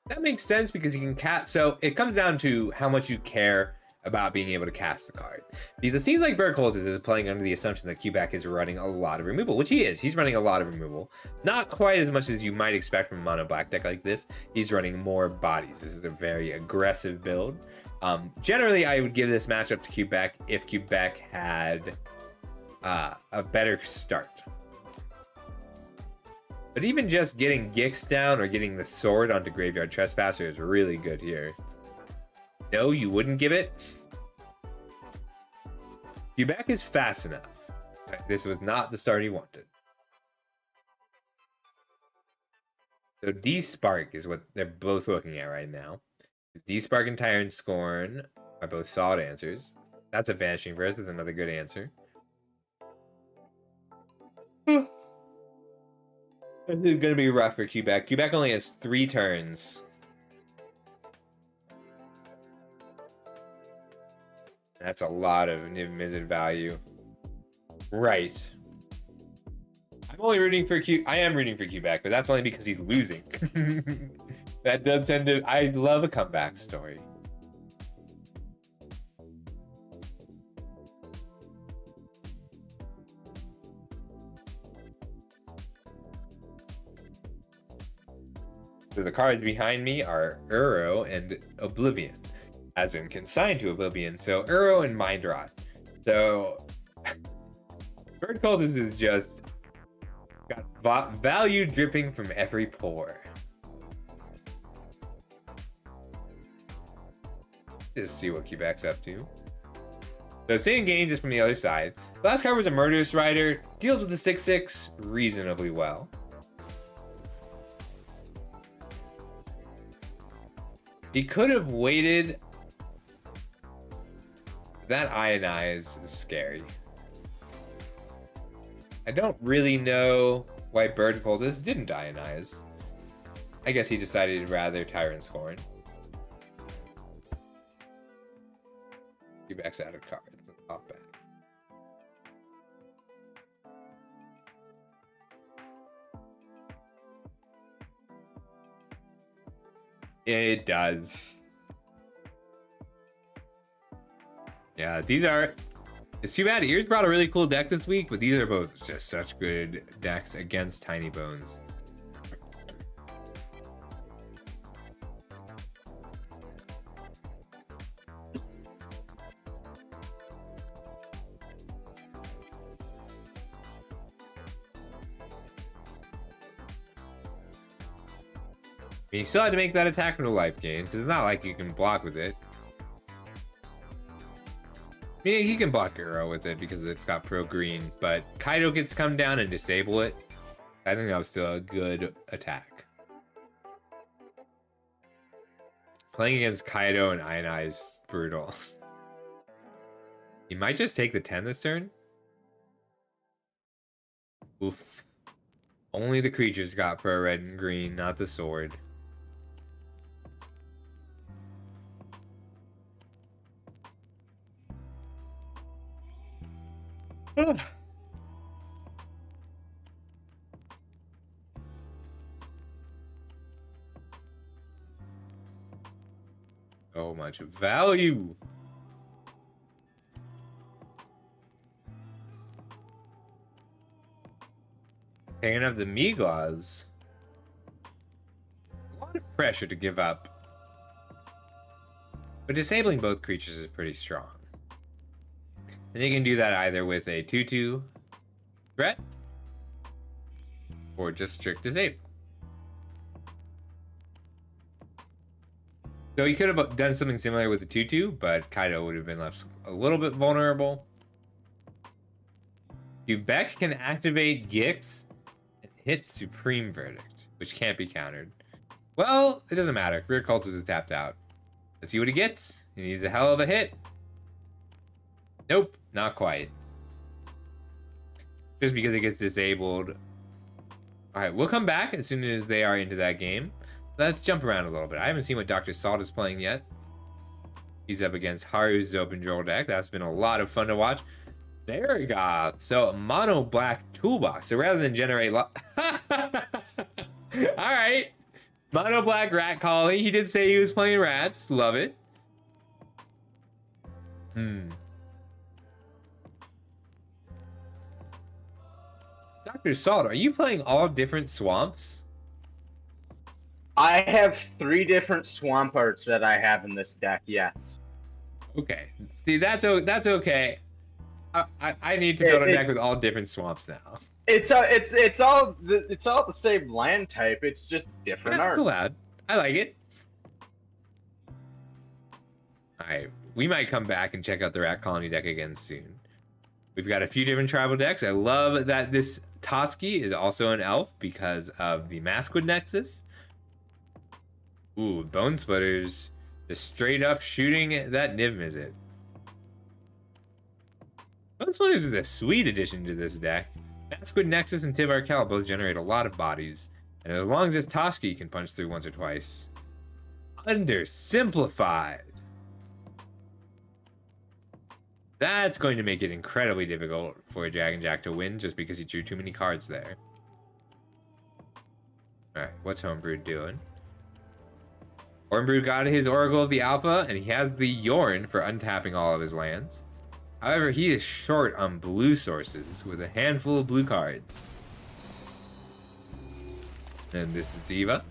That makes sense because you can cast. So it comes down to how much you care about being able to cast the card. Because it seems like Bergholz is playing under the assumption that Quebec is running a lot of removal, which he is. He's running a lot of removal. Not quite as much as you might expect from a mono black deck like this. He's running more bodies. This is a very aggressive build. Generally, I would give this matchup to Quebec if Quebec had a better start. But even just getting Gix down or getting the sword onto Graveyard Trespasser is really good here. No, you wouldn't give it. Quebec is fast enough. This was not the start he wanted. So D-Spark is what they're both looking at right now. D-Spark and Tyrant Scorn are both solid answers. That's a Vanishing Verse with another good answer. This is going to be rough for Quebec. Quebec only has 3 turns. That's a lot of Niv-Mizzet value. Right. I'm only rooting for I am rooting for Quebec, but that's only because he's losing. That does tend to... I love a comeback story. So the cards behind me are Uro and Oblivion, as in consigned to Oblivion. So Uro and Mind Rot. So Bird Cultist is just got value dripping from every pore. Just see what Quebec's up to. So same game, just from the other side. The last card was a Murderous Rider. Deals with the 6/6 reasonably well. He could have waited. That Ionize is scary. I don't really know why Bird Cultist didn't Ionize. I guess he decided he'd rather Tyrant Scorn. Quebec's out of cards. Let's pop back. It does. Yeah, these are... It's too bad. Ears brought a really cool deck this week, but these are both just such good decks against Tiny Bones. I mean, you still had to make that attack with a life gain, because it's not like you can block with it. I mean, he can block Uro with it because it's got pro green, but Kaido gets to come down and disable it. I think that was still a good attack. Playing against Kaido and Ionize, brutal. He might just take the 10 this turn. Oof. Only the creatures got pro red and green, not the sword. So much value. Picking up the Miglas. pressure to give up. But disabling both creatures is pretty strong. And you can do that either with a 2/2 threat or just strict disable. So he could have done something similar with the 2/2, but Kaido would have been left a little bit vulnerable. Beck can activate Gix and hit Supreme Verdict, which can't be countered. Well, it doesn't matter. Rear Cultist is tapped out. Let's see what he gets. He needs a hell of a hit. Nope, not quite. Just because it gets disabled. Alright, we'll come back as soon as they are into that game. Let's jump around a little bit. I haven't seen what Dr. Salt is playing yet. He's up against Haru's open Joel deck. That's been a lot of fun to watch. There we go. So, mono black toolbox. So rather than generate Alright. Mono black rat colony. He did say he was playing rats. Love it. Dr. Salt, are you playing all different swamps? I have 3 different swamp arts that I have in this deck, yes. Okay. See, that's okay. I need to build a deck with all different swamps now. It's all the same land type. It's just different arts. That's allowed. I like it. All right, we might come back and check out the Rat Colony deck again soon. We've got a few different tribal decks. I love that this Toski is also an elf because of the Maskwood Nexus. Ooh, Bone Splitters. Just straight up shooting that Niv Mizzet. Bone Splitters is a sweet addition to this deck. Maskwood Nexus and Tiv Arkell both generate a lot of bodies. And as long as this Toski can punch through once or twice. Undersimplified. That's going to make it incredibly difficult for a Dragon Jack to win just because he drew too many cards there. Alright, what's Homebrew doing? Homebrew got his Oracle of the Alpha, and he has the Yorn for untapping all of his lands. However, he is short on blue sources with a handful of blue cards. And this is Diva.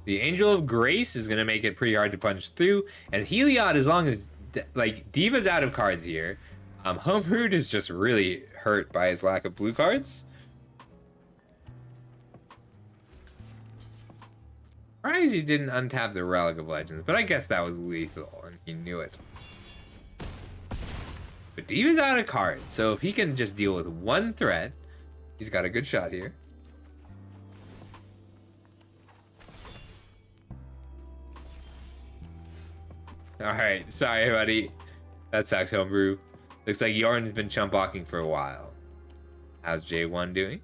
The Angel of Grace is going to make it pretty hard to punch through, and Heliod, as long as like Diva's out of cards here, Homebrewed is just really hurt by his lack of blue cards. Surprised he didn't untap the Relic of Legends, but I guess that was lethal and he knew it. But Diva's out of cards, so if he can just deal with one threat, he's got a good shot here. Alright, sorry buddy. That sucks, Homebrew. Looks like Yarn's been chump blocking for a while. How's J1 doing?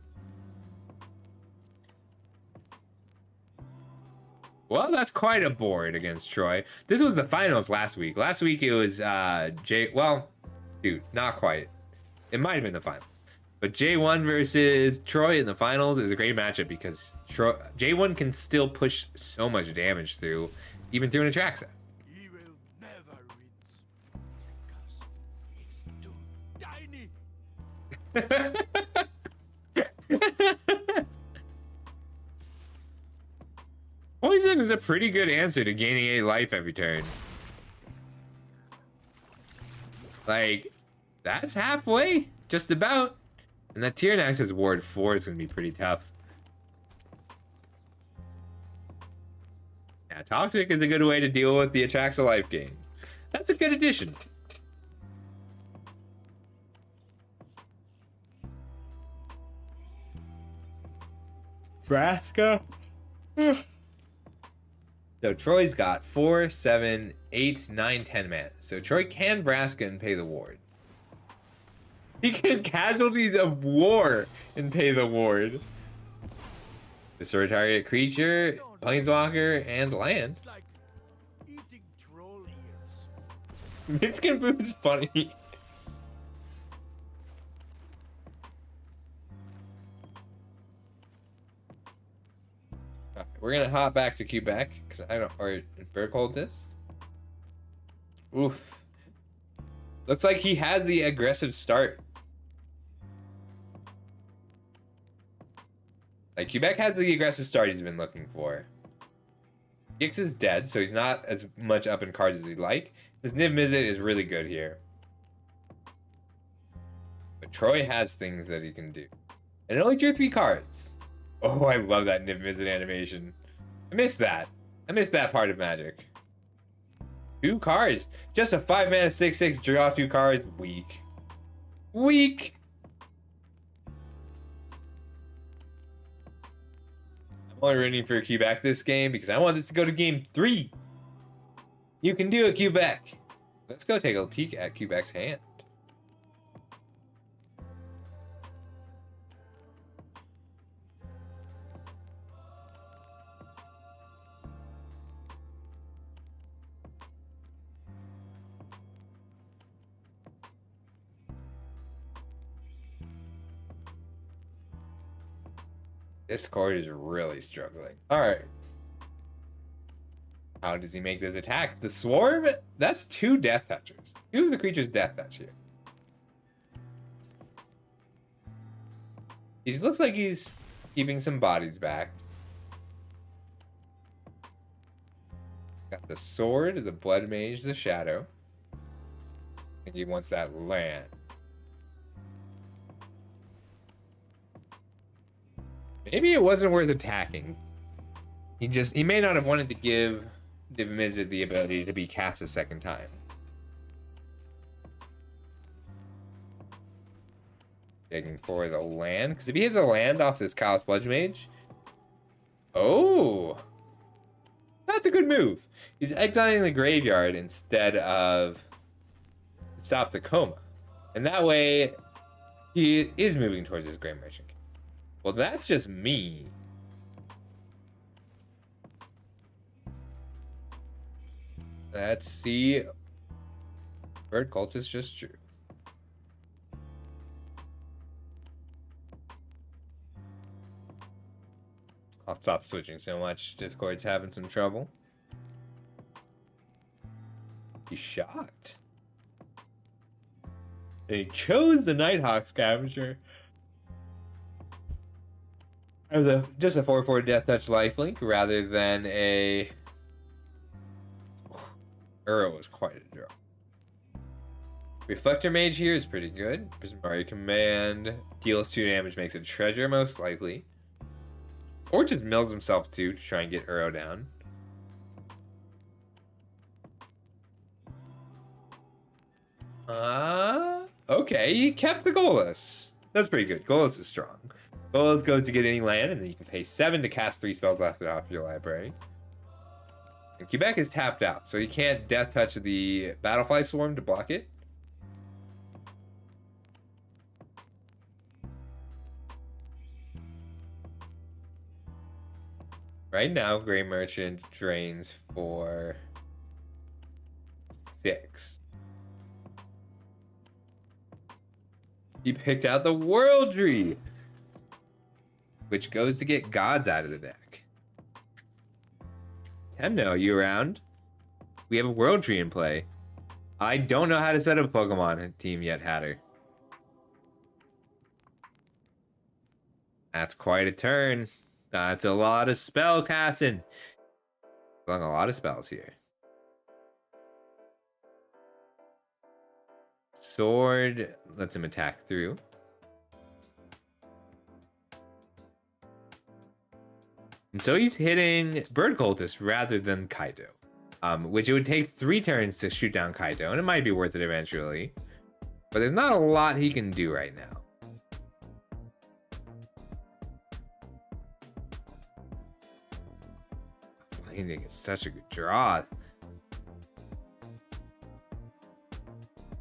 Well, that's quite a board against Troy. This was the finals last week. Last week it was well, dude, not quite. It might have been the finals. But J1 versus Troy in the finals is a great matchup because J1 can still push so much damage through, even through an Atraxa. He will never win because it's too tiny. Poison is a pretty good answer to gaining 8 life every turn. Like, that's halfway, just about. And that Tyranax's Ward 4 is going to be pretty tough. Yeah, Toxic is a good way to deal with the Atraxa life gain. That's a good addition. Vraska? So Troy's got 4, 7, 8, 9, 10 mana. So Troy can Vraska and pay the ward. He can Casualties of War and pay the ward. Destroy target creature, planeswalker, and land. It's like eating troll ears. Minskin Boo's funny. We're gonna hop back to Quebec because I don't. Or Berg hold this. Oof. Looks like he has the aggressive start. Like, Quebec has the aggressive start he's been looking for. Gix is dead, so he's not as much up in cards as he'd like. This Niv Mizzet is really good here. But Troy has things that he can do. And it only drew 3 cards. Oh, I love that Niv Mizzet animation. I miss that. I miss that part of Magic. 2 cards. Just a 5-mana 6/6, draw 2 cards. Weak. Weak. I'm only rooting for Quebec this game because I want this to go to game 3. You can do it, Quebec. Let's go take a peek at Quebec's hand. This card is really struggling. Alright. How does he make this attack? The Swarm? That's 2 Death Touchers. 2 of the creatures Death Touch here. He looks like he's keeping some bodies back. Got the Sword, the Blood Mage, the Shadow. I think he wants that land. Maybe it wasn't worth attacking. He may not have wanted to give Niv Mizzet the ability to be cast a second time. Taking for the land, because if he has a land off this Callous Bludge Mage, oh, that's a good move. He's exiling the graveyard instead of stop the coma, and that way he is moving towards his Grey Merchant. Well, that's just me. Let's see. Bird Cultist just drew. I'll stop switching so much. Discord's having some trouble. He's shocked. And he chose the Nighthawk Scavenger. Just a 4/4 Death Touch lifelink rather than a... Uro was quite a draw. Reflector Mage here is pretty good. Prismari Command deals 2 damage, makes a treasure most likely. Or just mills himself 2 to try and get Uro down. Okay, he kept the Golas. That's pretty good. Golas is strong. Golas goes to get any land, and then you can pay 7 to cast 3 spells left off your library. And Quebec is tapped out, so you can't Death Touch the Battlefly Swarm to block it. Right now, Grey Merchant drains for 6. He picked out the Worldry, which goes to get gods out of the deck. Temno, are you around? We have a Worldry in play. I don't know how to set up a Pokemon team yet, Hatter. That's quite a turn. That's a lot of spell casting. A lot of spells here. Sword lets him attack through. And so he's hitting Bird Cultist rather than Kaito. Which it would take 3 turns to shoot down Kaito, and it might be worth it eventually. But there's not a lot he can do right now. Blinding is such a good draw.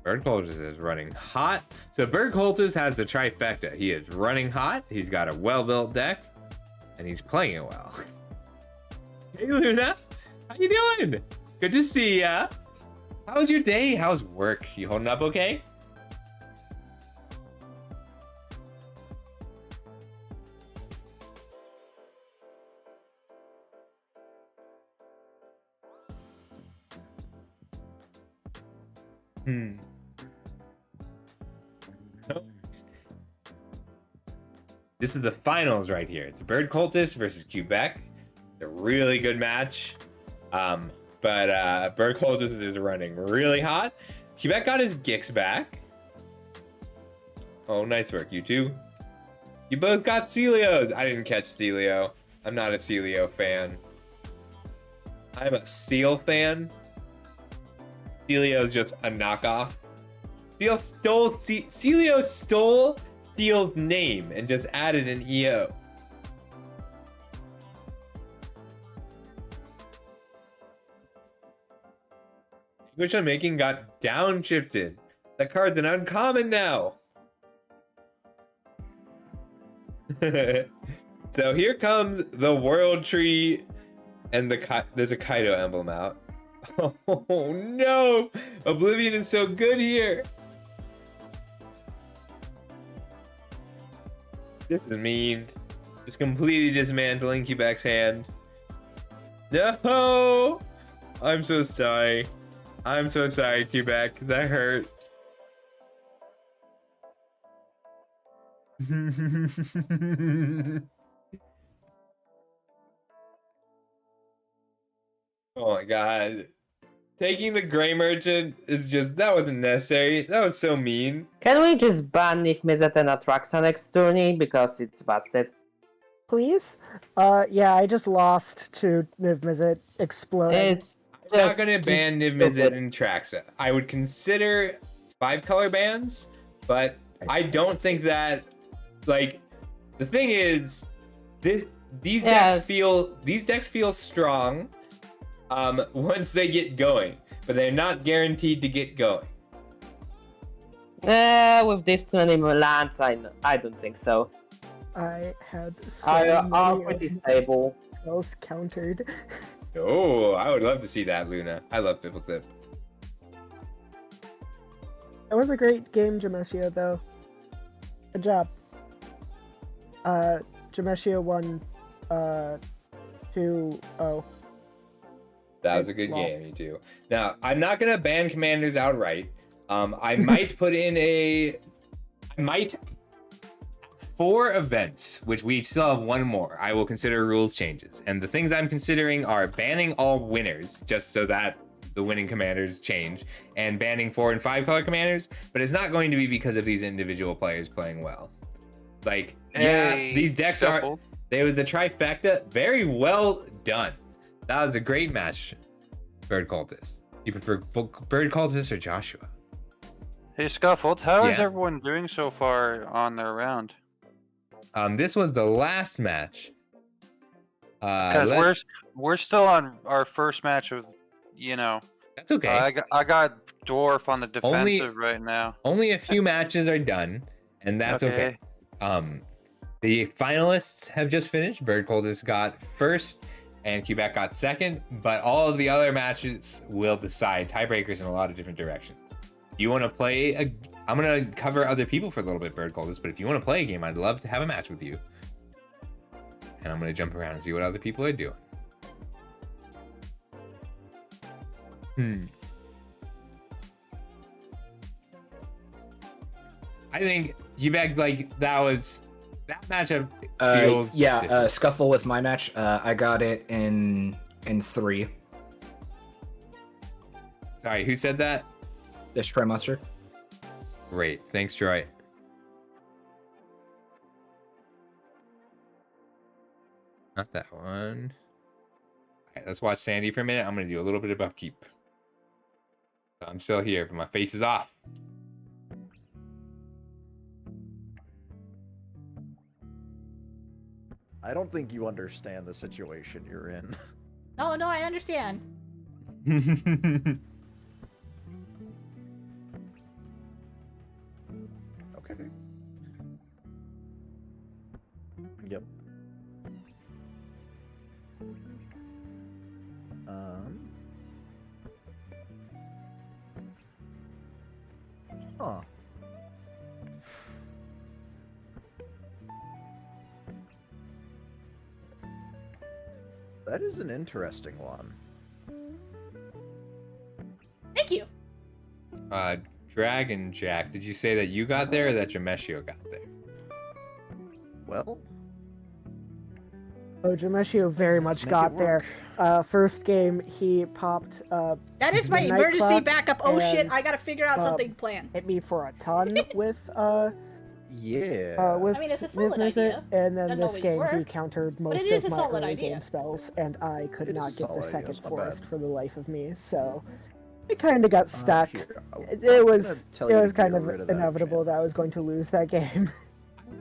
Bird Cultist is running hot. So Bird Cultist has the trifecta. He is running hot, he's got a well-built deck, and he's playing it well. Hey Luna, how you doing? Good to see ya. How's your day? How's work? You holding up okay? This is the finals right here. It's Bird Cultist versus Quebec. It's a really good match. But Bird Cultist is running really hot. Quebec got his Gix back. Oh, nice work, you two. You both got Celio. I didn't catch Celio. I'm not a Celio fan. I'm a Seal fan. Celio's just a knockoff. Celio stole Steel's name and just added an EO. Which I'm making got downshifted. That card's an uncommon now. So here comes the World Tree, and there's a Kaido emblem out. Oh no! Oblivion is so good here. This is mean. Just completely dismantling Quebec's hand. No! I'm so sorry. I'm so sorry, Quebec. That hurt. Oh my god. Taking the Gray Merchant is just, that wasn't necessary. That was so mean. Can we just ban Nick Mizzet and Atraxa next tourney because it's busted? Please? Yeah, I just lost to Niv Mizzet exploding. I'm not gonna ban Niv Mizzet and Traxa. I would consider 5-color bans, but I don't think that, like, the thing is, these decks feel strong once they get going, but they're not guaranteed to get going. With this many lands, I don't think so. I had so are pretty stable. Spells countered. Oh, I would love to see that, Luna. I love Fibble Tip. It was a great game, Jameshia, though. Good job. Jameshia won 2-0. That was a good game, you two. Now, I'm not gonna ban commanders outright. I might put in for events, which we still have one more. I will consider rules changes, and the things I'm considering are banning all winners, just so that the winning commanders change, and banning 4 and 5-color commanders. But it's not going to be because of these individual players playing well. Like, yeah, these decks are. There was the trifecta. Very well done. That was a great match, Bird Cultist. You prefer Bird Cultist or Joshua? Hey, Scuffled, how is everyone doing so far on their round? This was the last match. Because we're still on our first match of, That's okay. I got Dwarf on the defensive right now. Only a few matches are done, and that's okay. The finalists have just finished. Bird Cultist got first, and Quebec got second, but all of the other matches will decide tiebreakers in a lot of different directions. Do you want to play I'm going to cover other people for a little bit, Bird Cultist, but if you want to play a game, I'd love to have a match with you. And I'm going to jump around and see what other people are doing. I think Quebec, like, that matchup feels different. Scuffle with my match. I got it in 3. Sorry, who said that? This Troy Monster. Great, thanks, Troy. Not that one. All right, let's watch Sandy for a minute. I'm gonna do a little bit of upkeep. So I'm still here, but my face is off. I don't think you understand the situation you're in. No, I understand. Okay. Yep. Huh. That is an interesting one. Thank you. Dragon Jack, did you say that you got there or that Jameshio got there? Well, Oh, Jameshio very much make got it there. work. First game, he popped. That is my the night emergency clock, backup. Oh shit! and, I gotta figure out something planned. Hit me for a ton with Yeah. with I mean, it's a solid Niv Mizzet, idea. and then Doesn't this always game he work, countered but most it is of a my solid early idea. game spells, and I could It is not a get the solid idea, second it's not forest bad. for the life of me. So it kind of got stuck. Here, It I'm was gonna tell you to kind get of rid of that inevitable that I was going to lose that game.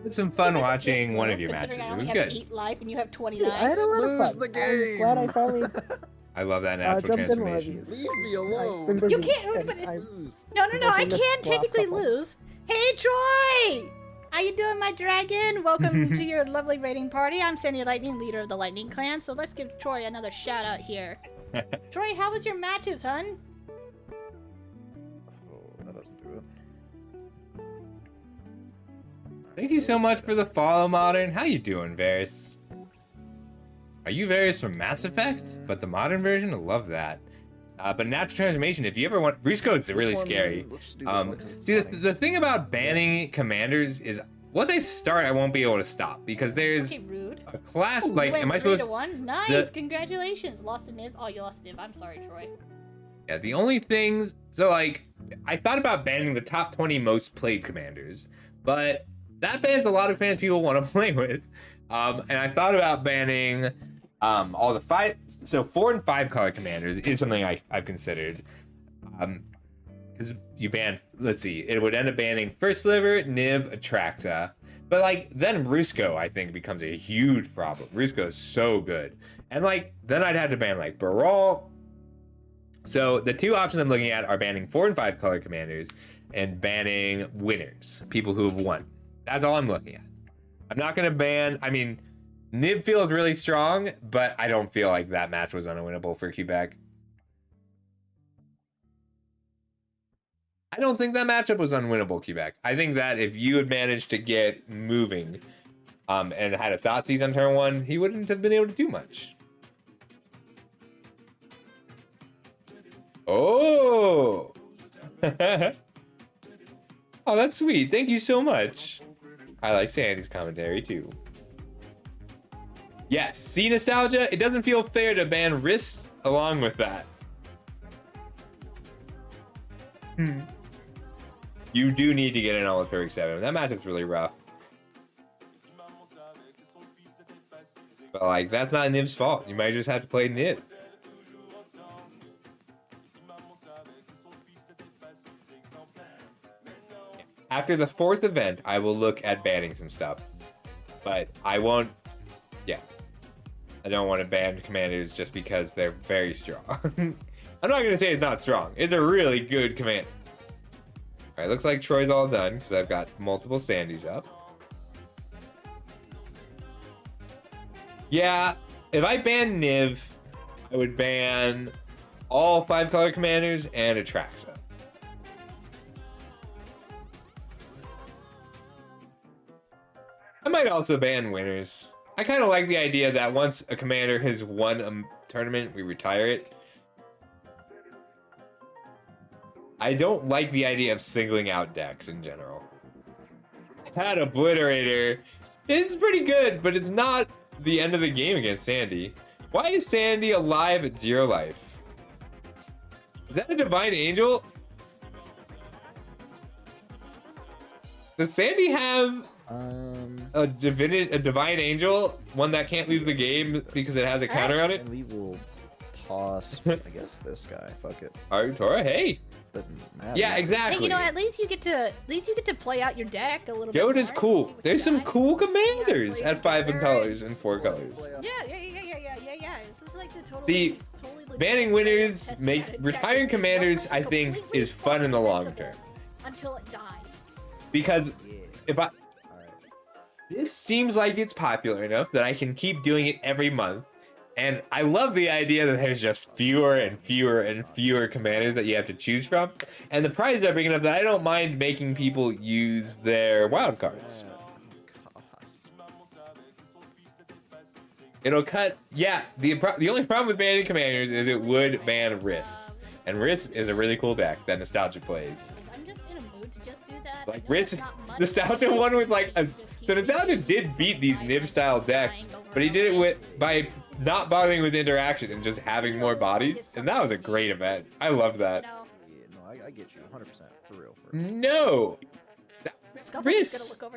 It's some fun watching one of your Considering matches. I It was only have good. 8 life and you have I 29. had a lot of Lose fun. the I'm glad I game. finally I love that natural jumped in one of transformation. these. Leave me alone. I've been You busy, can't- and but- I- No, I Unfortunately, missed can the last technically couple. lose. Hey, Troy! How you doing, my dragon? Welcome to your lovely raiding party. I'm Sandy Lightning, leader of the Lightning Clan, so let's give Troy another shout out here. Troy, how was your matches, hun? Oh, that doesn't do it. Thank you so much for the follow, Modern. How you doing, Varys? Are you Varys from Mass Effect? But the modern version? I love that. But natural transformation, if you ever want... Rescode's really This one, scary. let's do this one 'cause it's See, funny. the thing about banning commanders is once I start, I won't be able to stop because there's Okay, rude. a class, Ooh, like, you went am I 3 supposed... to 1? Nice, the- congratulations. Lost a Niv. Oh, you lost a Niv. I'm sorry, Troy. Yeah, the only things... So, like, I thought about banning the top 20 most played commanders, but that bans a lot of commanders people want to play with. And I thought about banning all the 5... So 4 and 5 color commanders is something I've considered. Because you ban... Let's see. It would end up banning First Sliver, Niv, Atraxa. But, like, then Rusco, I think, becomes a huge problem. Rusco is so good. And, like, then I'd have to ban, like, Brawl. So the two options I'm looking at are banning 4 and 5 color commanders and banning winners, people who have won. That's all I'm looking at. I'm not going to ban... I mean, Niv feels really strong, but I don't feel like that match was unwinnable for Quebec. I don't think that matchup was unwinnable, Quebec. I think that if you had managed to get moving and had a Thoughtseize on turn 1, he wouldn't have been able to do much. Oh! Oh, that's sweet. Thank you so much. I like Sandy's commentary too. Yes, see nostalgia? It doesn't feel fair to ban risks along with that. You do need to get an all perfect 7. That matchup's really rough. But like, that's not Niv's fault. You might just have to play Niv. After the 4th event, I will look at banning some stuff. But I won't... Yeah. I don't want to ban commanders just because they're very strong. I'm not going to say it's not strong. It's a really good commander. Alright, looks like Troy's all done because I've got multiple Sandys up. Yeah, if I ban Niv, I would ban all 5 color commanders and Atraxa. I might also ban winners. I kind of like the idea that once a commander has won a tournament, we retire it. I don't like the idea of singling out decks in general. That Obliterator, it's pretty good, but it's not the end of the game against Sandy. Why is Sandy alive at 0 life? Is that a Divine Angel? Does Sandy have a Divine Angel? One that can't lose the game because it has a counter on it? And we will toss, I guess, this guy. Fuck it. Alright, Tora, hey. Doesn't matter. Yeah, exactly. Hey, you know, at least you get to play out your deck a little bit. Yoda's more, cool. see what There's you some got. cool commanders play at 5 together colors and 4 colors. Yeah. This is like the totally. The legit banning way to winners test make that retiring deck. commanders, I think, Completely is fun in the long term. until it dies. Because if I Alright. this seems like it's popular enough that I can keep doing it every month. And I love the idea that there's just fewer and fewer and fewer commanders that you have to choose from. And the prizes are big enough that I don't mind making people use their wild cards. It'll cut... Yeah, the only problem with banning commanders is it would ban Riss. And Riss is a really cool deck that Nostalgia plays. I'm just in a mood to just do that. Like Nostalgia won with like so Nostalgia did beat these Nib style decks, but he did it by not bothering with interaction and just having more bodies, and that was a great event. I loved that. Yeah, no, I get you 100% for real. No,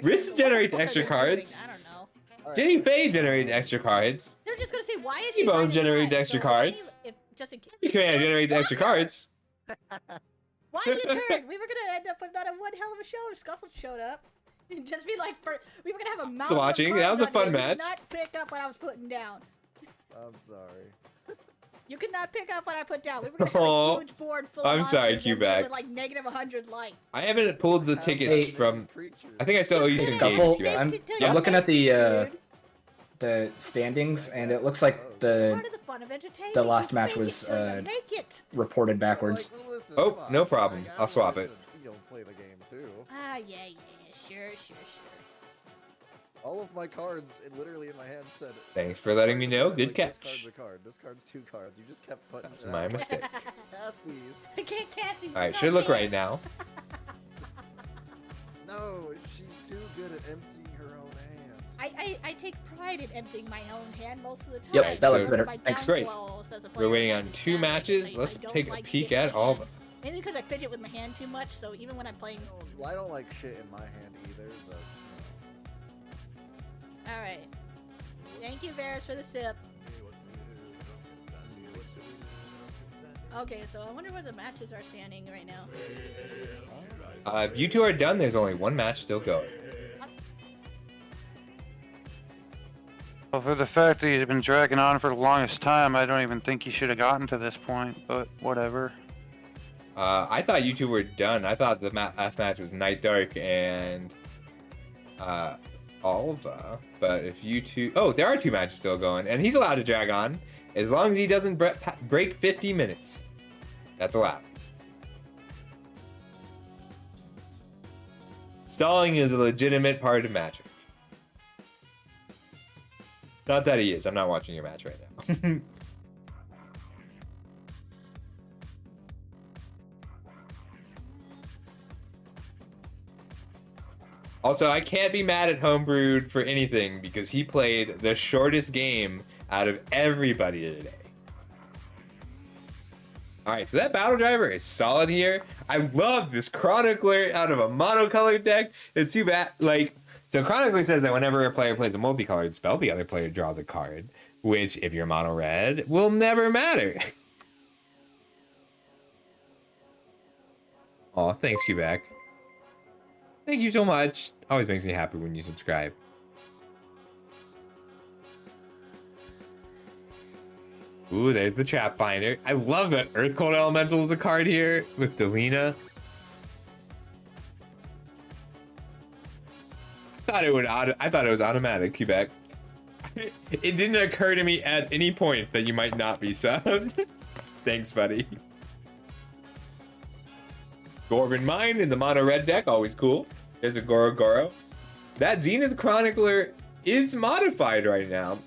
Risk generates extra cards. I don't know. Jenny Faye generates extra cards. They're just gonna say, why is she T-Bone minus generates five? extra So cards. just in case. Command generates extra cards. Why did it turn? We were gonna end up with not a one hell of a show if Scuffle showed up. It'd just be like, we were gonna have a mountain. Watching. Of That was a cards fun on here. match. You could not pick up what I was putting down. I'm sorry. You could not pick up what I put down. We were gonna have Aw. a huge board full I'm of sorry, monsters and Q-Back. with like negative 100 life. I haven't pulled the tickets Hey. from. I think I still owe you some Scuffle, games. I'm, Yeah. I'm looking at the standings, and it looks like Part of the fun of entertainment. the last You match make was it till you make it. reported backwards. Oh, no problem. I'll swap it. You don't play the game too. Ah, yeah, sure. All of my cards, literally in my hand, said. Thanks for letting me know. Good This catch. card's a card. This card's 2 cards. You just kept putting. That's my mistake. Cast these. I can't cast these. All right, should look right now. No, she's too good at emptying her own hand. I take pride in emptying my own hand most of the time. Yep, that looks better. My Thanks. Great. downfalls as a player We're waiting is on like 2 that. matches. I Let's don't take a like peek shit in at my all of hand. them. Mainly because I fidget with my hand too much, so even when I'm playing. Well, I don't like shit in my hand either, but. Alright. Thank you, Varus, for the sip. Okay, so I wonder where the matches are standing right now. If you two are done, there's only 1 match still going. Well, for the fact that he's been dragging on for the longest time, I don't even think he should have gotten to this point, but whatever. I thought you two were done. I thought the last match was Night Dark and Alva. But if you two... Oh, there are 2 matches still going. And he's allowed to drag on as long as he doesn't break 50 minutes. That's allowed. Stalling is a legitimate part of Magic. Not that he is. I'm not watching your match right now. Also, I can't be mad at Homebrewed for anything because he played the shortest game out of everybody today. Alright, so that Battle Driver is solid here. I love this Chronicler out of a monocolored deck. It's too bad, like, so Chronicler says that whenever a player plays a multicolored spell, the other player draws a card, which, if you're mono red, will never matter. Aw, thanks, Quebec. Thank you so much. Always makes me happy when you subscribe. Ooh, there's the Trap Finder. I love that Earth Cold Elemental is a card here with Delina. I thought it was automatic, Quebec. It didn't occur to me at any point that you might not be subbed. Thanks, buddy. Gorgon Mine in the mono red deck, always cool. There's a Goro Goro. That Zenith Chronicler is modified right now.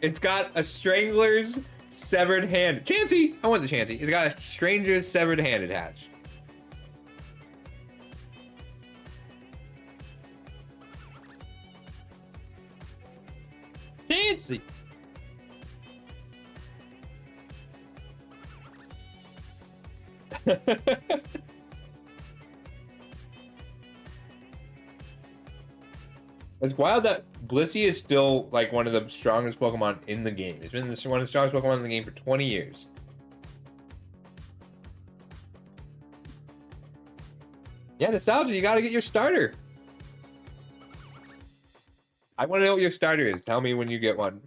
It's got a Strangler's Severed Hand. Chansey! I want the Chansey. It's got a Stranger's Severed Hand attached. Chansey! It's wild that Blissey is still like one of the strongest Pokemon in the game. It's been one of the strongest Pokemon in the game for 20 years. Yeah, Nostalgia, you gotta get your starter. I want to know what your starter is. Tell me when you get one.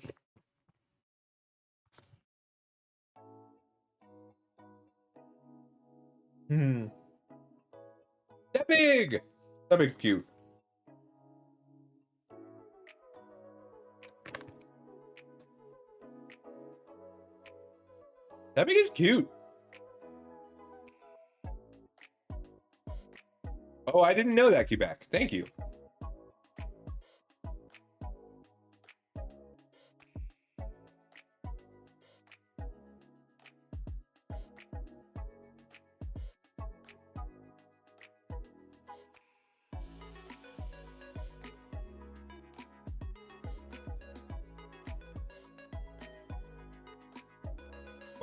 That big! That big's cute. That big is cute. Oh, I didn't know that, Quebec. Thank you.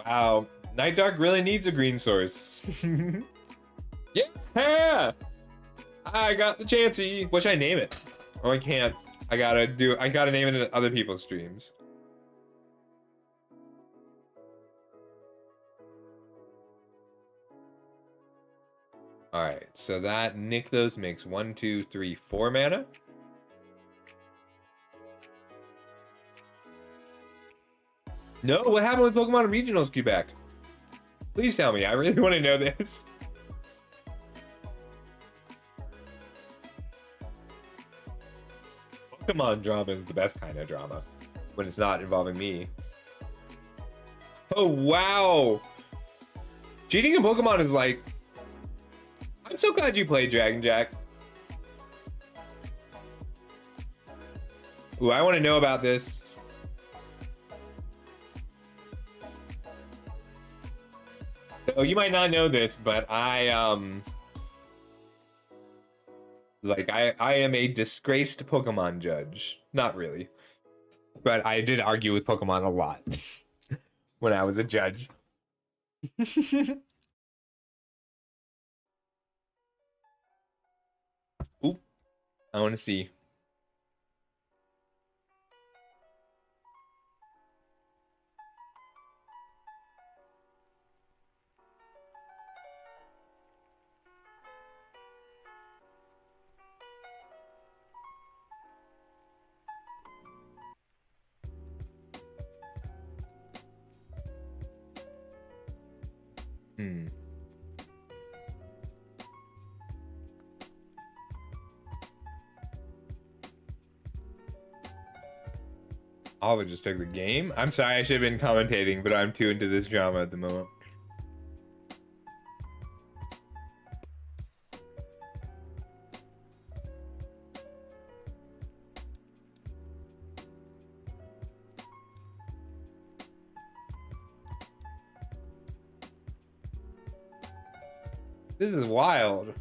Wow, Night Dark really needs a green source. Yeah! I got the chancey. What should I name it? Oh, I can't. I gotta name it in other people's streams. Alright, so that Nykthos makes 1, 2, 3, 4 mana. No, what happened with Pokemon Regionals Quebec? Please tell me, I really want to know this. Pokemon drama is the best kind of drama when it's not involving me. Oh, wow. Cheating in Pokemon is like... I'm so glad you played Dragon Jack. Ooh, I want to know about this. Oh, you might not know this, but I am a disgraced Pokemon judge. Not really. But I did argue with Pokemon a lot when I was a judge. Ooh, I want to see. Oliver just took the game. I'm sorry, I should have been commentating, but I'm too into this drama at the moment. This is wild.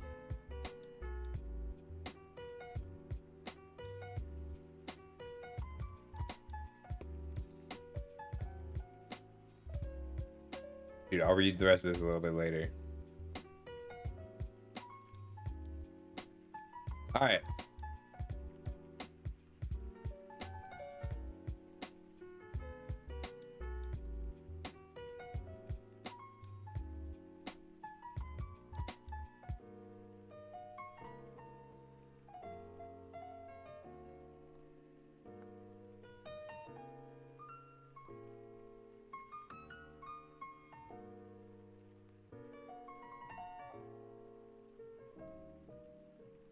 Dude, I'll read the rest of this a little bit later. All right.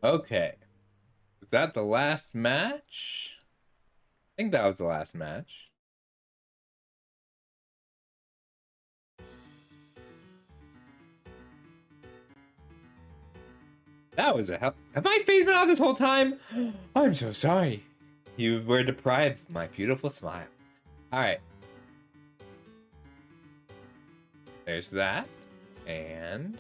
Okay. Was that the last match? I think that was the last match. That was a hell. Have my face been off this whole time? I'm so sorry. You were deprived of my beautiful smile. Alright. There's that. And...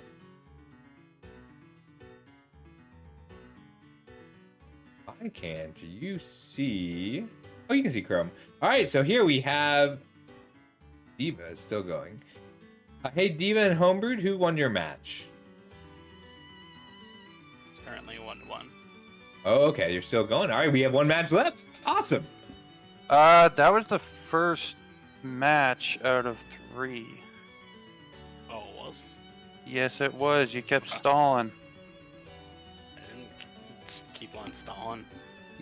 why can't you see... oh, you can see Chrome. Alright, so here we have... Diva is still going. Hey, Diva and Homebrewed, who won your match? It's currently 1-1. Oh, okay, you're still going. Alright, we have one match left. Awesome. That was the first match out of 3. Oh, it was? Yes, it was. You kept stalling. I didn't keep on stalling.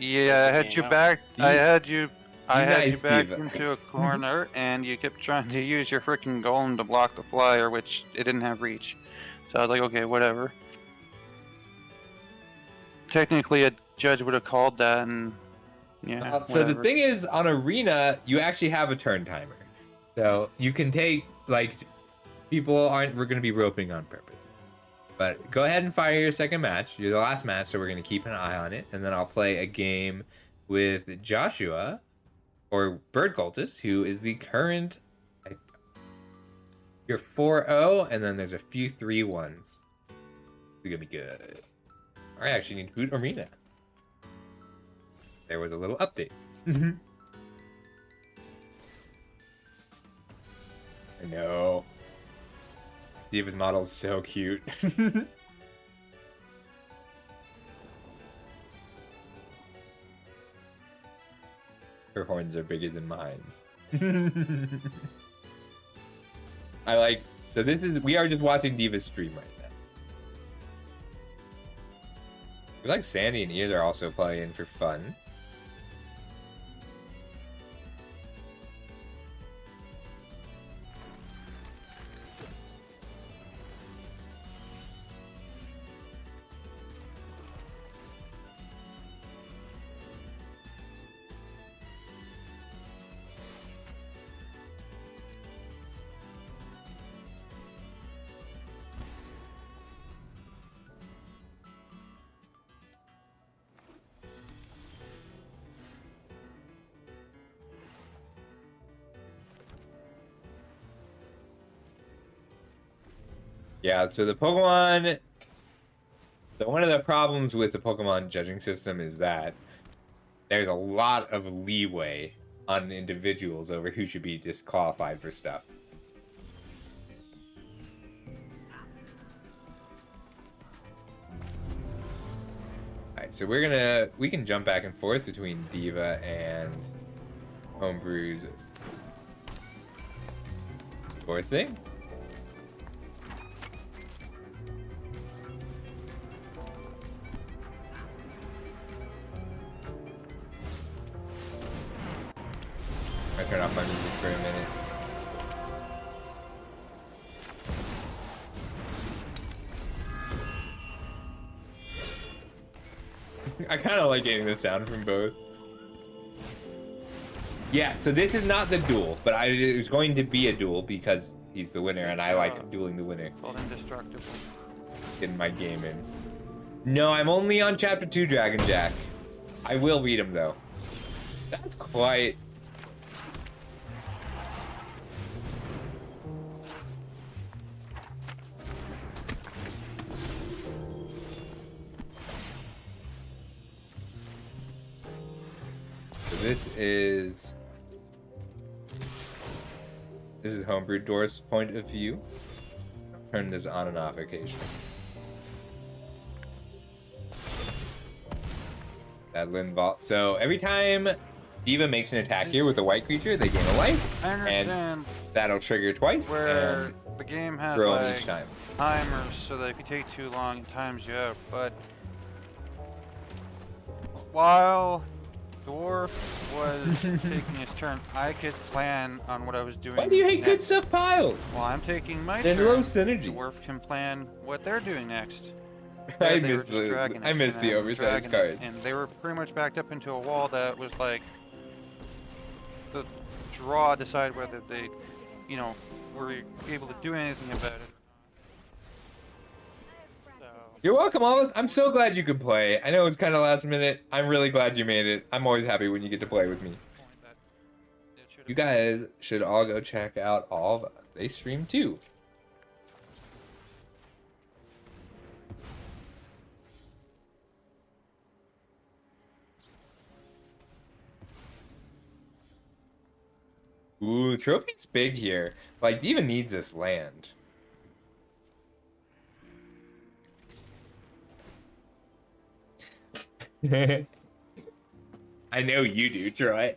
Yeah, I had you back. I had you back into a corner, and you kept trying to use your freaking golem to block the flyer, which it didn't have reach. So I was like, okay, whatever. Technically, a judge would have called that, and yeah. So the thing is, on Arena, you actually have a turn timer. So you can take, like, people aren't, we're going to be roping on purpose. But go ahead and fire your second match. You're the last match, so we're going to keep an eye on it. And then I'll play a game with Joshua, or Bird Cultist, who is the current... you're 4-0, and then there's a few 3-1s. It's going to be good. I actually need to boot Arena. There was a little update. I know. Diva's model is so cute. Her horns are bigger than mine. I like, so this is, we are just watching Diva's stream right now. We like Sandy and Ears are also playing for fun. Yeah, so the Pokemon, one of the problems with the Pokemon judging system is that there's a lot of leeway on individuals over who should be disqualified for stuff. Alright, so we can jump back and forth between Diva and Homebrew's or thing. I turn off my music for a minute. I kind of like getting the sound from both. Yeah, so this is not the duel, but it was going to be a duel because he's the winner, and I like dueling the winner. Getting my game in. No, I'm only on Chapter 2 Dragon Jack. I will beat him, though. That's quite... This is Homebrew Door's point of view. Turn this on and off occasionally. That Linval. So every time Diva makes an attack here with a white creature, they gain a life, and that'll trigger twice. Where and the game has grow like each time. timers, so that if you take too long, it times you out. But while Dwarf was taking his turn, I could plan on what I was doing. Why do you hate next. good stuff piles? Well, I'm taking my They're turn. low synergy. Dwarf can plan what they're doing next. I They were miss just the dragging I it, miss and the then oversized dragging it, cards. and they were pretty much backed up into a wall that was like the draw decide whether they, were able to do anything about it. You're welcome, Almas. I'm so glad you could play. I know it was kind of last minute. I'm really glad you made it. I'm always happy when you get to play with me. You guys should all go check out all of they stream too. Ooh, trophy's big here. Like, Diva needs this land. I know you do, Troy.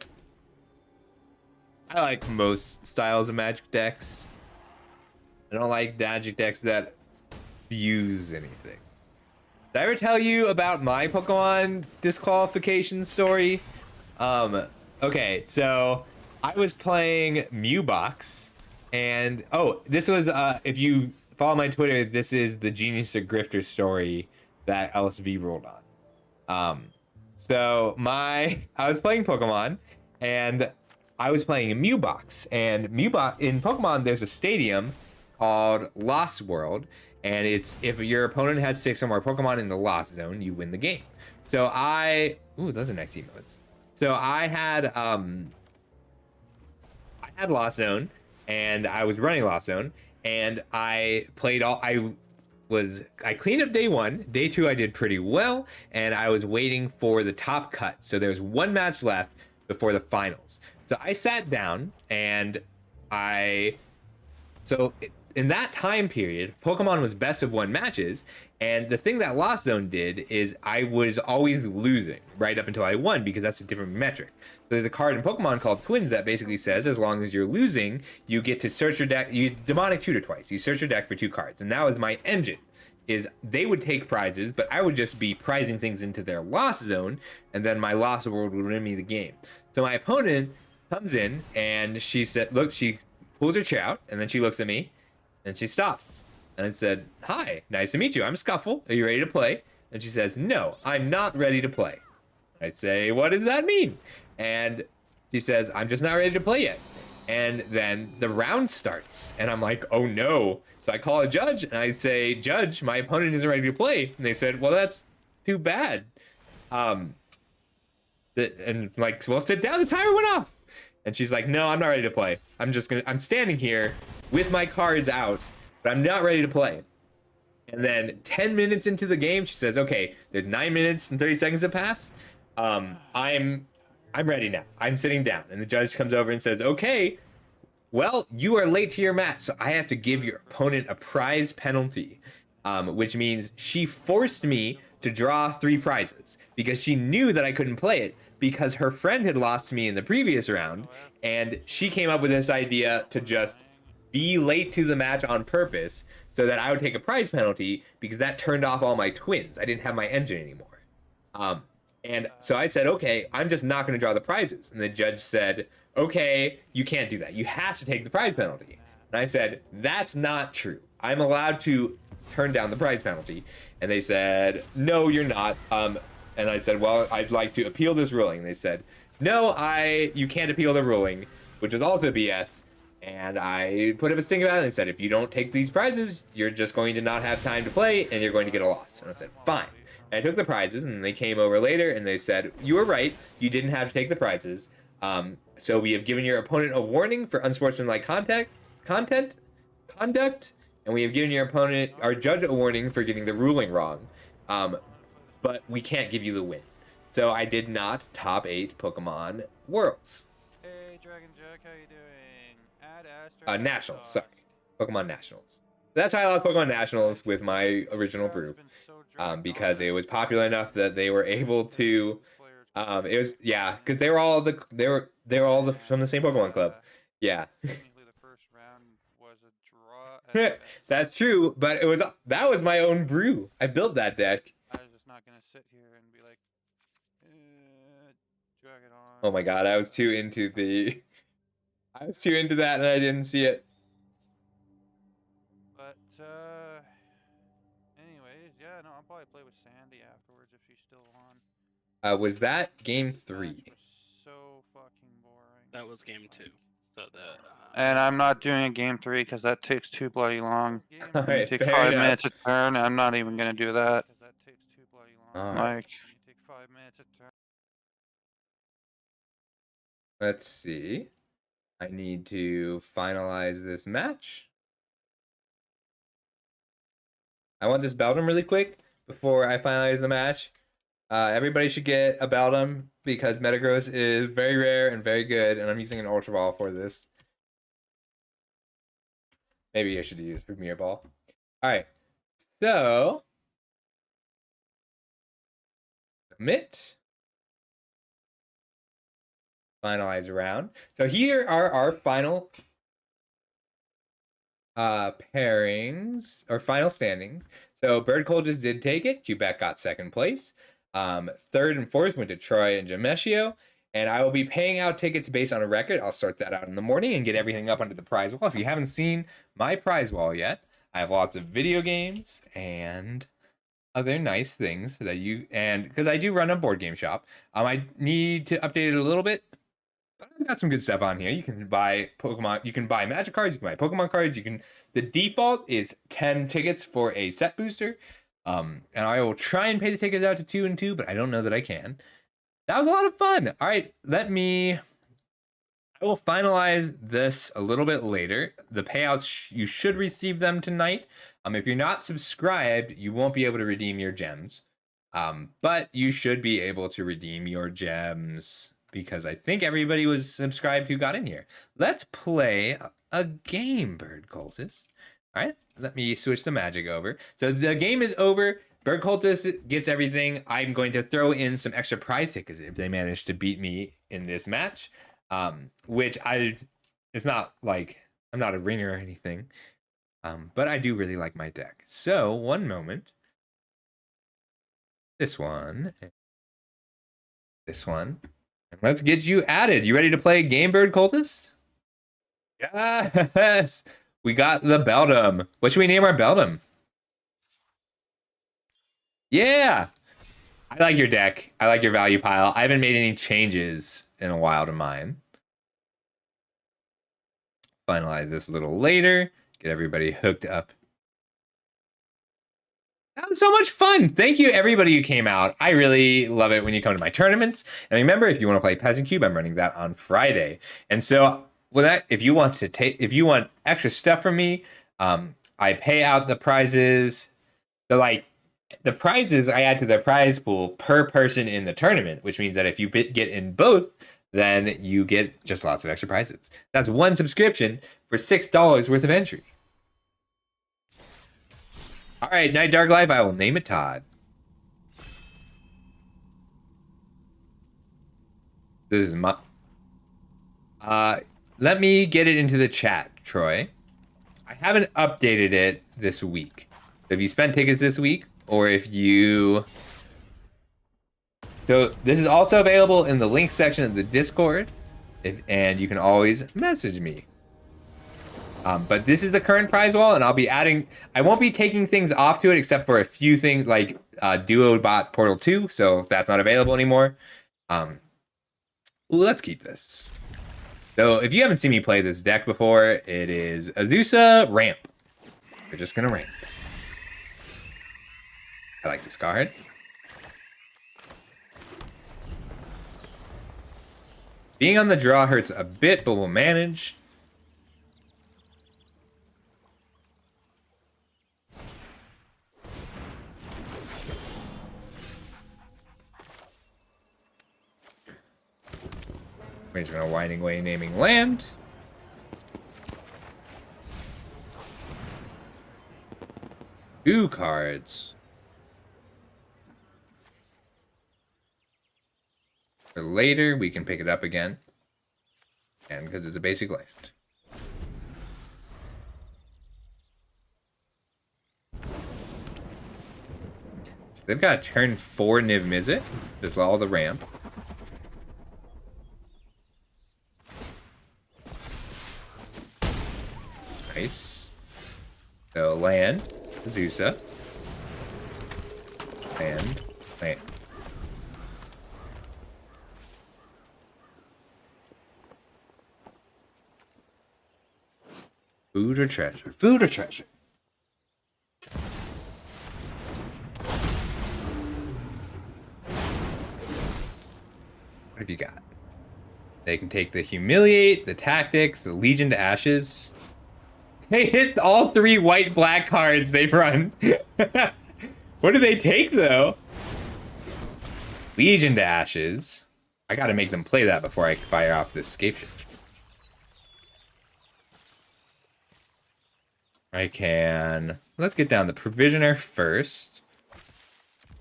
I like most styles of Magic decks. I don't like Magic decks that fuse anything. Did I ever tell you about my Pokemon disqualification story? Okay, so I was playing Mewbox, and this was if you follow my Twitter, this is the Genius of Grifter story that LSV rolled on. So I was playing Pokemon, and I was playing a Mewbox, and Mewbox in Pokemon there's a stadium called Lost World, and it's if your opponent has 6 or more Pokemon in the Lost Zone, you win the game. So those are nice emotes. So I had Lost Zone, and I was running Lost Zone, and I played I cleaned up day 1. Day 2 I did pretty well, and I was waiting for the top cut. So there was 1 match left before the finals. So I sat down and I So in that time period, Pokemon was best of 1 matches, and the thing that Lost Zone did is I was always losing right up until I won, because that's a different metric. So there's a card in Pokemon called Twins that basically says as long as you're losing, you get to search your deck. You demonic tutor twice. You search your deck for 2 cards, and that was my engine. Is they would take prizes, but I would just be prizing things into their Lost Zone, and then my Lost World would win me the game. So my opponent comes in and she said, look, she pulls her chair out, and then she looks at me, and she stops. And I said, hi, nice to meet you. I'm Scuffle. Are you ready to play? And she says, no, I'm not ready to play. I say, what does that mean? And she says, I'm just not ready to play yet. And then the round starts, and I'm like, oh no. So I call a judge, and I say, Judge, my opponent isn't ready to play. And they said, well, that's too bad. And like, well, sit down. The timer went off. And she's like, no, I'm not ready to play. I'm standing here with my cards out, but I'm not ready to play. And then 10 minutes into the game, she says, okay, there's 9 minutes and 30 seconds to pass. I'm ready now. I'm sitting down. And the judge comes over and says, okay, well, you are late to your match, so I have to give your opponent a prize penalty, which means she forced me to draw 3 prizes because she knew that I couldn't play it because her friend had lost to me in the previous round, and she came up with this idea to just be late to the match on purpose so that I would take a prize penalty because that turned off all my twins. I didn't have my engine anymore. And so I said, okay, I'm just not going to draw the prizes. And the judge said, okay, you can't do that. You have to take the prize penalty. And I said, that's not true. I'm allowed to turn down the prize penalty. And they said, no, you're not. And I said, well, I'd like to appeal this ruling. And they said, no, you can't appeal the ruling, which was also BS. And I put up a sting about it and said, if you don't take these prizes, you're just going to not have time to play and you're going to get a loss. And I said, fine. And I took the prizes, and they came over later and they said, you were right. You didn't have to take the prizes. So we have given your opponent a warning for unsportsmanlike conduct, and we have given your opponent, our judge, a warning for getting the ruling wrong. But we can't give you the win. So I did not top 8 Pokemon Worlds. Hey, Dragon Jack, how you doing? Add Nationals, sorry. Pokemon Nationals. That's how I lost Pokemon Nationals with my original group. Because it was popular enough that they were able to, it was, yeah, because they were all from the same Pokemon club. Yeah. That's true, but that was my own brew. I built that deck. I was just not gonna sit here and be like, drag it on. Oh my god, I was too into that and I didn't see it. But anyways, yeah, no, I'll probably play with Sandy afterwards if she's still on. Was that game 3? So fucking boring. That was game 2. So and I'm not doing a game 3 because that takes too bloody long. Alright, Take fair 5 enough. minutes a turn. I'm not even gonna do that. Alright. Like, take 5 minutes a turn. Let's see. I need to finalize this match. I want this Beldum really quick before I finalize the match. Everybody should get a Beldum because Metagross is very rare and very good, and I'm using an Ultra Ball for this. Maybe I should use Premier Ball. Alright, so submit. Finalize round. So here are our final pairings or final standings. So Bird Cole just did take it. Quebec got 2nd place. 3rd and 4th went to Troy and Jameshio. And I will be paying out tickets based on a record. I'll sort that out in the morning and get everything up under the prize wall. If you haven't seen my prize wall yet, I have lots of video games and other nice things that because I do run a board game shop. I need to update it a little bit. I've got some good stuff on here. You can buy Pokemon, you can buy Magic cards, you can buy Pokemon cards, the default is 10 tickets for a set booster. And I will try and pay the tickets out to 2 and 2, but I don't know that I can. That was a lot of fun. All right, I will finalize this a little bit later. The payouts, you should receive them tonight. If you're not subscribed, you won't be able to redeem your gems. But you should be able to redeem your gems because I think everybody was subscribed who got in here. Let's play a game, Bird Cultist. All right, let me switch the magic over. So the game is over. Bird Cultist gets everything. I'm going to throw in some extra prize tickets if they manage to beat me in this match, which it's not like I'm not a ringer or anything, but I do really like my deck. So one moment. This one. This one. And let's get you added. You ready to play game, Bird Cultist? Yes. We got the Beldum. What should we name our Beldum? Yeah. I like your deck. I like your value pile. I haven't made any changes in a while to mine. Finalize this a little later. Get everybody hooked up. That was so much fun. Thank you, everybody who came out. I really love it when you come to my tournaments. And remember, if you want to play Pageant Cube, I'm running that on Friday. And so, with that, if you want extra stuff from me, I pay out the prizes. The prizes I add to the prize pool per person in the tournament, which means that if you get in both, then you get just lots of extra prizes. That's one subscription for $6 worth of entry. All right, Night Dark Life, I will name it Todd. This is my... let me get it into the chat, Troy. I haven't updated it this week. So if you spent tickets this week, or if you... So this is also available in the link section of the Discord, and you can always message me. But this is the current prize wall, and I'll be adding... I won't be taking things off to it except for a few things like Duo Bot Portal 2, so that's not available anymore. Ooh, let's keep this. So if you haven't seen me play this deck before, it is Azusa Ramp. We're just going to ramp. I like this card. Being on the draw hurts a bit, but we'll manage. We're just gonna Winding Way naming land. Two cards. For later, we can pick it up again. And because it's a basic land. So they've got turn 4 Niv Mizzet. Just all the ramp. Nice. So land, Azusa. Land, land. Food or treasure? Food or treasure? What have you got? They can take the Humiliate, the Tactics, the Legion to Ashes. They hit all 3 white-black cards they run. What do they take, though? Legion to Ashes. I gotta make them play that before I fire off this Scape Shift. I can... Let's get down the Provisioner first.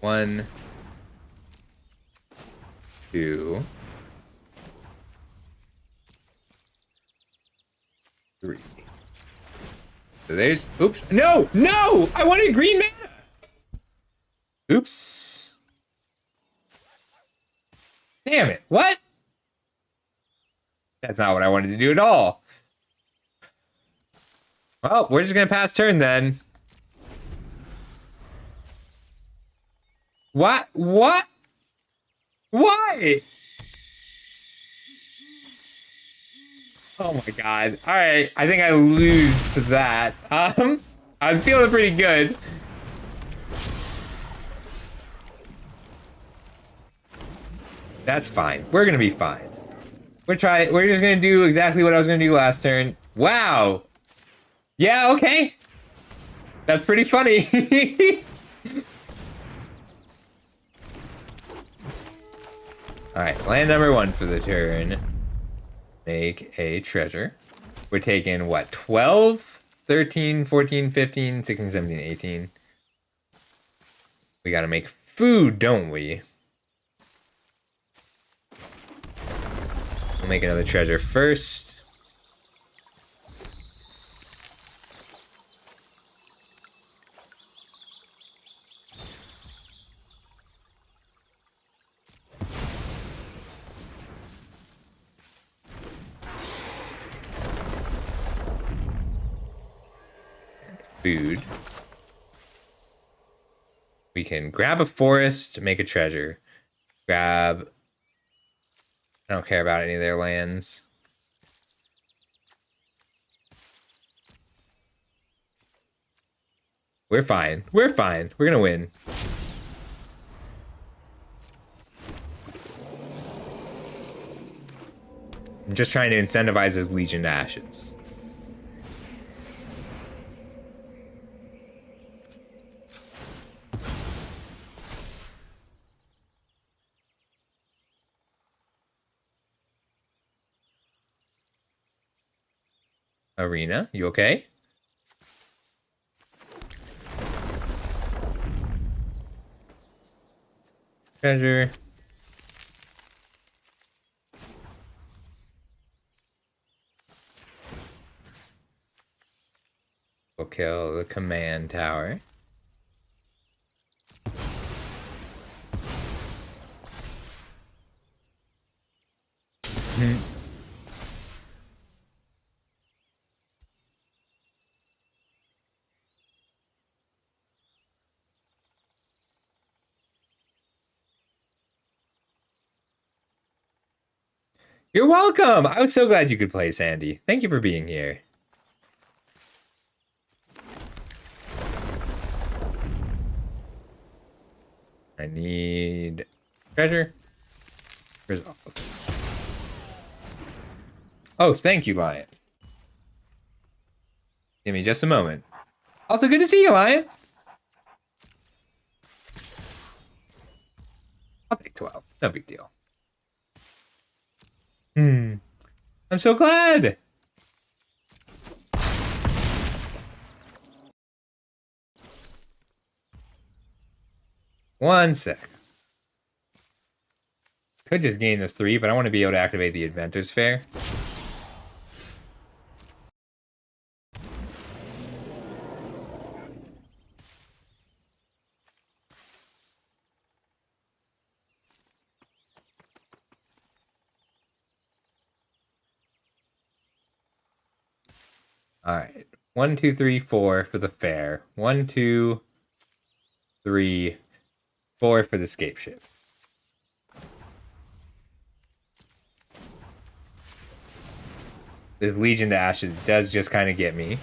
1, 2, 3. So there's... Oops. No! No! I wanted green mana! Oops. Damn it. What? That's not what I wanted to do at all. Well, we're just going to pass turn then. What? What? Why? Oh my god. Alright, I think I lose to that. I was feeling pretty good. That's fine. We're gonna be fine. We're just gonna do exactly what I was gonna do last turn. Wow. Yeah, okay. That's pretty funny. Alright, land number 1 for the turn. Make a treasure. We're taking, what, 12, 13, 14, 15, 16, 17, 18. We gotta make food, don't we? We'll make another treasure first. Food. We can grab a forest, make a treasure. Grab... I don't care about any of their lands. We're fine. We're fine. We're gonna win. I'm just trying to incentivize his Legion to Ashes. Arena, you okay? Treasure. We'll kill the command tower. You're welcome! I was so glad you could play, Sandy. Thank you for being here. I need treasure. Where's Oh, thank you, Lion. Give me just a moment. Also, good to see you, Lion. I'll take 12. No big deal. I'm so glad. One sec. Could just gain the 3, but I want to be able to activate the Inventor's Fair. All right. 1, 2, 3, 4 for the fair. 1, 2, 3, 4 for the scape ship. This Legion to Ashes does just kind of get me.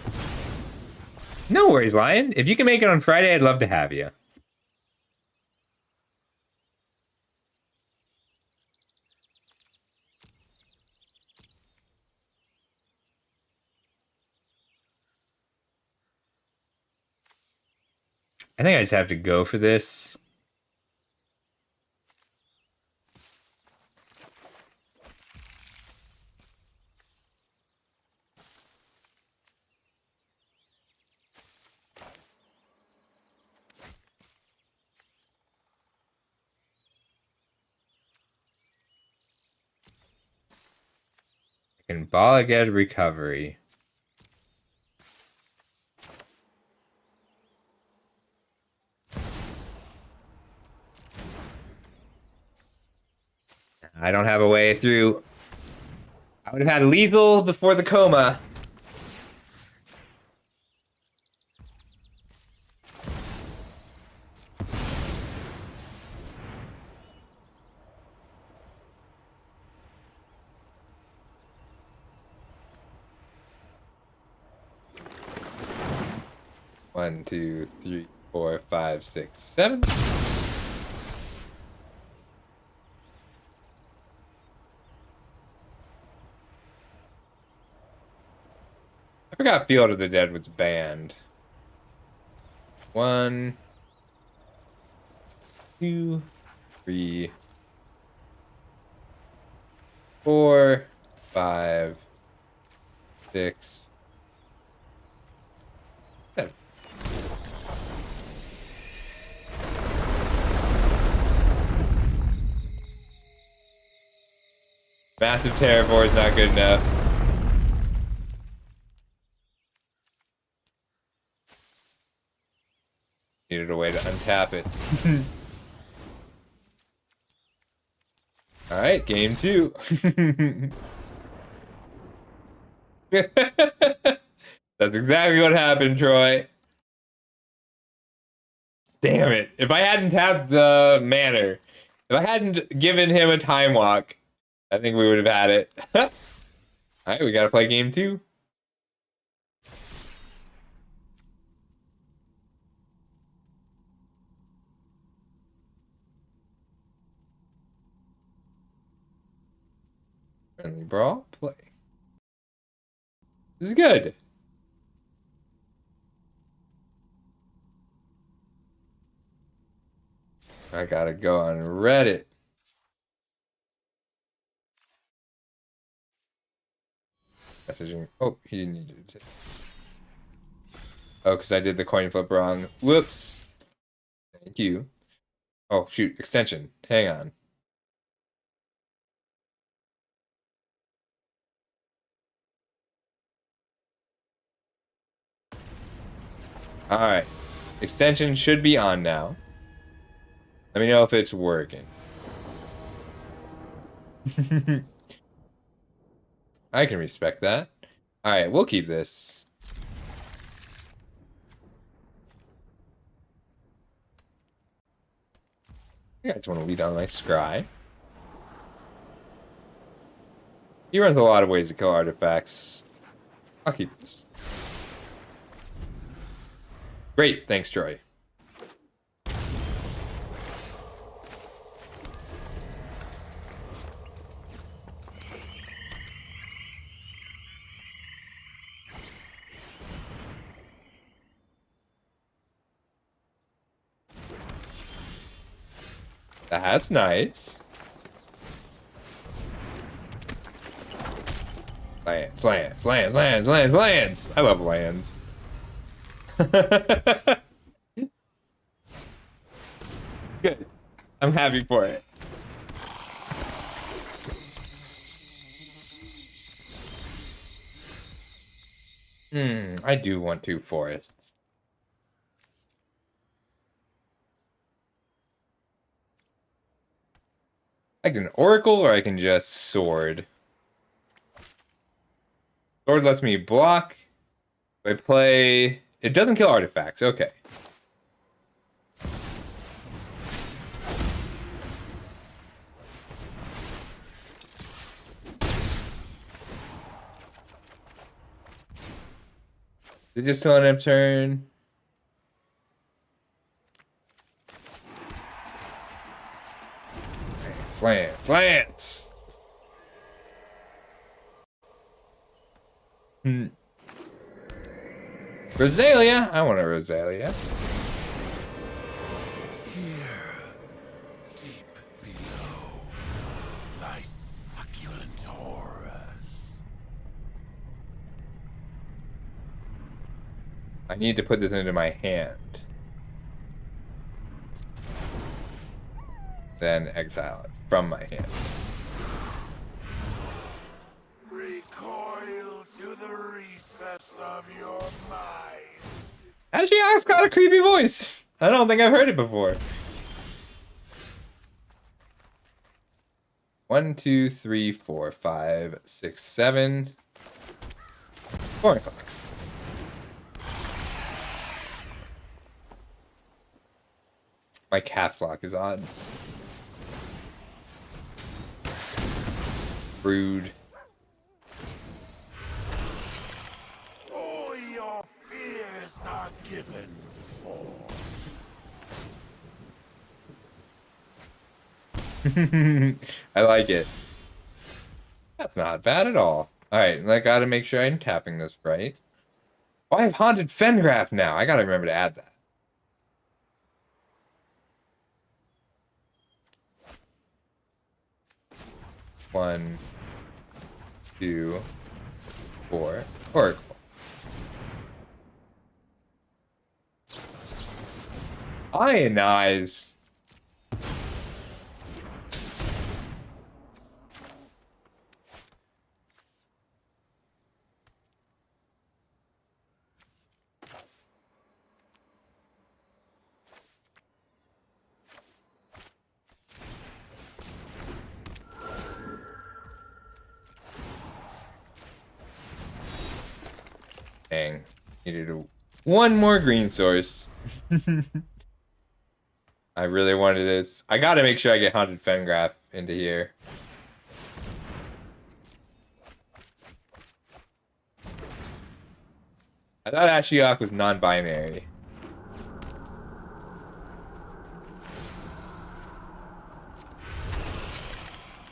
No worries, Lion. If you can make it on Friday, I'd love to have you. I think I just have to go for this. I can ball again recovery. I don't have a way through. I would have had lethal before the coma. One, 2, 3, 4, 5, 6, 7. I forgot Field of the Dead was banned. 1, 2, 3, 4, 5, 6, 7. Massive Terror is not good enough. Needed a way to untap it. Alright, game 2. That's exactly what happened, Troy. Damn it. If I hadn't tapped the manor, if I hadn't given him a time walk, I think we would have had it. Alright, we gotta play game 2. Friendly brawl, play. This is good. I gotta go on Reddit. Messaging. Oh, he needed it. Oh, because I did the coin flip wrong. Whoops. Thank you. Oh, shoot. Extension. Hang on. Alright. Extension should be on now. Let me know if it's working. I can respect that. Alright, we'll keep this. I just want to lead on my scry. He runs a lot of ways to kill artifacts. I'll keep this. Great, thanks, Troy. That's nice. Lands, lands, lands, lands, lands, lands. I love lands. Good. I'm happy for it. I do want 2 forests. I can Oracle or I can just Sword. Sword lets me block. If I play... It doesn't kill artifacts. Okay. Is it just still an end turn? Lance, Lance! Rosalia? I want a Rosalia. Here, deep below, lie succulent horrors. I need to put this into my hand. Then exile it from my hand. Recoil to the recess of your mind. Ashiok's got a creepy voice. I don't think I've heard it before. 1, 2, 3, 4, 5, 6, 7. 4 o'clocks. My caps lock is odd. Rude. All your fears are given form. I like it. That's not bad at all. Alright, I gotta make sure I'm tapping this right. Oh, I have Haunted Fengraph now. I gotta remember to add that. One, 2, 4, Oracle. Ionize. Dang. Needed one more green source. I really wanted this. I gotta make sure I get Haunted Fengraph into here. I thought Ashiok was non-binary.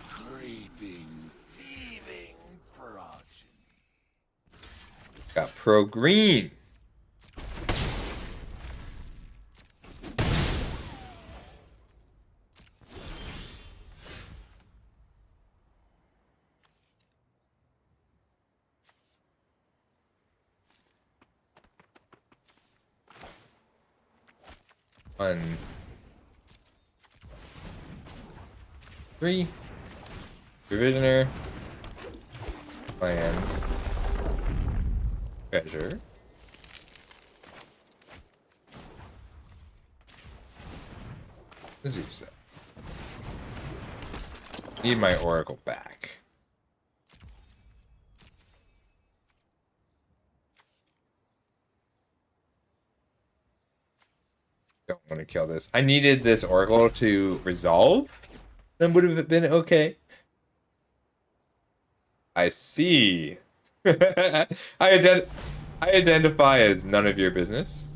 Creeping, thieving progeny. Got pro green. One, 3, Provisioner, Land, Treasure, Azusa. Need my Oracle back. Don't want to kill this. I needed this Oracle to resolve. Then would have been okay. I see. I identify as none of your business.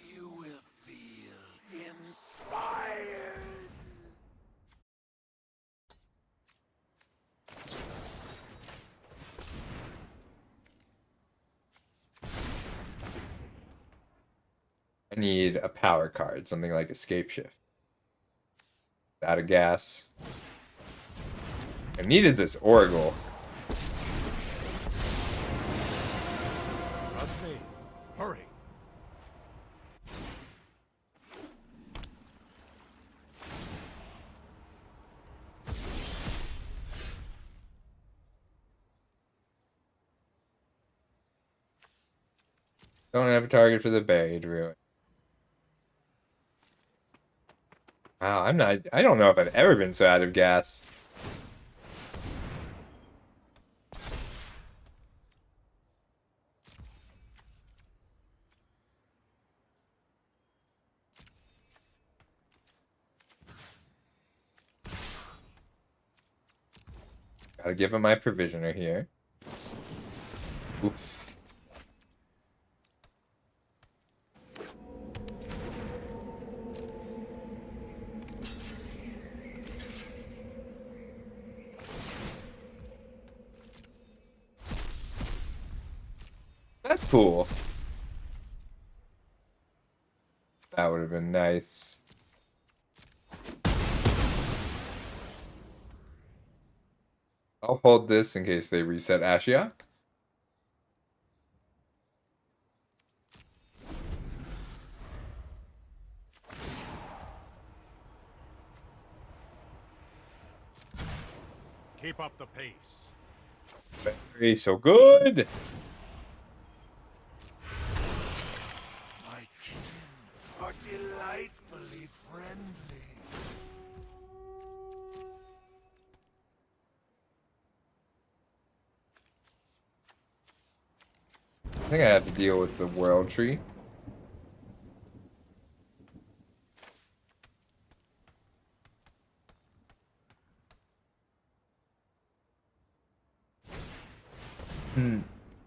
You will feel inspired. I need a power card, something like Escape Shift. Out of gas. I needed this Oracle. Trust me. Hurry. Don't have a target for the Buried Ruin. Wow, I don't know if I've ever been so out of gas. Gotta give him my Provisioner here. Oof. That's cool. That would have been nice. I'll hold this in case they reset Ashiok. Keep up the pace. Very so good. My kin are delightfully friendly. I think I have to deal with the World Tree.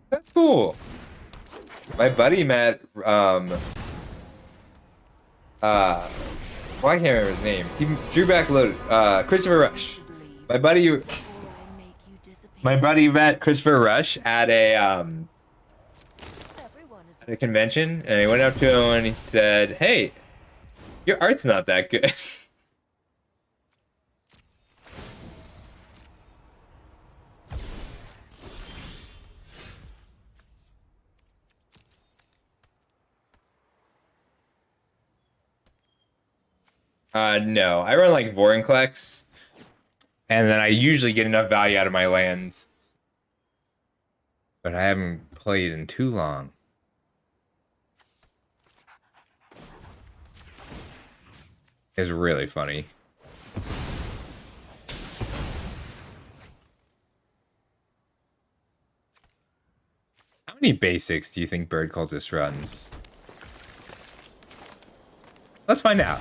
That's cool. My buddy Matt, well, I can't remember his name. He drew back loaded. Christopher Rush. My buddy met Christopher Rush at a at a convention, and I went up to him and he said, "Hey, your art's not that good." No. I run like Vorinclex, and then I usually get enough value out of my lands. But I haven't played in too long. It's really funny. How many basics do you think Bird Cultist runs? Let's find out.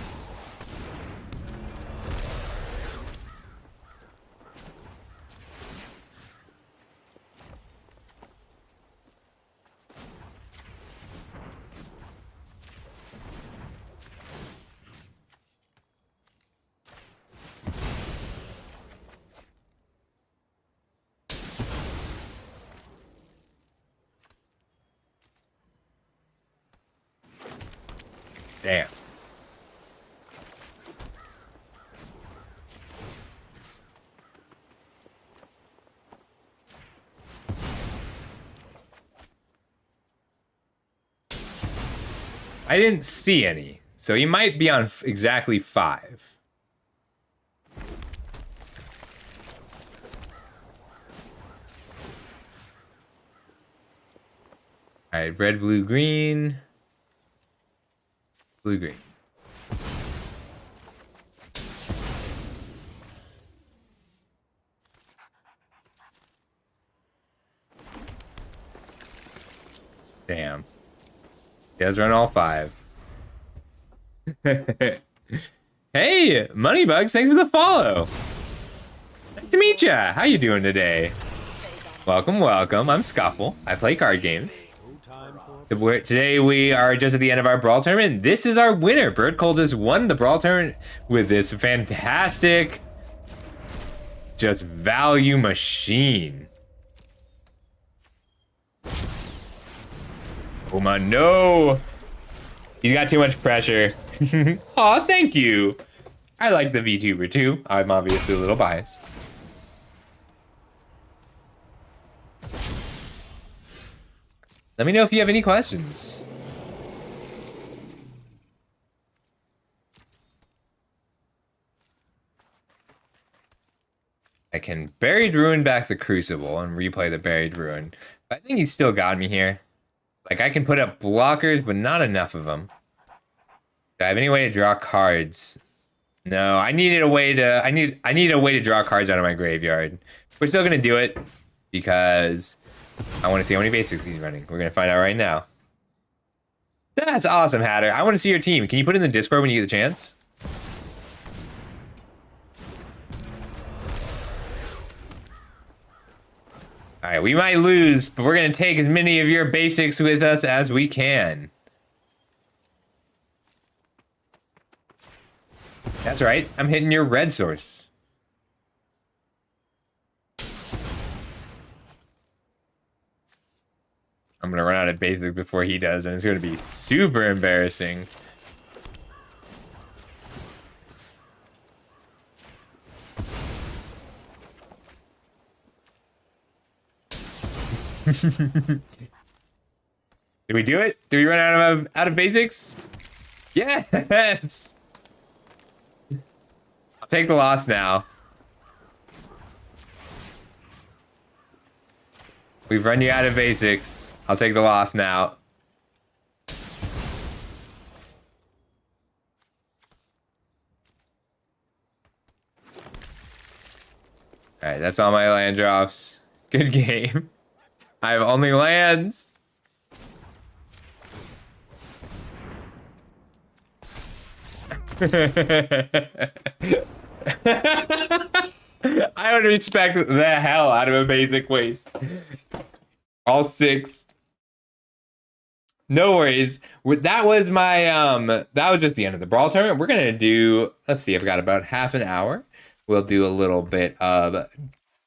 Damn. I didn't see any, so he might be on exactly 5. Alright, red, blue, green. Blue, green. Damn. He does run all 5. Hey, Moneybugs, thanks for the follow. Nice to meet ya. How you doing today? Welcome, welcome. I'm Scuffle. I play card games. Today we are just at the end of our Brawl tournament. This is our winner. Bird Cultist won the Brawl tournament with this fantastic just value machine. Oh my, no. He's got too much pressure. Aw, thank you. I like the VTuber too. I'm obviously a little biased. Let me know if you have any questions. I can Buried Ruin back the Crucible and replay the Buried Ruin. But I think he's still got me here. Like, I can put up blockers, but not enough of them. Do I have any way to draw cards? No, I needed a way to... I need a way to draw cards out of my graveyard. We're still gonna do it because I want to see how many basics he's running. We're gonna find out right now. That's awesome, Hatter. I want to see your team. Can you put it in the Discord when you get the chance? Alright, we might lose, but we're gonna take as many of your basics with us as we can. That's right, I'm hitting your red source. I'm gonna run out of basics before he does, and it's gonna be super embarrassing. Did we do it? Did we run out of basics? Yes! I'll take the loss now. We've run you out of basics. I'll take the loss now. Alright, that's all my land drops. Good game. I have only lands. I would respect the hell out of a basic waste. All 6. No worries. That was my that was just the end of the Brawl tournament. We're gonna do, let's see, I've got about half an hour. We'll do a little bit of,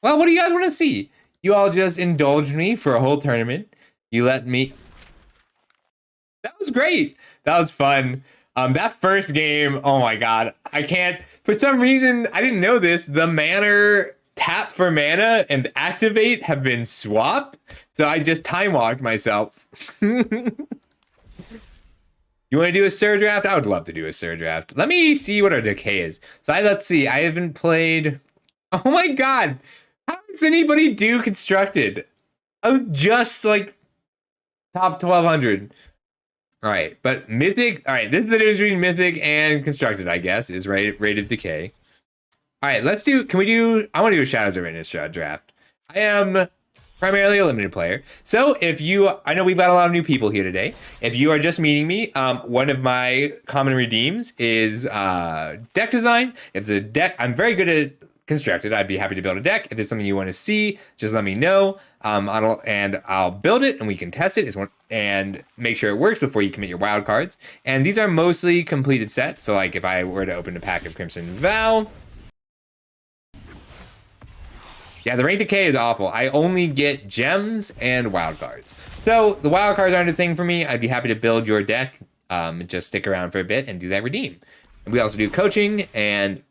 well, what do you guys want to see? You all just indulged me for a whole tournament. You let me That was great. That was fun. That first game, oh my god. I can't, for some reason, I didn't know this. The manner tap for mana and activate have been swapped. So I just time walked myself. You want to do a Surge draft? I would love to do a Surge draft. Let me see what our decay is. So let's see. I haven't played. Oh my god. How does anybody do constructed? I'm just like top 1200. All right, but mythic. All right, this is the difference between mythic and constructed, I guess, is rate of decay. All right, let's do. Can we do? I want to do a Shadows of Witness draft. I am primarily a limited player. So if you, I know we've got a lot of new people here today. If you are just meeting me, one of my common redeems is deck design. If it's a deck, I'm very good at constructed. I'd be happy to build a deck. If there's something you want to see, just let me know. I'll build it and we can test it and make sure it works before you commit your wild cards. And these are mostly completed sets. So like if I were to open a pack of Crimson Vow, yeah, the rank decay is awful. I only get gems and wild cards. So the wild cards aren't a thing for me. I'd be happy to build your deck. Just stick around for a bit and do that redeem. And we also do coaching, and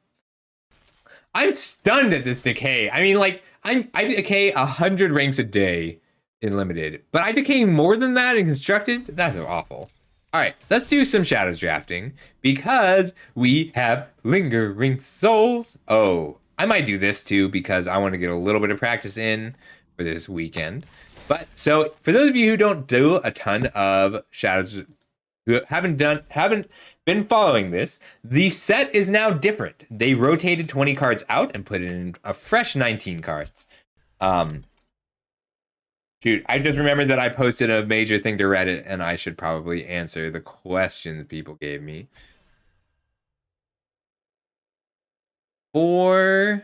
I'm stunned at this decay. I mean, like, I decay 100 ranks a day in limited, but I decay more than that in constructed. That's awful. All right, let's do some shadows drafting because we have lingering souls. Oh, I might do this too because I want to get a little bit of practice in for this weekend. But so for those of you who don't do a ton of shadows, who haven't been following this, the set is now different. They rotated 20 cards out and put in a fresh 19 cards. Shoot, I just remembered that I posted a major thing to Reddit and I should probably answer the questions people gave me. Oh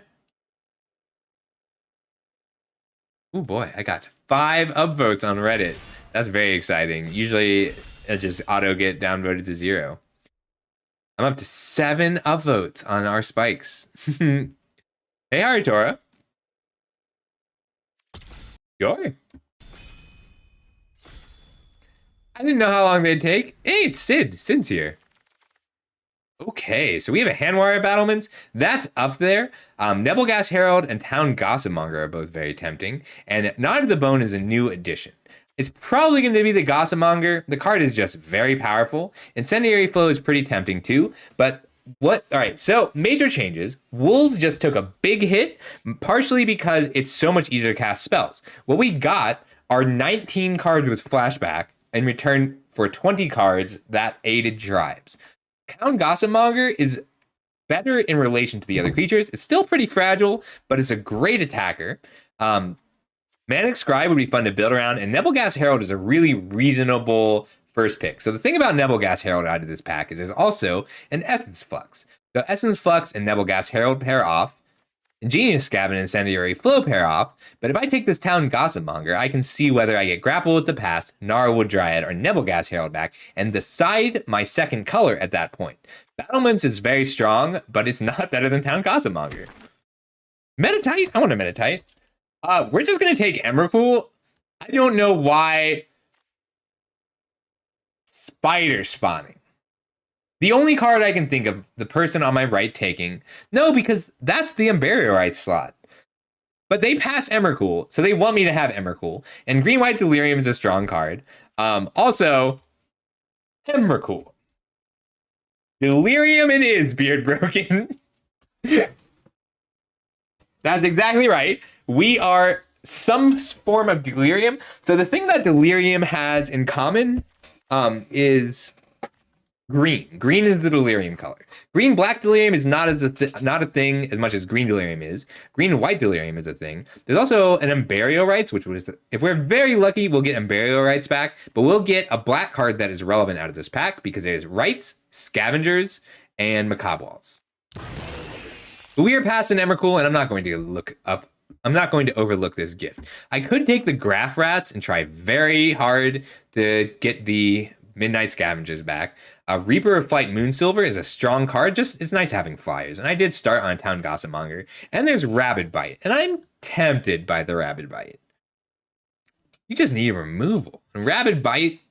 boy, I got 5 upvotes on Reddit. That's very exciting. Usually it just auto get downvoted to 0. I'm up to 7 upvotes on our spikes. Hey, Haritora. Sure. I didn't know how long they'd take. Hey, it's Sid. Sid's here. Okay, so we have a Handwire Battlements. That's up there. Nebelgas Herald and Town Gossipmonger are both very tempting. And Knot of the Bone is a new addition. It's probably going to be the Gossipmonger. The card is just very powerful. Incendiary Flow is pretty tempting too. But what? All right, so major changes. Wolves just took a big hit, partially because it's so much easier to cast spells. What we got are 19 cards with flashback in return for 20 cards that aided tribes. Town Gossipmonger is better in relation to the other creatures. It's still pretty fragile, but it's a great attacker. Manic Scribe would be fun to build around, and Nebelgas Herald is a really reasonable first pick. So the thing about Nebelgas Herald out of this pack is there's also an Essence Flux. So Essence Flux and Nebelgas Herald pair off. Ingenious Scab and Incendiary Flow pair off, but if I take this Town Gossipmonger, I can see whether I get Grapple with the Past, Gnarlwood Dryad, or Nebelgas Herald back, and decide my second color at that point. Battlements is very strong, but it's not better than Town Gossipmonger. Metatite? I want a Metatite. We're just going to take Emrakul. I don't know why. Spider spawning. The only card I can think of, the person on my right taking. No, because that's the Embarriorite slot. But they pass Emrakul, so they want me to have Emrakul. And Green-White Delirium is a strong card. Also, Emrakul. Delirium it is, Beard Broken. That's exactly right. We are some form of Delirium. So the thing that Delirium has in common is green. Green is the Delirium color. Green-Black Delirium is not a thing as much as Green Delirium is. Green-White Delirium is a thing. There's also an Embarriorites, which was, if we're very lucky, we'll get Embarriorites back, but we'll get a black card that is relevant out of this pack because there's Rites, Scavengers, and Macabre. We are past an Emrakul, and I'm not going to overlook this gift. I could take the Graph Rats and try very hard to get the Midnight Scavengers back. Reaper of Flight Moonsilver is a strong card. Just it's nice having flyers. And I did start on Town Gossipmonger. And there's Rabid Bite. And I'm tempted by the Rabid Bite. You just need removal. And Rabid Bite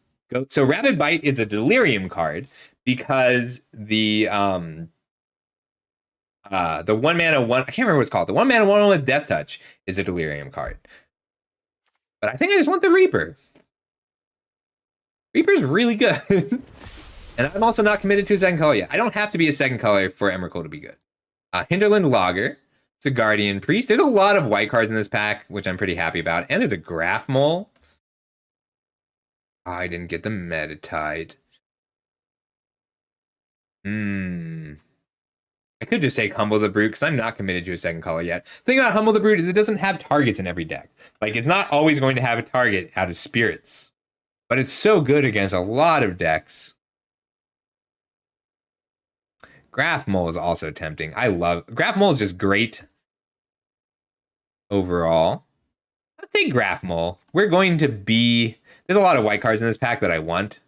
So Rapid Bite is a Delirium card because the 1 mana 1, I can't remember what it's called. The 1 mana 1 with Death Touch is a Delirium card. But I think I just want the Reaper. Reaper's really good. And I'm also not committed to a second color yet. I don't have to be a second color for Emrakul to be good. Hinterland Logger. It's a Guardian Priest. There's a lot of white cards in this pack, which I'm pretty happy about. And there's a Graph Mole. I didn't get the Metatide. I could just take Humble the Brute because I'm not committed to a second color yet. The thing about Humble the Brute is it doesn't have targets in every deck. Like, it's not always going to have a target out of Spirits. But it's so good against a lot of decks. Graph Mole is also tempting. Graph Mole is just great overall. Let's take Graph Mole. There's a lot of white cards in this pack that I want.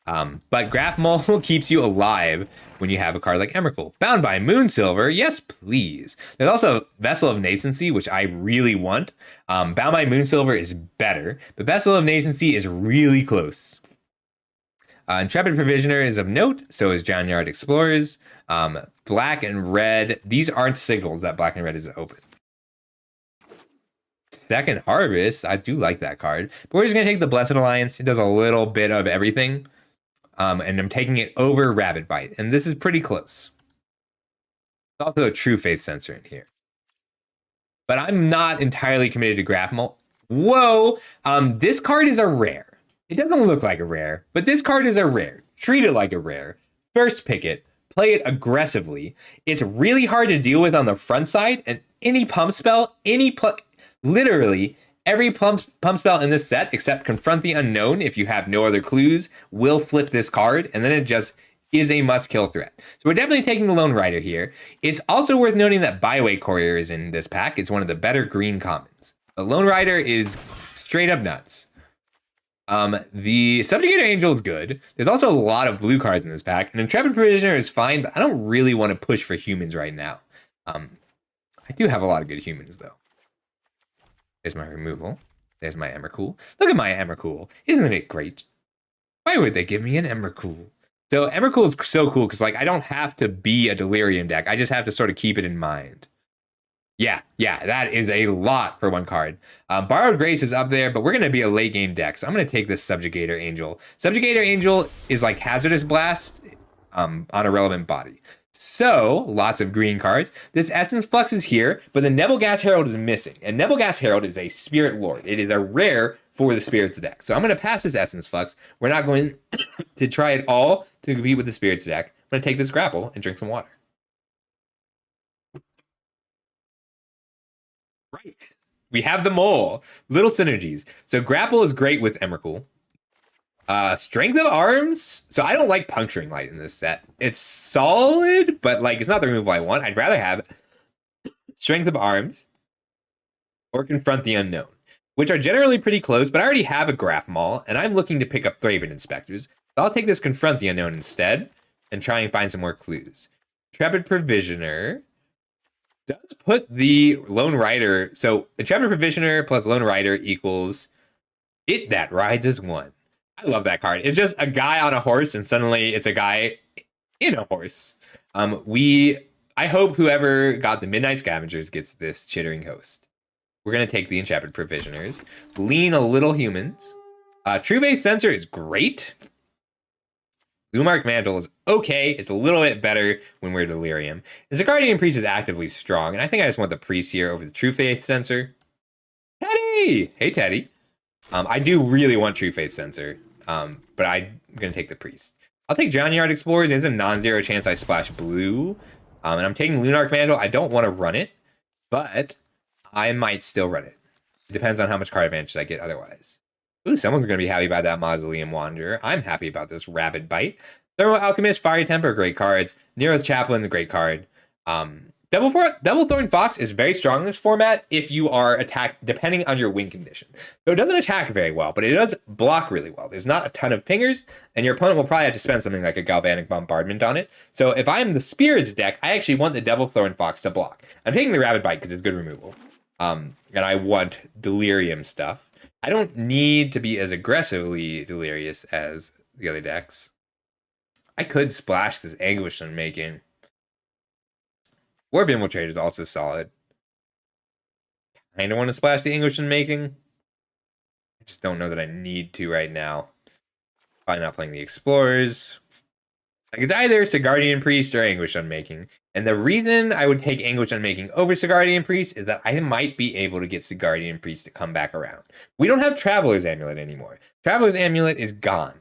But Graph Mole keeps you alive when you have a card like Emrakul. Bound by Moonsilver, yes please. There's also Vessel of Nascency, which I really want. Bound by Moonsilver is better, but Vessel of Nascency is really close. Intrepid Provisioner is of note, so is Drowned Explorers. Black and Red, these aren't signals that Black and Red is open. Second Harvest, I do like that card. But we're just going to take the Blessed Alliance. It does a little bit of everything. And I'm taking it over Rapid Bite. And this is pretty close. There's also a True Faith sensor in here. But I'm not entirely committed to Graph Mole. Whoa! This card is a rare. It doesn't look like a rare, but this card is a rare. Treat it like a rare. First pick it. Play it aggressively. It's really hard to deal with on the front side. And any pump spell, literally, every pump spell in this set, except Confront the Unknown, if you have no other clues, will flip this card, and then it just is a must-kill threat. So we're definitely taking the Lone Rider here. It's also worth noting that Byway Courier is in this pack. It's one of the better green commons. The Lone Rider is straight up nuts. The Subjugator Angel is good. There's also a lot of blue cards in this pack. An Intrepid Provisioner is fine, but I don't really want to push for humans right now. I do have a lot of good humans, though. There's my removal. There's my Emrakul. Look at my Emrakul. Isn't it great? Why would they give me an Emrakul? So Emrakul is so cool because, like, I don't have to be a Delirium deck. I just have to sort of keep it in mind. Yeah, that is a lot for one card. Borrowed Grace is up there, but we're going to be a late game deck. So I'm going to take this Subjugator Angel. Subjugator Angel is like Hazardous Blast on a relevant body. So, lots of green cards. This Essence Flux is here, but the Nebelgas Herald is missing. And Nebelgas Herald is a Spirit Lord. It is a rare for the Spirits deck. So I'm going to pass this Essence Flux. We're not going to try it all to compete with the Spirits deck. I'm going to take this Grapple and drink some water. Right. We have them all. Little synergies. So Grapple is great with Emrakul. Strength of Arms. So I don't like Puncturing Light in this set. It's solid, but like it's not the removal I want. I'd rather have Strength of Arms or Confront the Unknown, which are generally pretty close, but I already have a Graph Mall, and I'm looking to pick up Thraben Inspectors. So I'll take this Confront the Unknown instead and try and find some more clues. Intrepid Provisioner does put the Lone Rider. So Intrepid Provisioner plus Lone Rider equals It That Rides as One. I love that card. It's just a guy on a horse, and suddenly it's a guy in a horse. I hope whoever got the Midnight Scavengers gets this Chittering Host. We're going to take the Intrepid Provisioners. Lean a little humans. True Base Sensor is great. Lumark Mantle is okay. It's a little bit better when we're Delirium. And Guardian Priest is actively strong, and I think I just want the Priest here over the True Faith Sensor. Teddy! Hey, Teddy. I do really want True Faith Sensor, but I'm going to take the Priest. I'll take Drowned Explorers. There's a non-zero chance I splash blue. And I'm taking Lunarch Mantle. I don't want to run it, but I might still run it. It depends on how much card advantage I get otherwise. Ooh, someone's going to be happy about that Mausoleum Wanderer. I'm happy about this Rapid Bite. Thermal Alchemist, Fiery Temper, great cards. Neroth Chaplain, the great card. Devil Thorn Fox is very strong in this format if you are attacked, depending on your win condition. So it doesn't attack very well, but it does block really well. There's not a ton of pingers, and your opponent will probably have to spend something like a Galvanic Bombardment on it. So if I'm the Spirits deck, I actually want the Devil Thorn Fox to block. I'm taking the Rapid Bite because it's good removal. And I want Delirium stuff. I don't need to be as aggressively delirious as the other decks. I could splash this Anguish Unmaking. Warp Infiltrator is also solid. I don't want to splash the Anguish Unmaking. I just don't know that I need to right now. Probably not playing the Explorers. Like, it's either Sigardian Priest or Anguish Unmaking. And the reason I would take Anguish Unmaking over Sigardian Priest is that I might be able to get Sigardian Priest to come back around. We don't have Traveler's Amulet anymore. Traveler's Amulet is gone.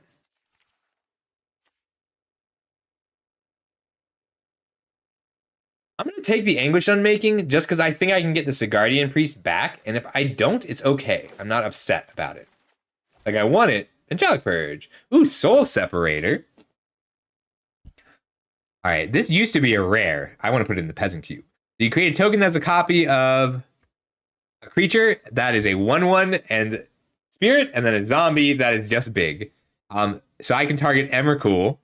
I'm going to take the Anguish Unmaking just because I think I can get the Sigardian Priest back. And if I don't, it's okay. I'm not upset about it. Like, I want it. Angelic Purge. Ooh, Soul Separator. All right, this used to be a rare. I want to put it in the Peasant Cube. You create a token that's a copy of a creature that is a 1/1 and spirit, and then a zombie that is just big. So I can target Emrakul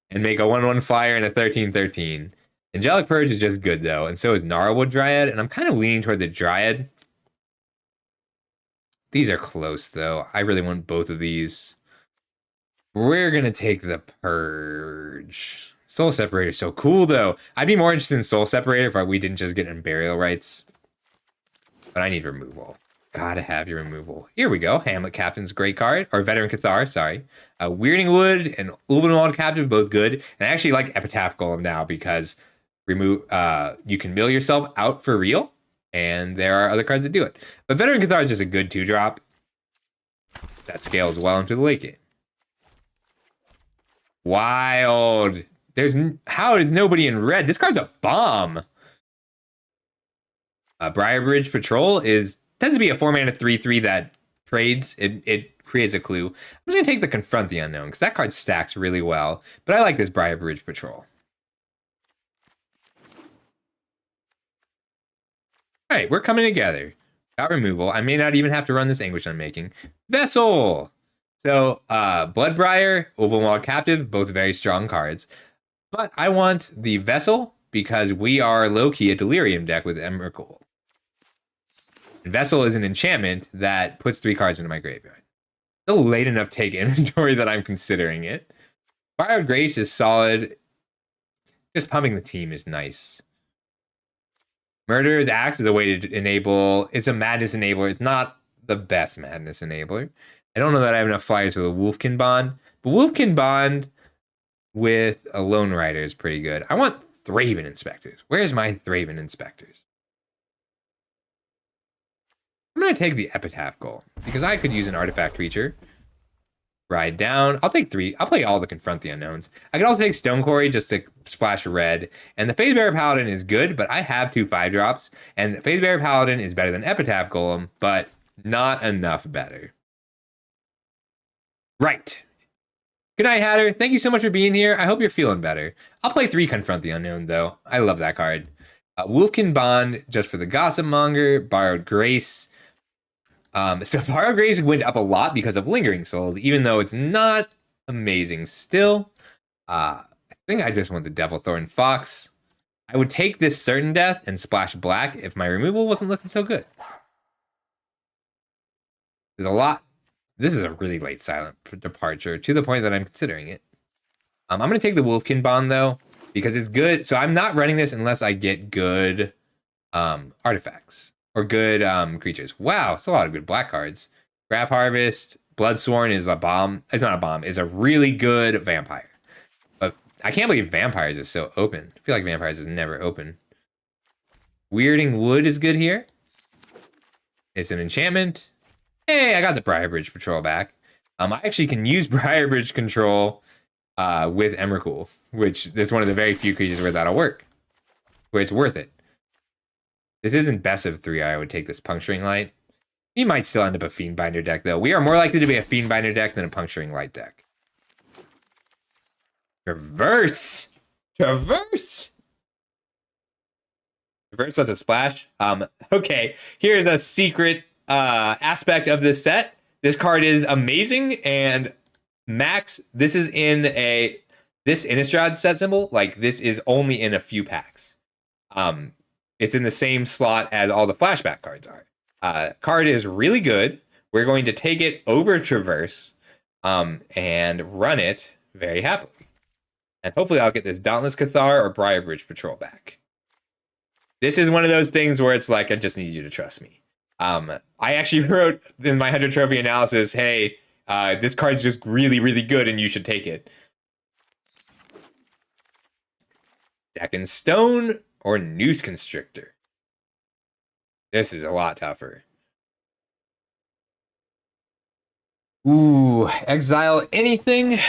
and make a 1/1 flyer and a 13/13. Angelic Purge is just good though, and so is Gnarlwood Dryad, and I'm kind of leaning toward the Dryad. These are close though. I really want both of these. We're gonna take the Purge. Soul Separator is so cool though. I'd be more interested in Soul Separator if we didn't just get in Burial Rites. But I need removal. Gotta have your removal. Here we go. Hamlet Captain's great card. Or Veteran Cathar, sorry. Weirding Wood and Ulvenwald Captive, both good. And I actually like Epitaph Golem now because you can mill yourself out for real. And there are other cards that do it. But Veteran Cathar is just a good 2-drop. That scales well into the late game. Wild. How is nobody in red? This card's a bomb. Briarbridge Patrol tends to be a 4-mana 3/3 that trades. It creates a clue. I'm just gonna take the Confront the Unknown because that card stacks really well. But I like this Briarbridge Patrol. All right, we're coming together. Got removal. I may not even have to run this Anguish Unmaking. Vessel. So Bloodbriar, Ulvenwald Captive, both very strong cards. But I want the Vessel because we are low-key a Delirium deck with Emrakul. Vessel is an enchantment that puts 3 cards into my graveyard. Still late enough to take inventory that I'm considering it. Borrowed Grace is solid. Just pumping the team is nice. Murderer's Axe is a way to enable... It's a Madness Enabler. It's not the best Madness Enabler. I don't know that I have enough flyers with a Wolfkin Bond. But Wolfkin Bond with a Lone Rider is pretty good. I want Thraben Inspectors. Where's my Thraben Inspectors? I'm going to take the Epitaph Goal because I could use an artifact creature. Ride down. I'll take 3. I'll play all the Confront the Unknowns. I could also take Stone Quarry just to splash red. And the Fazebearer Paladin is good, but I have 2 5-drops. And the Fazebearer Paladin is better than Epitaph Golem, but not enough better. Right. Good night, Hatter. Thank you so much for being here. I hope you're feeling better. I'll play 3 Confront the Unknown, though. I love that card. Wolfkin Bond, just for the Gossip Monger. Borrowed Grace. So Borrowed Grace went up a lot because of Lingering Souls, even though it's not amazing still. I think I just want the Devilthorn Fox. I would take this Certain Death and splash black if my removal wasn't looking so good. There's a lot. This is a really late silent departure to the point that I'm considering it. I'm going to take the Wolfkin Bond, though, because it's good. So I'm not running this unless I get good artifacts or good creatures. Wow, it's a lot of good black cards. Graph Harvest, Bloodsworn is a bomb. It's not a bomb. It's a really good vampire. But I can't believe Vampires is so open. I feel like Vampires is never open. Weirding Wood is good here. It's an enchantment. Hey, I got the Briarbridge Patrol back. I actually can use Briarbridge Control with Emrakul, which is one of the very few creatures where that'll work, where it's worth it. This isn't best of 3. I would take this Puncturing Light. He might still end up a Fiendbinder deck, though. We are more likely to be a Fiendbinder deck than a Puncturing Light deck. Traverse! Traverse! Traverse with a splash. Okay, here's a secret aspect of this set. This card is amazing, and Max, this is in this Innistrad set symbol. Like, this is only in a few packs. It's in the same slot as all the flashback cards are. Card is really good. we're going to take it over Traverse and run it very happily. And hopefully I'll get this Dauntless Cathar or Briarbridge Patrol back. This is one of those things where it's like, I just need you to trust me. I actually wrote in my 100 trophy analysis, hey, this card's just really, really good and you should take it. Deck in Stone or Noose Constrictor. This is a lot tougher. Ooh, exile anything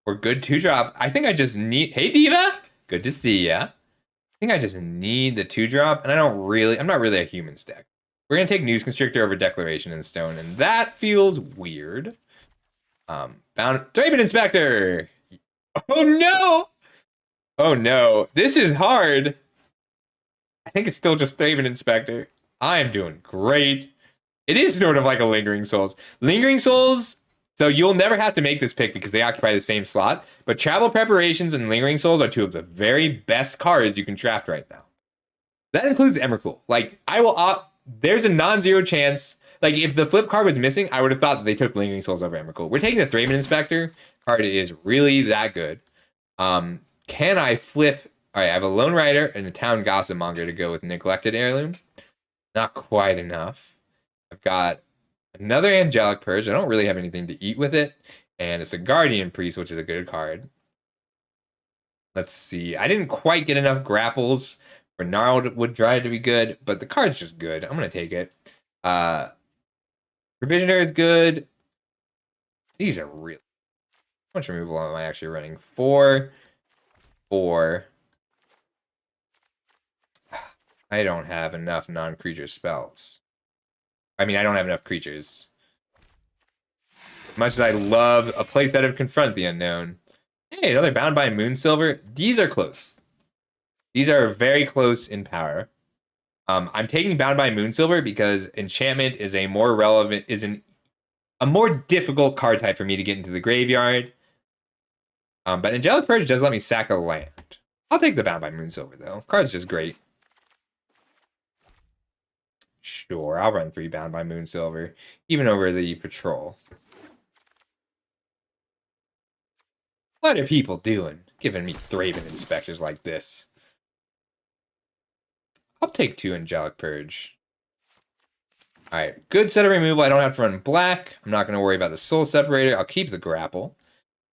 or good 2-drop. I think I just need, hey Diva, good to see ya. I think I just need the 2-drop, and I'm not really a humans deck. We're gonna take Noose Constrictor over Declaration in Stone, and that feels weird. Draven Inspector! Oh no! Oh no, this is hard. I think it's still just Draven Inspector. I am doing great. It is sort of like a Lingering Souls. Lingering Souls, so you'll never have to make this pick because they occupy the same slot, but Travel Preparations and Lingering Souls are two of the very best cards you can draft right now. That includes Emrakul. Like, there's a non-zero chance, like if the flip card was missing, I would have thought that they took Lingering Souls over Emrakul. We're taking the Thraben Inspector. Card is really that good. Can I flip? All right, I have a Lone Rider and a Town Gossip Monger to go with Neglected Heirloom. Not quite enough. I've got another Angelic Purge. I don't really have anything to eat with it. And it's a Guardian Priest, which is a good card. Let's see. I didn't quite get enough grapples for Gnarled Dry to be good, but the card's just good. I'm going to take it. Provisioner is good. These are really... How much removal am I actually running? 4. I don't have enough non-creature spells. I mean, I don't have enough creatures. As much as I love a playset of Confront the Unknown. Hey, another Bound by Moonsilver. These are close. These are very close in power. I'm taking Bound by Moonsilver because Enchantment is a more relevant, a more difficult card type for me to get into the graveyard. But Angelic Purge does let me sack a land. I'll take the Bound by Moonsilver though. Card's just great. Sure, I'll run 3 Bound by Moonsilver, even over the Patrol. What are people doing? Giving me Thraben Inspectors like this. I'll take 2 Angelic Purge. Alright, good set of removal. I don't have to run black. I'm not going to worry about the Soul Separator. I'll keep the Grapple.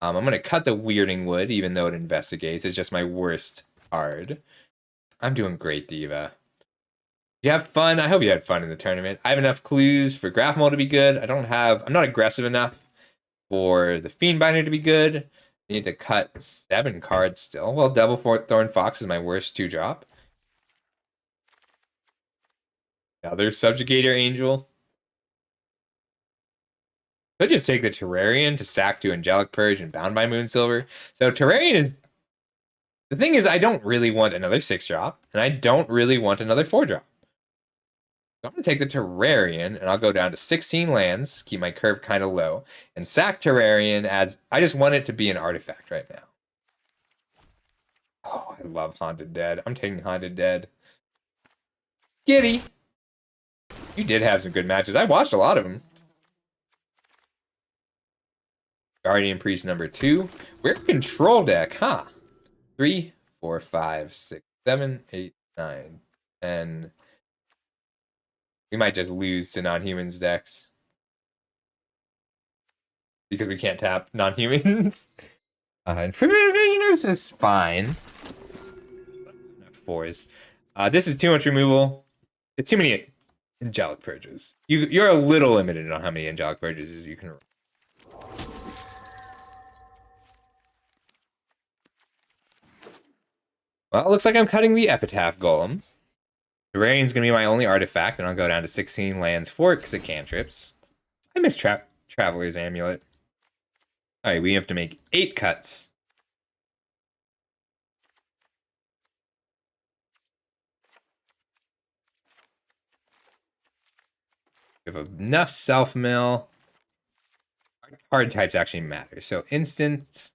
I'm going to cut the Weirding Wood, even though it investigates. It's just my worst card. I'm doing great, Diva. You have fun. I hope you had fun in the tournament. I have enough clues for Grapple to be good. I'm not aggressive enough for the Fiendbinder to be good. I need to cut 7 cards still. Well, Devil Thorn Fox is my worst 2-drop. Another Subjugator Angel. Could just take the Terrarian to sack to Angelic Purge and Bound by Moonsilver. So Terrarian is... The thing is, I don't really want another 6-drop, and I don't really want another 4-drop. So I'm going to take the Terrarian, and I'll go down to 16 lands, keep my curve kind of low, and sack Terrarian as... I just want it to be an artifact right now. Oh, I love Haunted Dead. I'm taking Haunted Dead. Giddy! You did have some good matches. I watched a lot of them. Guardian Priest number 2. We're a control deck, huh? 3, 4, 5, 6, 7, 8, 9, 10. We might just lose to non-humans decks. Because we can't tap non-humans. And Provisioners is fine. 4s. This is too much removal. It's too many Angelic Purges. You're a little limited on how many Angelic Purges you can run. Well, it looks like I'm cutting the Epitaph Golem. Terrarian's going to be my only artifact, and I'll go down to 16 lands for it because it cantrips. I miss Traveler's Amulet. Alright, we have to make 8 cuts. We have enough self-mill. Card types actually matter. So instant,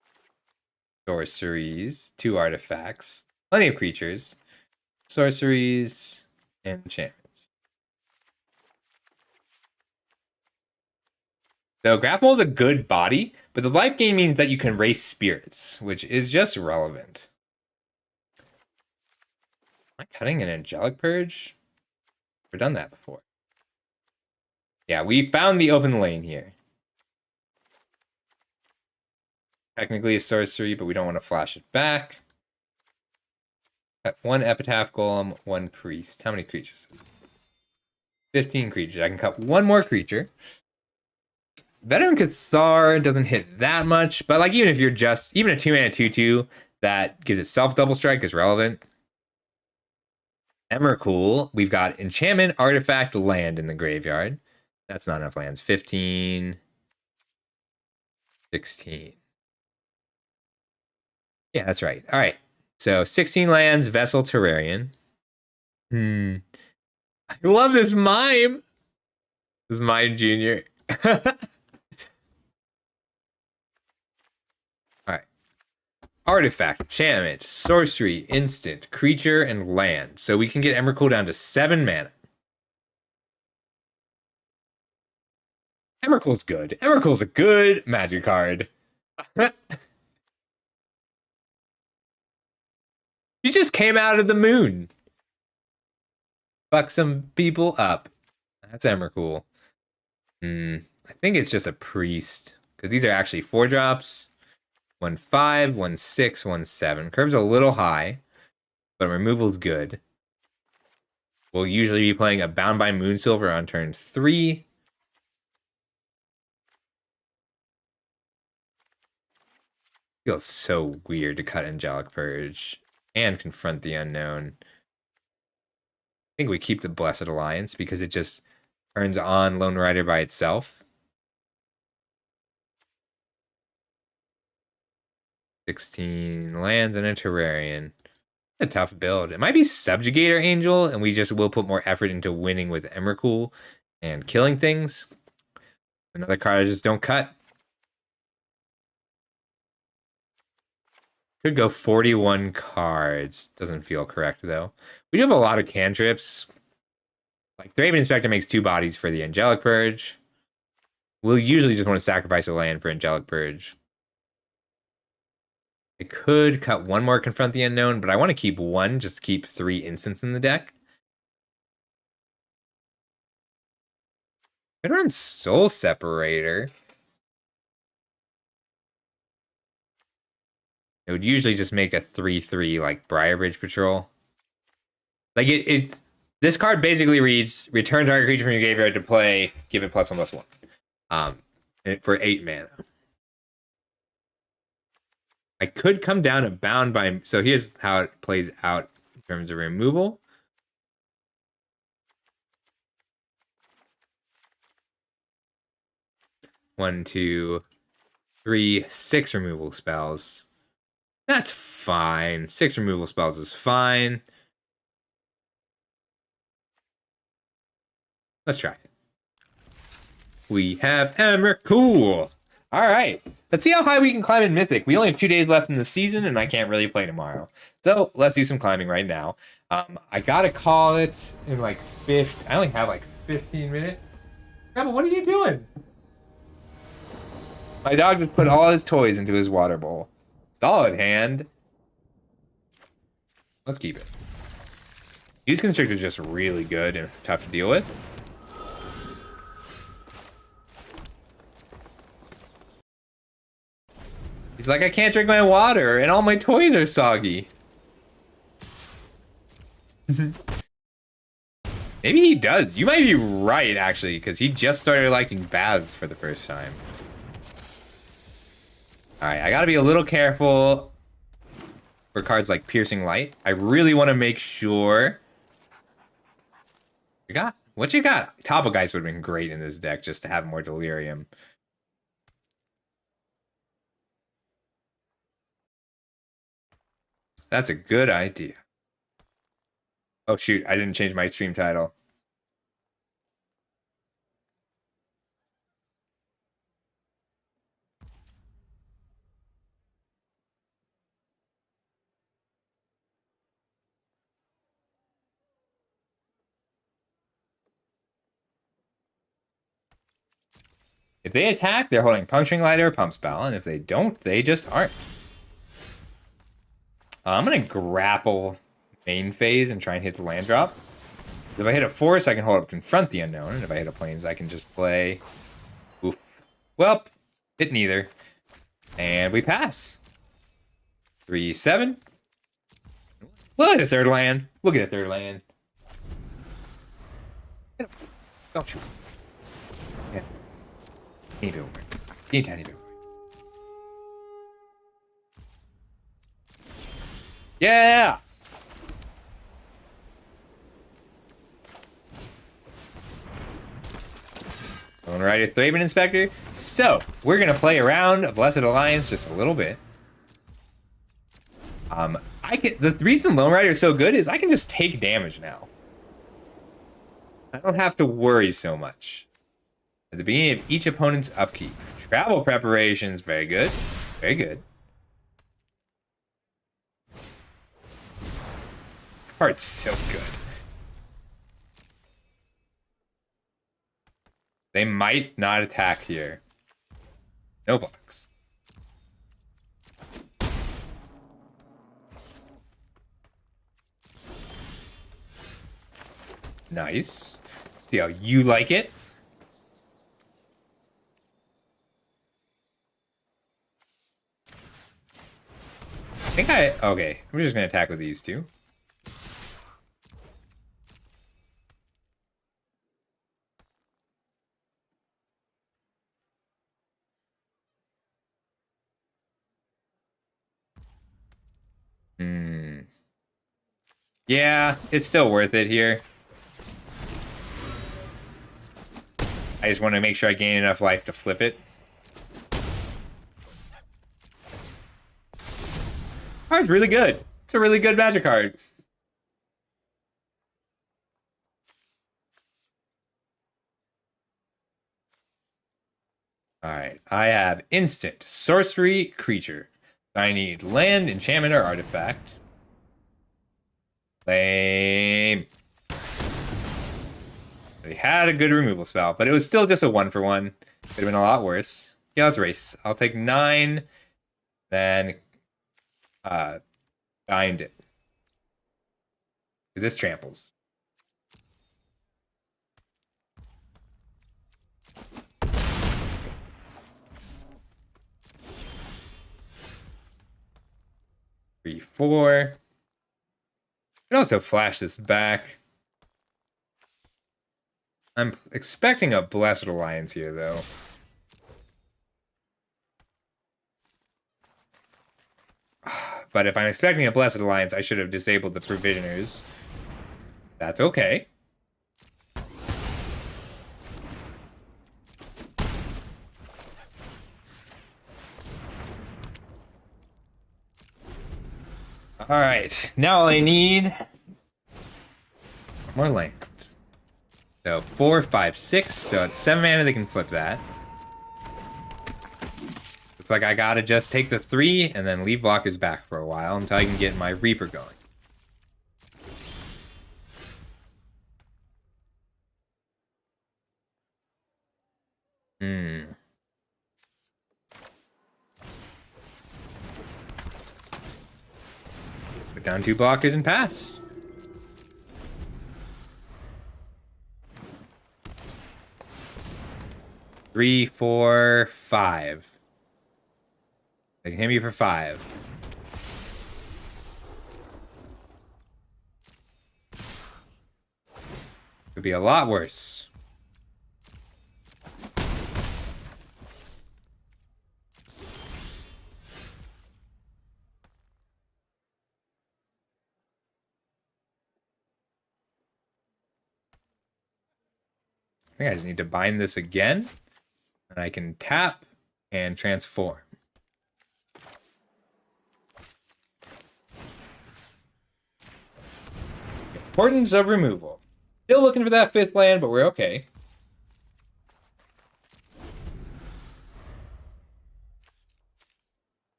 sorceries, 2 artifacts, plenty of creatures, sorceries, and enchantments. So Grapple is a good body, but the life gain means that you can race spirits, which is just relevant. Am I cutting an Angelic Purge? We've done that before. Yeah, we found the open lane here. Technically a sorcery, but we don't want to flash it back. Cut one Epitaph Golem, one Priest. How many creatures? 15 creatures. I can cut one more creature. Veteran Cathar doesn't hit that much, but like even if you're just even a 2-mana 2/2 that gives itself double strike is relevant. Emrakul, we've got enchantment, artifact, land in the graveyard. That's not enough lands. 15, 16. Yeah, that's right. All right. So 16 lands, Vessel Terrarian. I love this mime. This is Mime Jr. Alright. Artifact, enchantment, sorcery, instant, creature, and land. So we can get Emrakul down to 7 mana. Emrakul's good. Emrakul's a good magic card. He just came out of the moon. Fuck some people up. That's Emrakul. I think it's just a priest. Because these are actually 4-drops. 1/5, 1/6, 1/7. Curve's a little high, but removal's good. We'll usually be playing a Bound by Moonsilver on turn 3. Feels so weird to cut Angelic Purge and confront the unknown. I think we keep the Blessed Alliance because it just turns on Lone Rider by itself. 16 lands and a Terrarian. A tough build. It might be Subjugator Angel, and we just will put more effort into winning with Emrakul and killing things. Another card I just don't cut. Could go 41 cards. Doesn't feel correct, though. We do have a lot of cantrips. Like, Thraben Inspector makes 2 bodies for the Angelic Purge. We'll usually just want to sacrifice a land for Angelic Purge. I could cut one more Confront the Unknown, but I want to keep one just to keep 3 instants in the deck. Could run Soul Separator. It would usually just make a 3/3 like Briarbridge Patrol. Like this card basically reads return target creature from your graveyard to play, give it +1/+1. For 8 mana. I could come down and bound by, so here's how it plays out in terms of removal. One, 2, 3, 6 removal spells. That's fine. 6 removal spells is fine. Let's try it. We have Emrakul. All right. Let's see how high we can climb in Mythic. We only have 2 days left in the season, and I can't really play tomorrow. So let's do some climbing right now. I gotta call it in like I only have like 15 minutes. Rebel, what are you doing? My dog just put all his toys into his water bowl. Solid hand. Let's keep it. Use Constrictor is just really good and tough to deal with. He's like, I can't drink my water and all my toys are soggy. Maybe he does. You might be right, actually, because he just started liking baths for the first time. Alright, I gotta be a little careful for cards like Piercing Light. I really want to make sure. What you got? Topo Geist would have been great in this deck just to have more Delirium. That's a good idea. Oh shoot, I didn't change my stream title. If they attack, they're holding Puncturing Lighter or Pump Spell, and if they don't, they just aren't. I'm going to grapple main phase and try and hit the land drop. If I hit a Force, I can hold up Confront the Unknown, and if I hit a Plains, I can just play... Oof. Well, hit neither. And we pass. 3-7. Look at the third land. Look at the third land. Don't shoot. Yeah. Teeny bit away. Teeny tiny bit away. Yeah! Going right at Thraben Inspector. So, we're gonna play around a Blessed Alliance just a little bit. The reason Lone Rider is so good is I can just take damage now. I don't have to worry so much. At the beginning of each opponent's upkeep. Travel preparations, very good. Very good. Card's so good. They might not attack here. No blocks. Nice. See how you like it. Okay, I'm just gonna attack with these two. Yeah, it's still worth it here. I just want to make sure I gain enough life to flip it. Card's really good. It's a really good magic card. Alright, I have instant sorcery creature. I need land, enchantment, or artifact. Lame. They had a good removal spell, but it was still just a 1-for-1. Could have been a lot worse. Yeah, let's race. I'll take 9, then bind it. Because this tramples. Three, 4. I can also flash this back. I'm expecting a Blessed Alliance here, though. But if I'm expecting a Blessed Alliance, I should have disabled the Provisioners. That's okay. Alright, now all I need... more land. So 4, 5, 6. So it's 7 mana. They can flip that. Looks like I gotta just take the 3 and then leave blockers back for a while until I can get my Reaper going. Put down 2 blockers and pass. Three, 4, 5. They can hit me for 5. Could be a lot worse. I think I just need to bind this again. And I can tap and transform. Importance of removal. Still looking for that 5th land, but we're okay.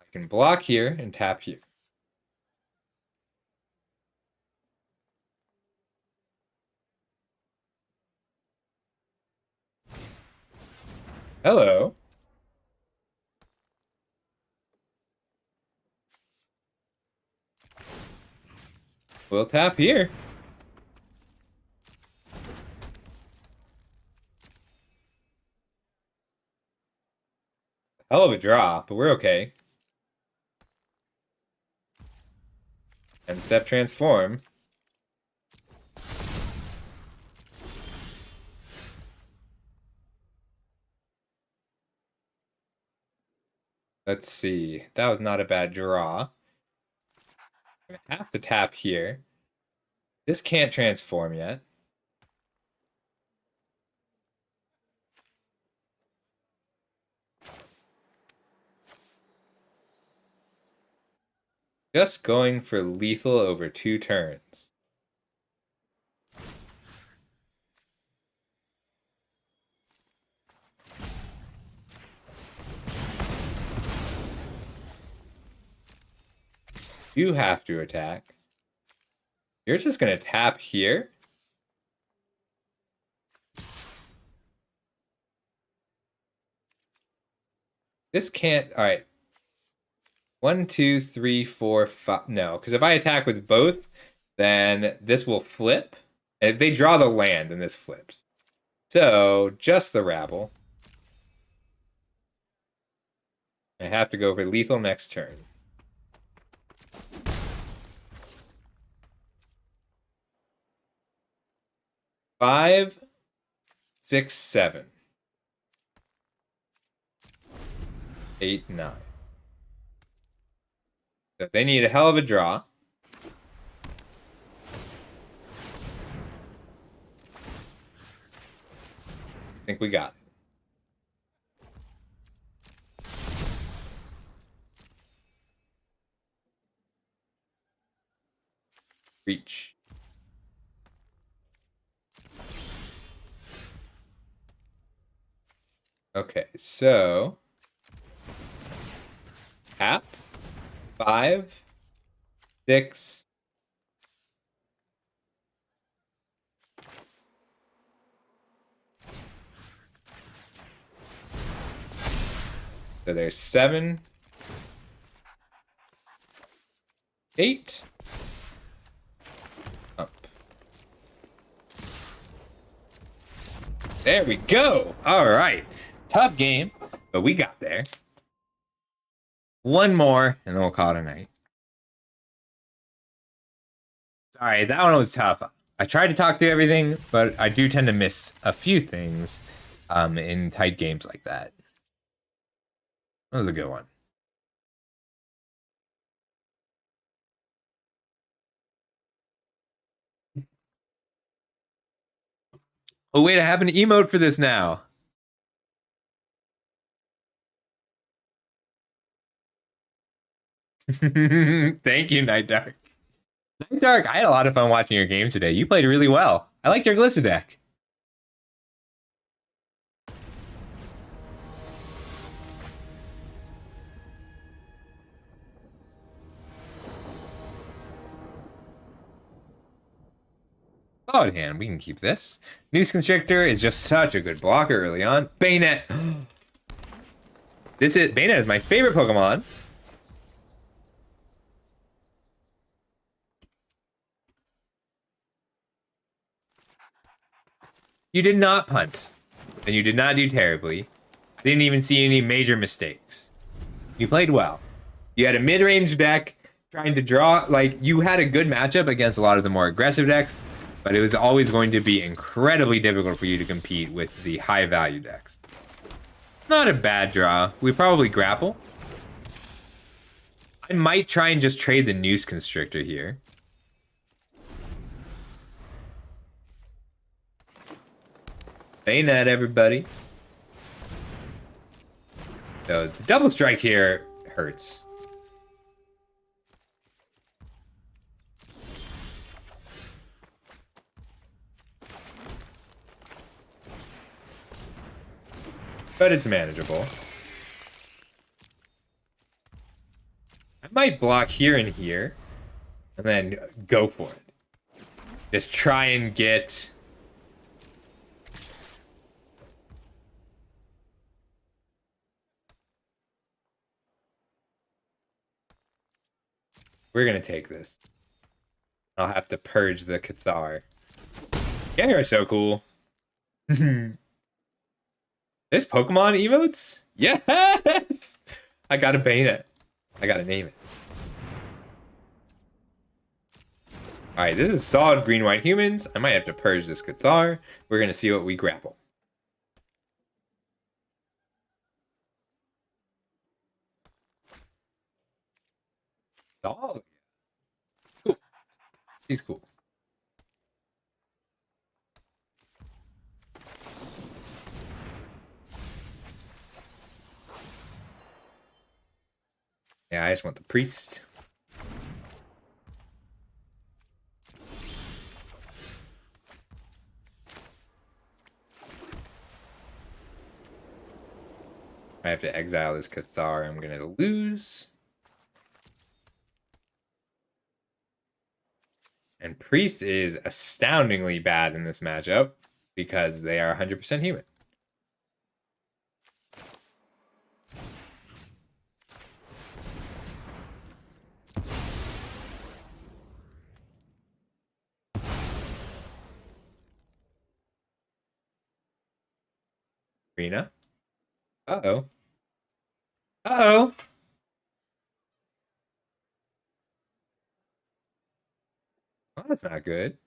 I can block here and tap here. Hello. We'll tap here. Hell of a draw, but we're okay. And step transform. Let's see. That was not a bad draw. I'm gonna have to tap here. This can't transform yet. Just going for lethal over 2 turns. You have to attack. You're just gonna tap here. This can't. All right. 1, 2, 3, 4, 5. No, because if I attack with both, then this will flip. And if they draw the land, then this flips. So just the rabble. I have to go for lethal next turn. Five, 6, 7, 8, 9. So they need a hell of a draw. I think we got it. Reach. Okay, so tap 5, 6. So there's 7, 8. Up. There we go. All right. Tough game, but we got there. One more, and then we'll call it a night. Sorry, that one was tough. I tried to talk through everything, but I do tend to miss a few things in tight games like that. That was a good one. Oh, wait, I have an emote for this now. Thank you, Night Dark. Night Dark, I had a lot of fun watching your game today. You played really well. I liked your Glissa deck. Solid hand. We can keep this. Noose Constrictor is just such a good blocker early on. Bayonet. Bayonet is my favorite Pokemon. You did not punt. And you did not do terribly. Didn't even see any major mistakes. You played well. You had a mid-range deck trying to draw. Like, you had a good matchup against a lot of the more aggressive decks, but it was always going to be incredibly difficult for you to compete with the high-value decks. Not a bad draw. We probably grapple. I might try and just trade the Noose Constrictor here. Bayonet, everybody. So the double strike here hurts. But it's manageable. I might block here and here, and then go for it. Just try and get We're gonna take this. I'll have to purge the Cathar. Yeah, you're so cool. There's Pokemon emotes? Yes! I gotta paint it. I gotta name it. Alright, this is solid green-white humans. I might have to purge this Cathar. We're gonna see what we grapple. Oh, cool. He's cool. Yeah, I just want the priest. I have to exile this Cathar. I'm gonna lose. And priest is astoundingly bad in this matchup because they are 100% human. Rena. Uh-oh. Uh-oh. Oh, that's not good.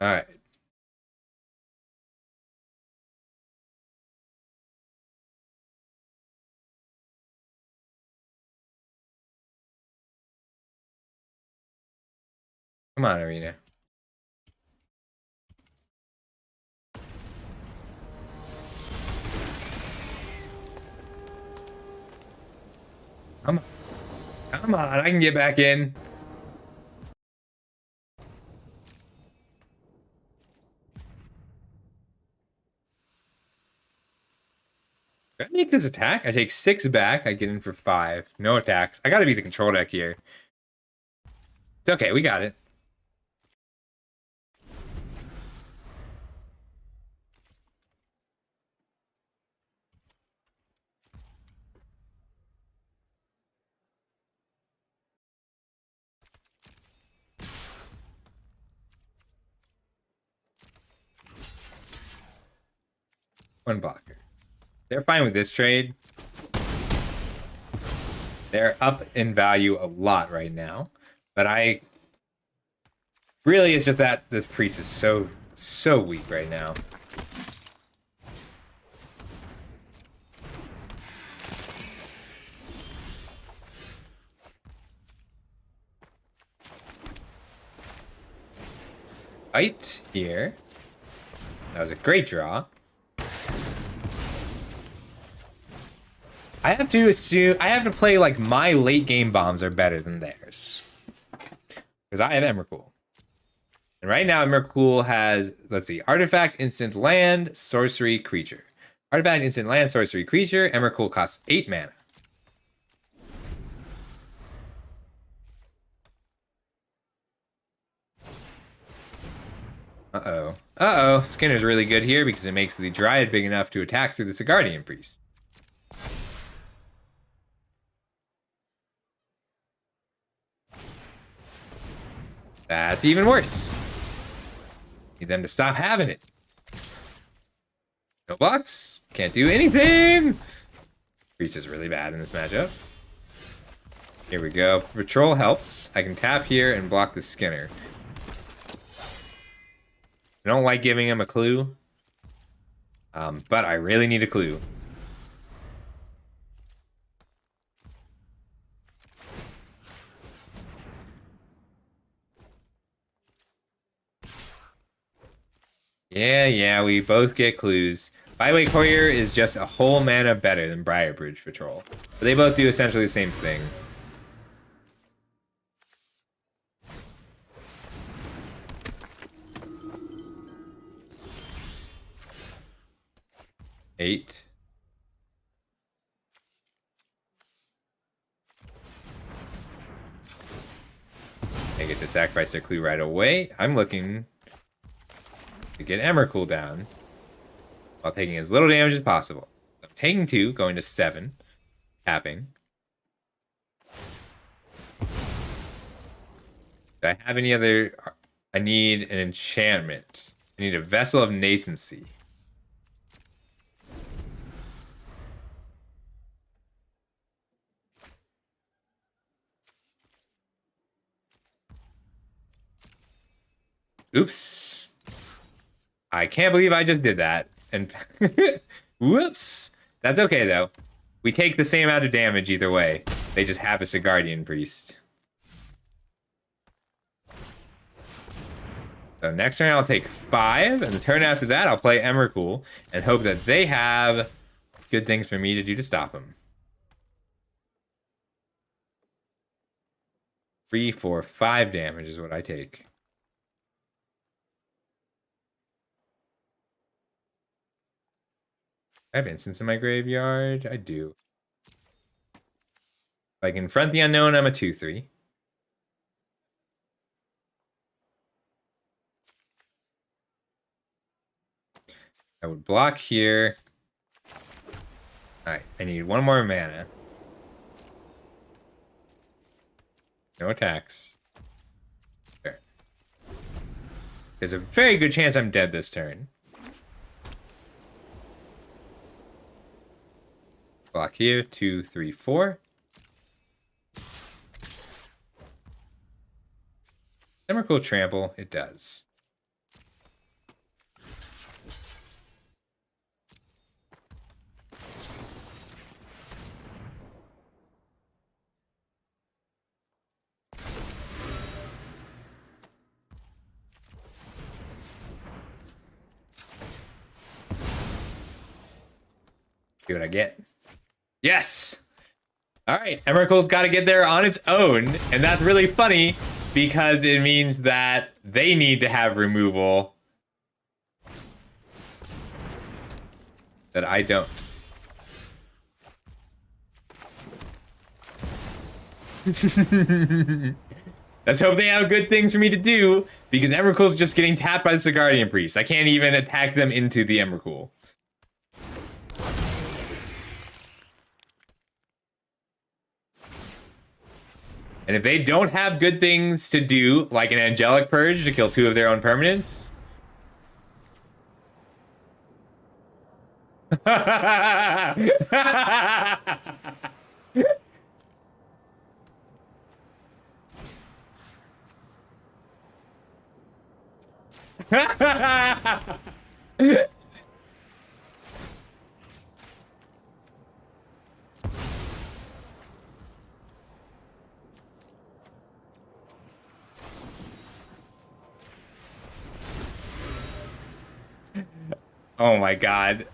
All right. Come on, Arena. Come on. Come on, I can get back in. Did I make this attack? I take 6 back. I get in for 5. No attacks. I gotta be the control deck here. It's okay, we got it. One blocker. They're fine with this trade. They're up in value a lot right now. But really, it's just that this priest is so weak right now. Fight here. That was a great draw. I have to play like my late game bombs are better than theirs. Because I have Emrakul. And right now Emrakul has, let's see, artifact, instant, land, sorcery, creature. Artifact, instant, land, sorcery, creature. Emrakul costs 8 mana. Uh-oh. Uh-oh. Skinner's really good here because it makes the Dryad big enough to attack through the Sigardian Priest. That's even worse. Need them to stop having it. No blocks. Can't do anything. Priest is really bad in this matchup. Here we go. Patrol helps. I can tap here and block the Skinner. I don't like giving him a clue. But I really need a clue. Yeah, we both get clues. Byway Courier is just a whole mana better than Briarbridge Patrol. But they both do essentially the same thing. Eight. They get to sacrifice their clue right away. I'm looking to get Emrakul down while taking as little damage as possible. I'm taking 2, going to 7, tapping. Do I have any other? I need an enchantment. I need a Vessel of Nascency. Oops. I can't believe I just did that. And whoops. That's okay, though. We take the same amount of damage either way. They just have us a Guardian Priest. So next turn I'll take 5, and the turn after that I'll play Emrakul and hope that they have good things for me to do to stop them. 3, 4, 5 damage is what I take. I have instants in my graveyard. I do. If I confront the unknown, I'm a 2/3. I would block here. Alright, I need 1 more mana. No attacks. There. There's a very good chance I'm dead this turn. Block here, 2, 3, 4. Emrakul trample, it does. See what I get. Yes! Alright, Emrakul's got to get there on its own, and that's really funny because it means that they need to have removal that I don't. Let's hope they have good things for me to do, because Emrakul's just getting tapped by the Guardian Priest. I can't even attack them into the Emrakul. And if they don't have good things to do, like an Angelic Purge to kill 2 of their own permanents... Oh my god.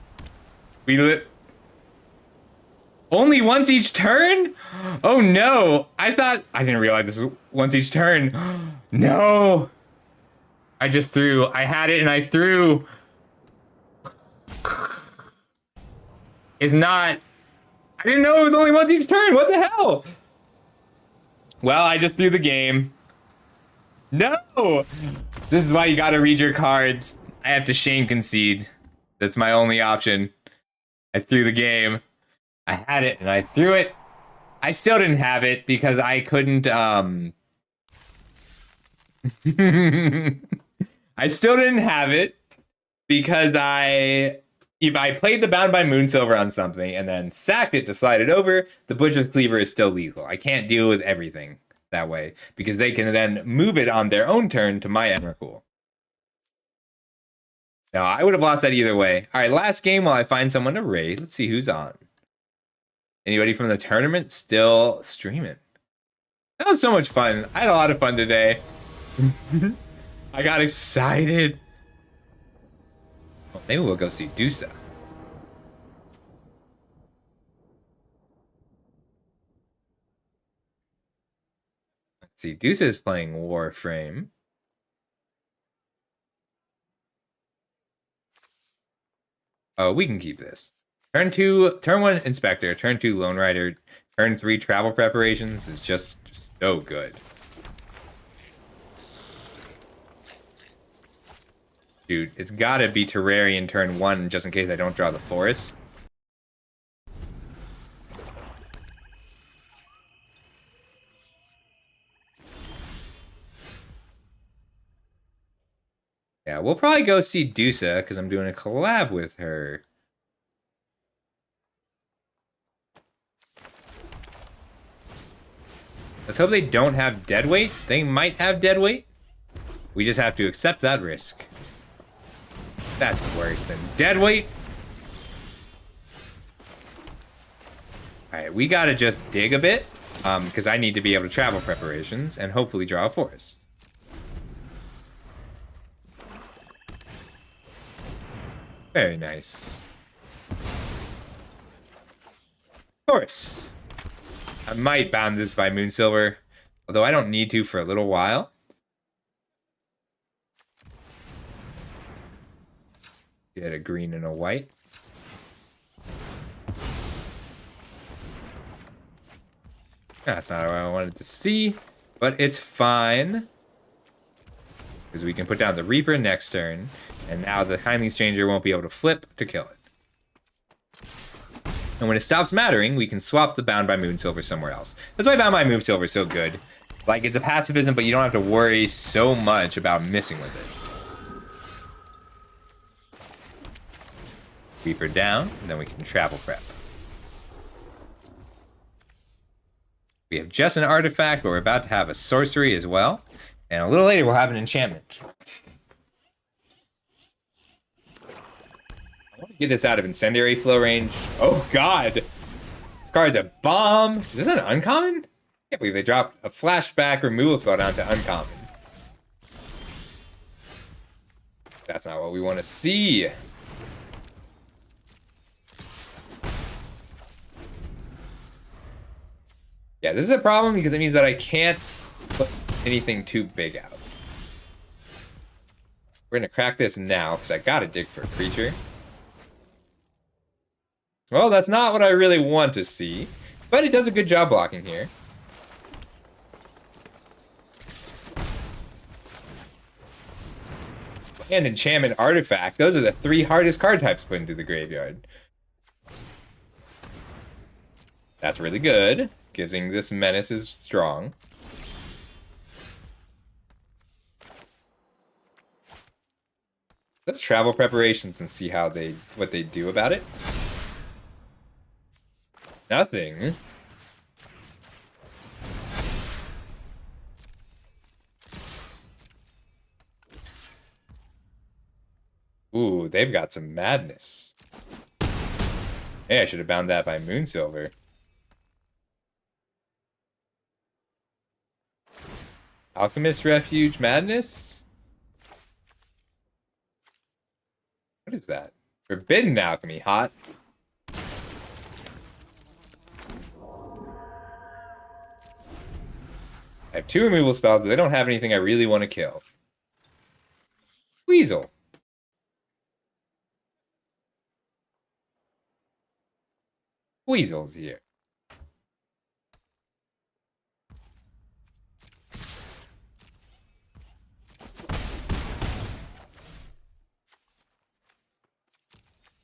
Only once each turn? Oh no. I didn't realize this was once each turn. No. I just threw. I had it and I threw. It's not. I didn't know it was only once each turn. What the hell? Well, I just threw the game. No. This is why you gotta read your cards. I have to shame concede. That's my only option. I threw the game. I had it and I threw it. I still didn't have it because I couldn't, I still didn't have it because if I played the Bound by Moonsilver on something and then sacked it to slide it over, the Butcher's Cleaver is still lethal. I can't deal with everything that way because they can then move it on their own turn to my Emrakul. No, I would have lost that either way. All right, last game while I find someone to raid. Let's see who's on. Anybody from the tournament still streaming? That was so much fun. I had a lot of fun today. I got excited. Well, maybe we'll go see Dusa. Let's see, Dusa is playing Warframe. Oh, we can keep this. Turn 2, turn 1 Inspector, turn 2 Lone Rider, turn 3 Travel Preparations is just so good. Dude, it's gotta be Terrarian turn 1 just in case I don't draw the forest. Yeah, we'll probably go see Dusa because I'm doing a collab with her. Let's hope they don't have deadweight. They might have deadweight. We just have to accept that risk. That's worse than deadweight. Alright, we gotta just dig a bit. Because I need to be able to travel preparations and hopefully draw a forest. Very nice. Forest. I might bound this by Moonsilver, although I don't need to for a little while. Get a green and a white. That's not what I wanted to see, but it's fine. Because we can put down the Reaper next turn, and now the Kindly Stranger won't be able to flip to kill it. And when it stops mattering, we can swap the Bound by Moonsilver somewhere else. That's why Bound by Moonsilver is so good. Like, it's a pacifism, but you don't have to worry so much about missing with it. Reaper down, and then we can travel prep. We have just an artifact, but we're about to have a sorcery as well. And a little later, we'll have an enchantment. I want to get this out of incendiary flow range. Oh, God. This card's a bomb. Is this an uncommon? I can't believe they dropped a flashback removal spell down to uncommon. That's not what we want to see. Yeah, this is a problem because it means that I can't put anything too big out. We're going to crack this now because I got to dig for a creature. Well, that's not what I really want to see, but it does a good job blocking here. And enchantment artifact. Those are the 3 hardest card types put into the graveyard. That's really good. Giving this menace is strong. Let's travel preparations and see how what they do about it. Nothing. Ooh, they've got some madness. Hey, I should have bound that by Moonsilver. Alchemist Refuge Madness? What is that? Forbidden Alchemy. Hot. I have 2 removal spells, but they don't have anything I really want to kill. Weasel. Weasel's here.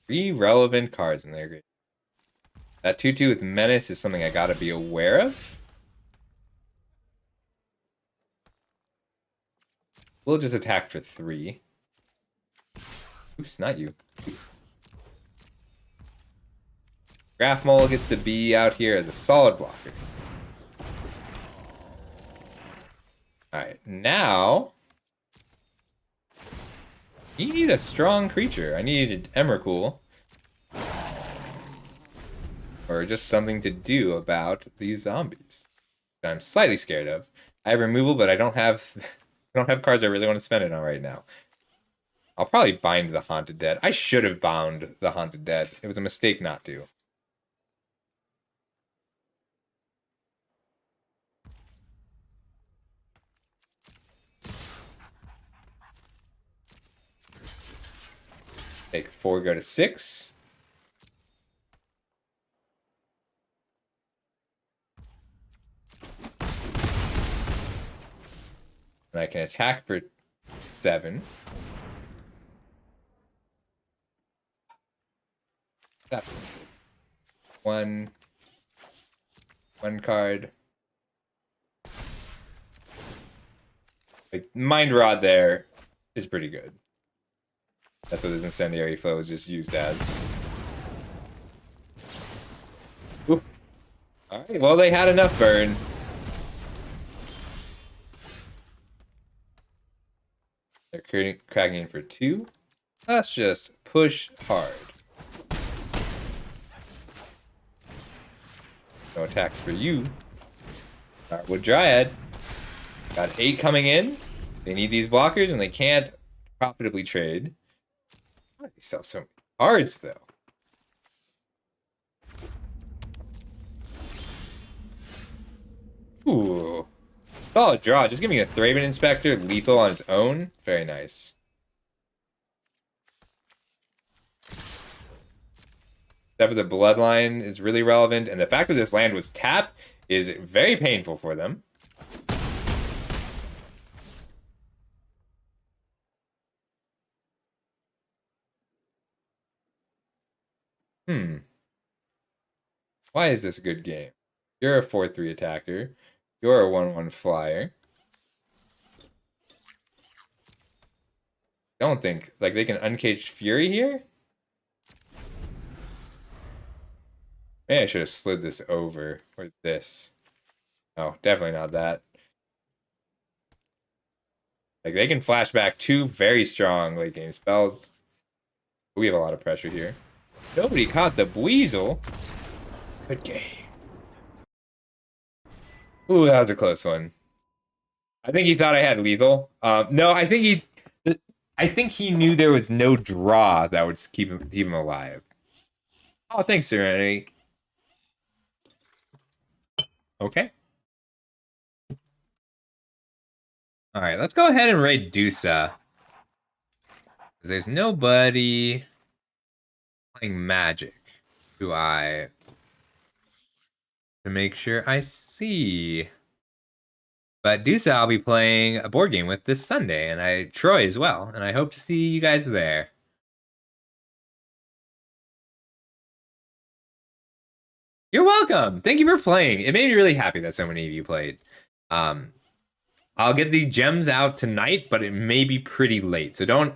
Three relevant cards in there. That 2/2 with Menace is something I gotta be aware of. We'll just attack for 3. Oops, not you. Graph Mole gets to be out here as a solid blocker. Alright, now you need a strong creature. I needed Emrakul. Or just something to do about these zombies that I'm slightly scared of. I have removal, but I don't have cards I really want to spend it on right now. I'll probably bind the Haunted Dead. I should have bound the Haunted Dead. It was a mistake not to. Take 4, go to 6. And I can attack for 7. That's one card. Like, Mind Rot there is pretty good. That's what this Incendiary Flow is just used as. Ooh. Alright, well, they had enough burn. They're cracking in for 2. Let's just push hard. No attacks for you. Wood Dryad. Got 8 coming in. They need these blockers and they can't profitably trade. Why do they sell so many cards though? Ooh. Solid draw. Just giving a Thraben Inspector lethal on its own. Very nice. Except for the Bloodline is really relevant, and the fact that this land was tapped is very painful for them. Why is this a good game? You're a 4/3 attacker. You're a 1/1 flyer. Don't think like they can Uncaged Fury here? Maybe I should have slid this over. Or this. No, definitely not that. Like, they can flash back 2 very strong late game spells. We have a lot of pressure here. Nobody caught the Weasel. Good game. Ooh, that was a close one. I think he thought I had lethal. No, I think he knew there was no draw that would keep him alive. Oh, thanks, Serenity. Okay. All right, let's go ahead and raid Dusa. There's nobody playing Magic to make sure I see. But Dusa I'll be playing a board game with this Sunday, and Troy as well, and I hope to see you guys there. You're welcome. Thank you for playing. It made me really happy that so many of you played. I'll get the gems out tonight, but it may be pretty late. So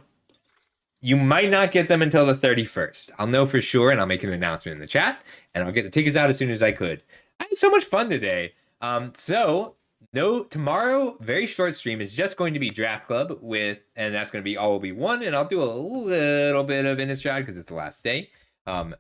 you might not get them until the 31st. I'll know for sure, and I'll make an announcement in the chat, and I'll get the tickets out as soon as I could. I had so much fun today. Tomorrow, very short stream is just going to be Draft Club and that's going to be all will be one, and I'll do a little bit of Innistrad because it's the last day.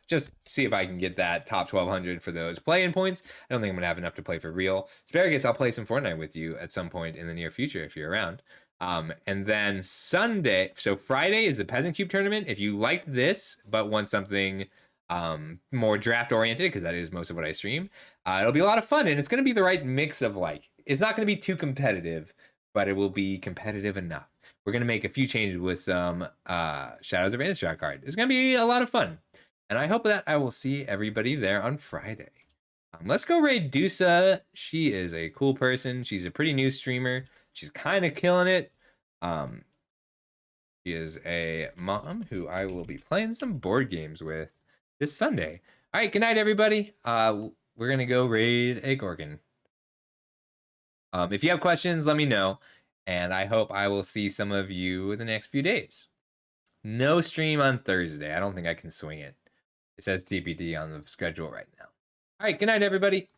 Just see if I can get that top 1200 for those play-in points. I don't think I'm going to have enough to play for real. Asparagus, I'll play some Fortnite with you at some point in the near future if you're around. And then Friday is the Peasant Cube tournament. If you liked this, but want something more draft-oriented, because that is most of what I stream, it'll be a lot of fun, and it's going to be the right mix of, like, it's not going to be too competitive, but it will be competitive enough. We're going to make a few changes with some Shadows of Innistrad card. It's going to be a lot of fun. And I hope that I will see everybody there on Friday. Let's go raid Dusa. She is a cool person. She's a pretty new streamer. She's kind of killing it. She is a mom who I will be playing some board games with this Sunday. All right, good night, everybody. We're going to go raid a Gorgon. If you have questions, let me know. And I hope I will see some of you in the next few days. No stream on Thursday. I don't think I can swing it. It says TBD on the schedule right now. All right, good night, everybody.